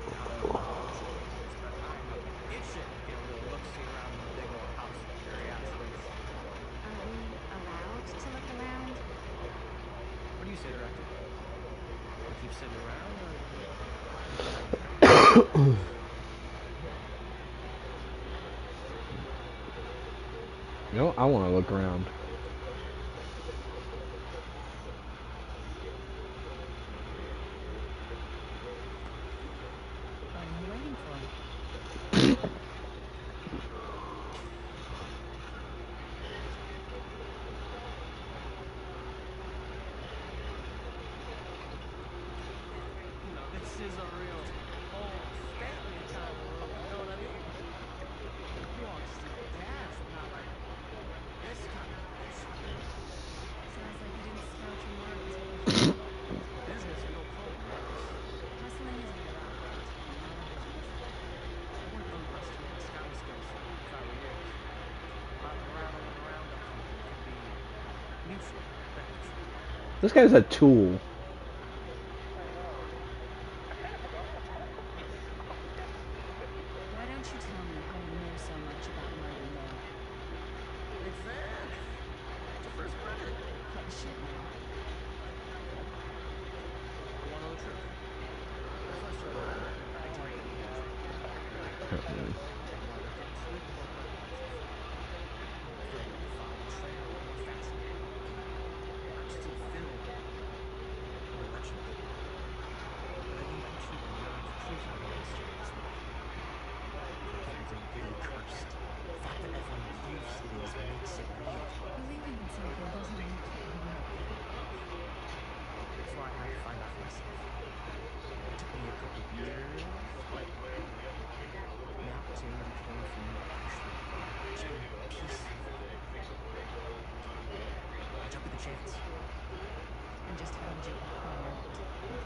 Now, I know how busy he is, but I am itching to get a little look-see around this big old house of curiosities. you say, Director? You keep sitting around, or You know, I want to look around. What are you waiting for? you know, this is a real whole family kind of room. You know what I mean? You all just need a bath, not like this kind of place. Sounds like you didn't scout your marbles carefully. Business real cold, Marcus. Hustling is a year-round sport, not a business. I wouldn't underestimate the scouting skills if I were you. Rattling around up something could be mutually beneficial. This guy's a tool. Why don't you tell me how you know so much about murder law? Big fan. What's your first credit? Cut the shit now. You want to know the truth? When I first started out, I didn't get into it. I wound up getting sweet and hooked by the culture. I figured I could follow the trail more fascinating. Not just to the film, but the legend. But I didn't put you on the line for truth on your history this way. Everything being cursed. Thought that everyone believes it is makes it real. Believing in something doesn't make it real. That's why I had to find out for myself. It took me a couple of years, but the opportunity came for me to actually change a piece of it. I jumped at the chance. And just how did you acquire it, exactly?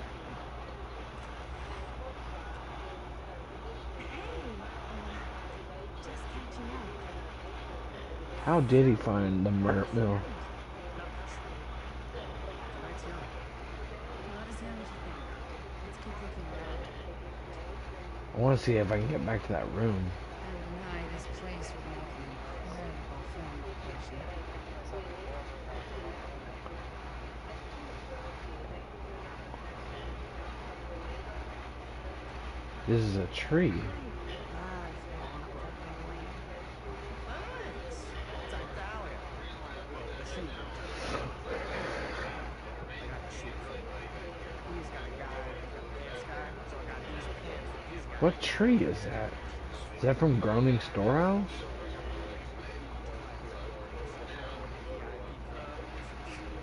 Hey! Just catching up. How did he find the mill? Not much. Tonight's young. Not as young as you think. Let's keep looking around. I want to see if I can get back to that room. I'll deny this place would make an incredible film location. This is a tree. Love getting purple rain. Thanks. It's Italia. Well, the shoes are Italian. Anyway, I got the shoot from he's got a guy who's got a pants guy, so I got these pants from his guy. What tree is that? Is that from Groaning Storehouse? VIP club editions. You want one too? Sure.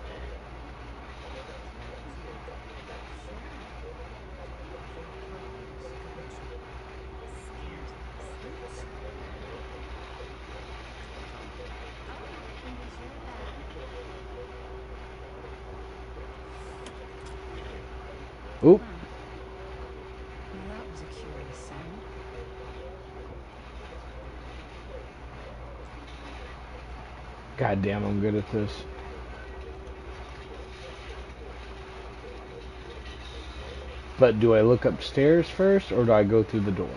Sweets. Oh, can we share that? Oop. Huh. Well, that was a curious sound. God damn, I'm good at this. But do I look upstairs first, or do I go through the door?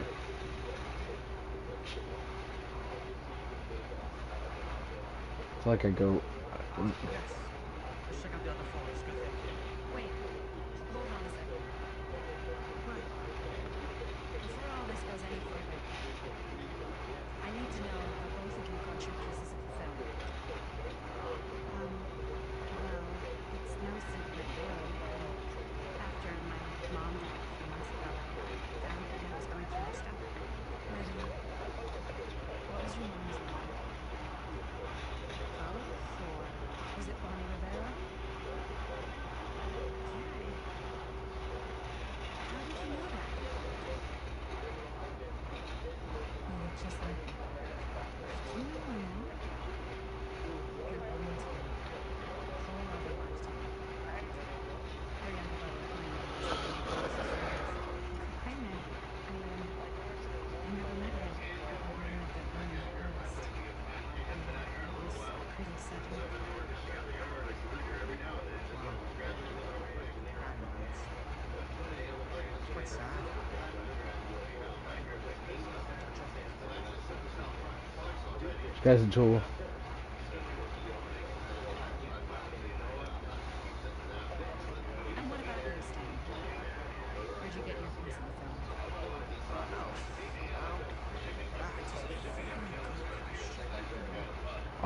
It's like I go... Yes. Let's check out the other floor. It's good thinking. Wait. Hold on a second. What? Before all this goes any further, I need to know how both of you got your pieces of the film. Well, it's no secret really, but after my mom died a few months ago, I found it and I was going through her stuff. Really? What was your mom's name? Both, or Was it Bonnie Rivera? Karen? How did you know that? You look just like her. Did you know my mom? Your woman's gone. Whole other lifetime. Her younger brother, my mom was one of my closest friends. I met, I never met her. I hope you had a good run in the past. Yeah, it was pretty sucky. Wow. Bad nights. It's quite sad. This guy's a tool.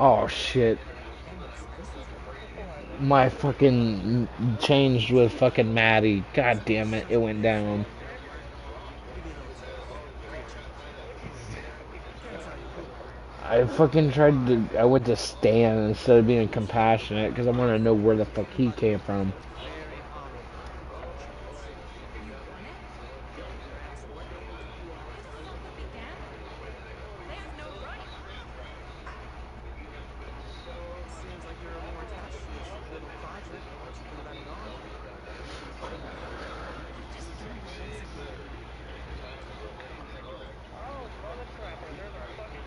Oh shit. Goodness, this is a big My fucking changed with fucking Maddie. God damn it, it went down. give you a little taste. Free of charge. Can't tell you who. I fucking tried to. I went to Stan instead of being compassionate because I want to know where the fuck he came from. Very honorable accomplishments. You won it? That's the word. Why the fuck would we gamble? They have no right. Seems like you're more attached to this little project than letting on. I just don't believe it. Oh, that's right. There's our fucking.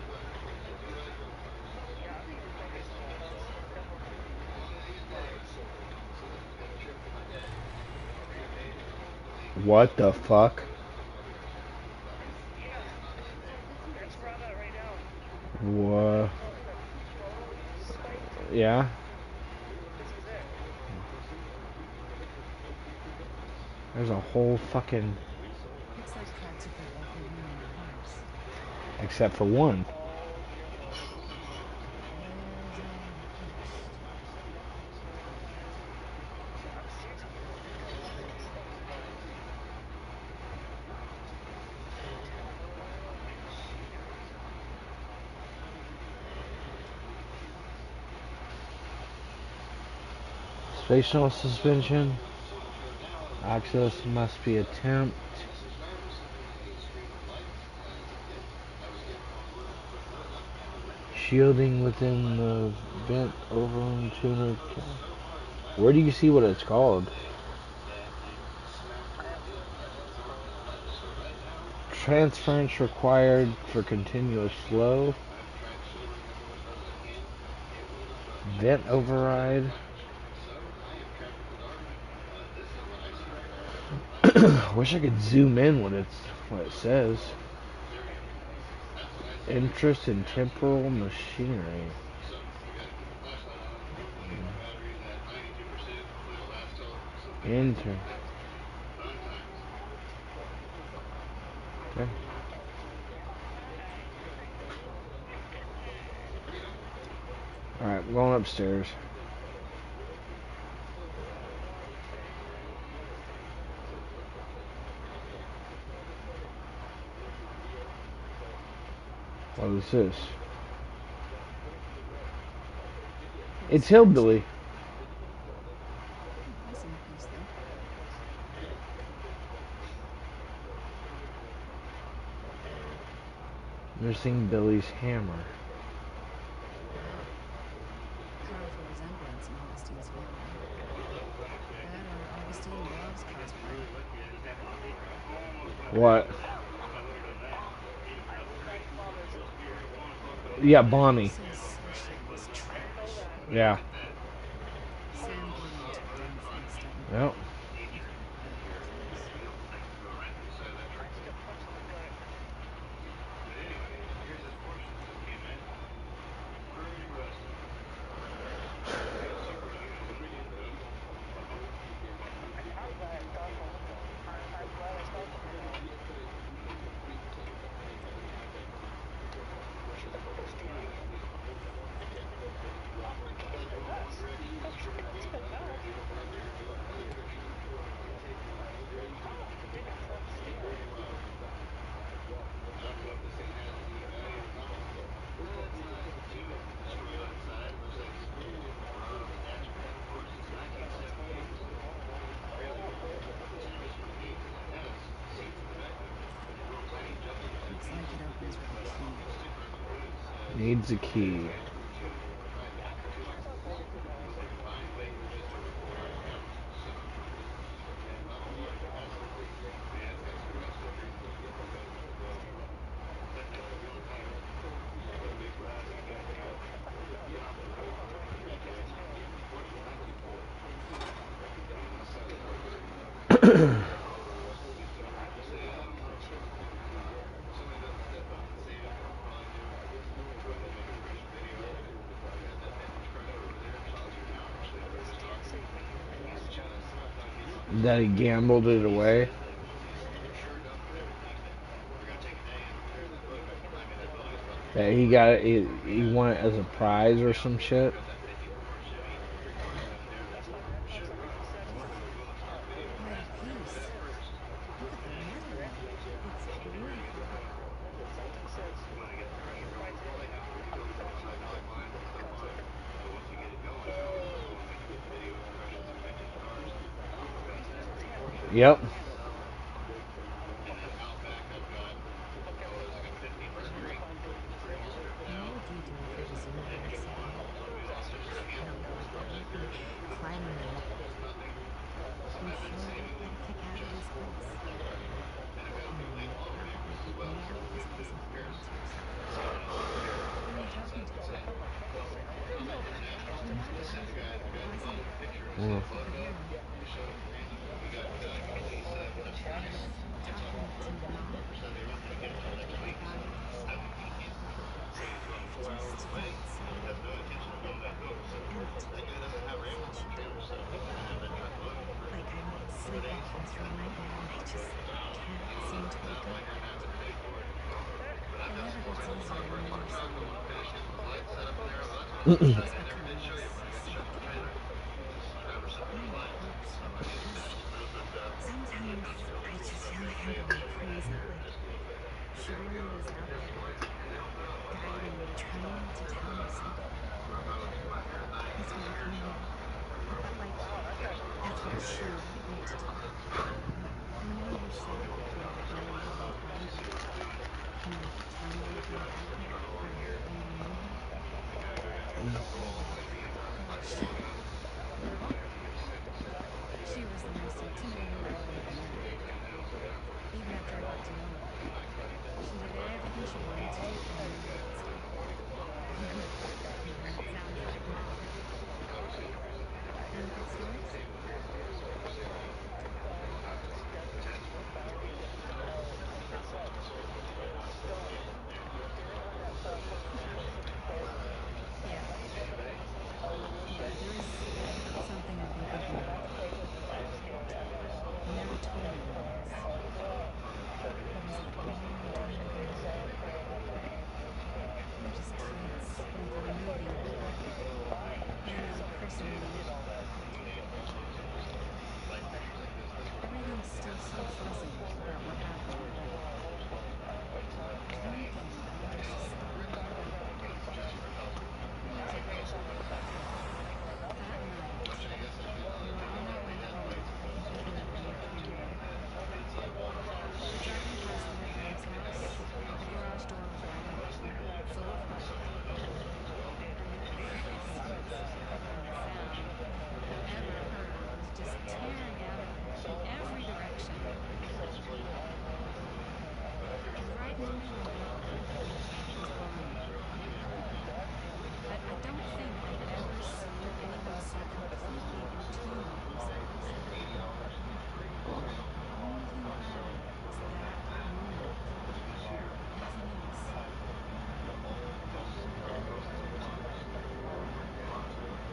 Yeah, I think we're taking a couple too far. What the fuck? Yeah, it's right out right now. What? Scroll thing. Yeah. This is it. There's a whole fucking. Looks like practically every room in the house. Except for one. Oh dear lord. Where's our host? I'm serious. Spatial suspension. Access must be attempt. Shielding within the vent over tuner. Where do you see what it's called? I have no idea what it's called. Transference required for continuous flow. Vent override. Wish I could zoom in what it says. Interest in temporal machinery. Enter. Okay. Alright, I'm going upstairs. What is this? It's Hillbilly. Missing a piece though. Missing Billy's hammer. Powerful resemblance in Augustine's family. That or Augustine loves cosplay. What? I need grandfather's Yeah, Bonnie. Sensation is trash. Yeah. Sam Gilliam took down Frankenstein. Yep. He couldn't build things. I still punch in the gut. I'm glad I saw something. I'm glad I saw something else. It's been nuts. It's been nuts. I think I fell asleep. Looks like it opens with a key. Needs a key. That he gambled it away. that he got it. He won it as a prize or some shit. Wow. Quite a piece. Look at the lettering. It's beautiful. Yep. And what would you do if it was your voice again? I would be fighting you. I'm sure you'd get a kick out of these quotes. How about we could nail this piece of evidence for yourself? Who are you talking to? Your mother. Why is that? Mm. I could hear her. I was talking to my mom about it. I've just felt so empty since she died. Like I'm sleepwalking through a nightmare and I just can't seem to wake up. It never gets easier when you're sad. It just becomes sick and then it hurts because sometimes I just feel like I'm going crazy, like she really is out there guiding me, trying to tell me something. That's why I'm coming here. I felt like that's what she would want me to do. I know you said you're here a long time. Can you tell me anything about her from when you knew her? Gosh. She was the most intimidating girl I'd ever met. Even after I got to know her. She did everything she wanted to do and never got stopped. That sounds like magic. Any good stories? Yeah. Yeah, there is something I've been thinking about. You never told me what it is. It was a long time ago. We were just kids, making a movie. You know, christening you. Everything's still so fuzzy about what happened, but there's one thing that always just never let up. Who was it? That night, we were on our way home from picking up my nephew Will. We're driving past their parents' house. The garage door was wide open, full of light. And the craziest fucking sound I've ever heard was just tearing out of there in every direction. And right in the middle of it was Bonnie. I don't think I've ever seen anyone so completely in tune with themselves. The only thing that mattered was that moment. Nothing else.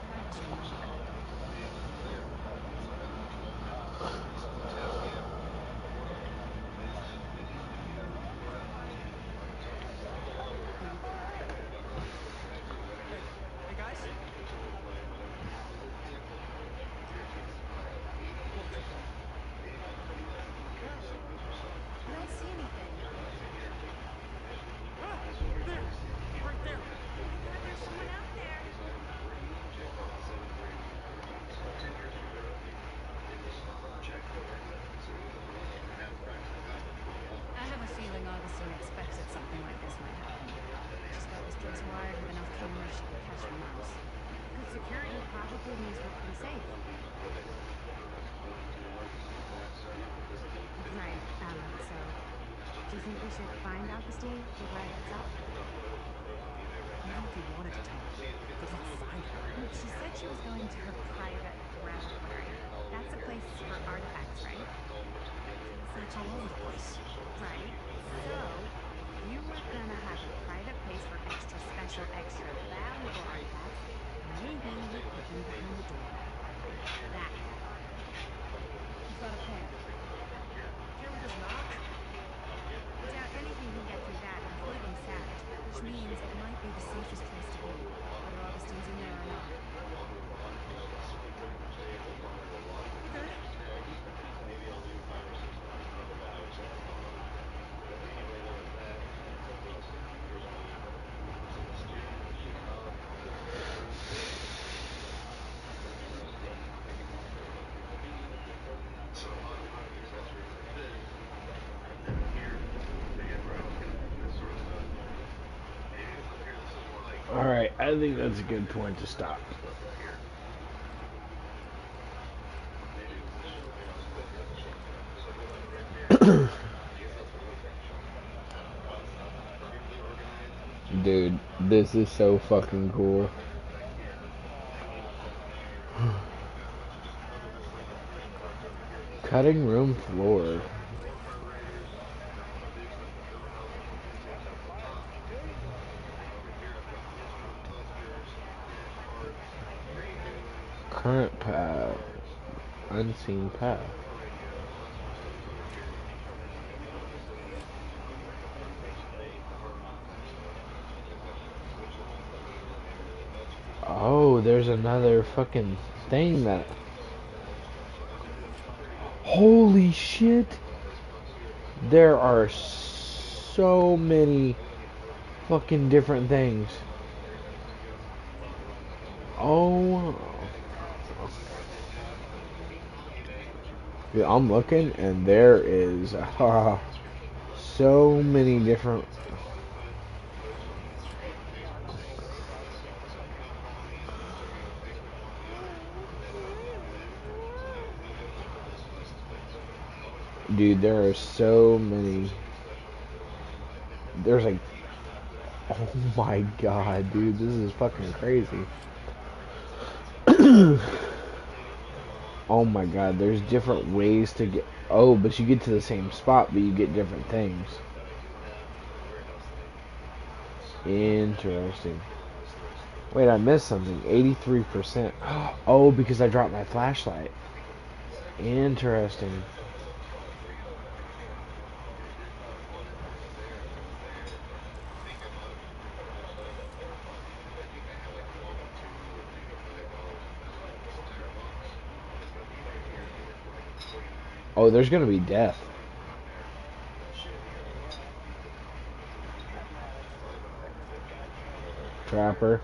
Why does your mom cry? Luke. Hey guys. What's your problem? I don't see anything. Ah! There! Right there! Oh my god, there's someone out there. I have a feeling Augustine expected something like this might happen. She's got this place wired with enough cameras she could catch the mouse. Good security probably means we're pretty safe. Right, so do you think we should find Augustine with our heads up? Even if we wanted to talk, good luck finding her. She said she was going to her private reliquary. That's a place for artifacts, right? Artifacts all over the place. Right. So, if you were gonna have a private place for extra special, extra valuable artifacts, maybe you put them behind the door. That. You've got a point. Can't we just knock? I doubt anything can get through that, including Savage, which means I think that's a good point to stop. Dude, this is so fucking cool. Cutting room floor. Current path. Unseen path. Oh, there's another fucking thing that... Holy shit! There are so many fucking different things. Oh... Dude, I'm looking and there is so many different... Dude, there are so many... There's like... Oh my god, dude, this is fucking crazy. Oh my god, there's different ways to get... Oh, but you get to the same spot, but you get different things. Interesting. Wait, I missed something. 83%. Oh, because I dropped my flashlight. Interesting. Oh, there's gonna be death. Trapper.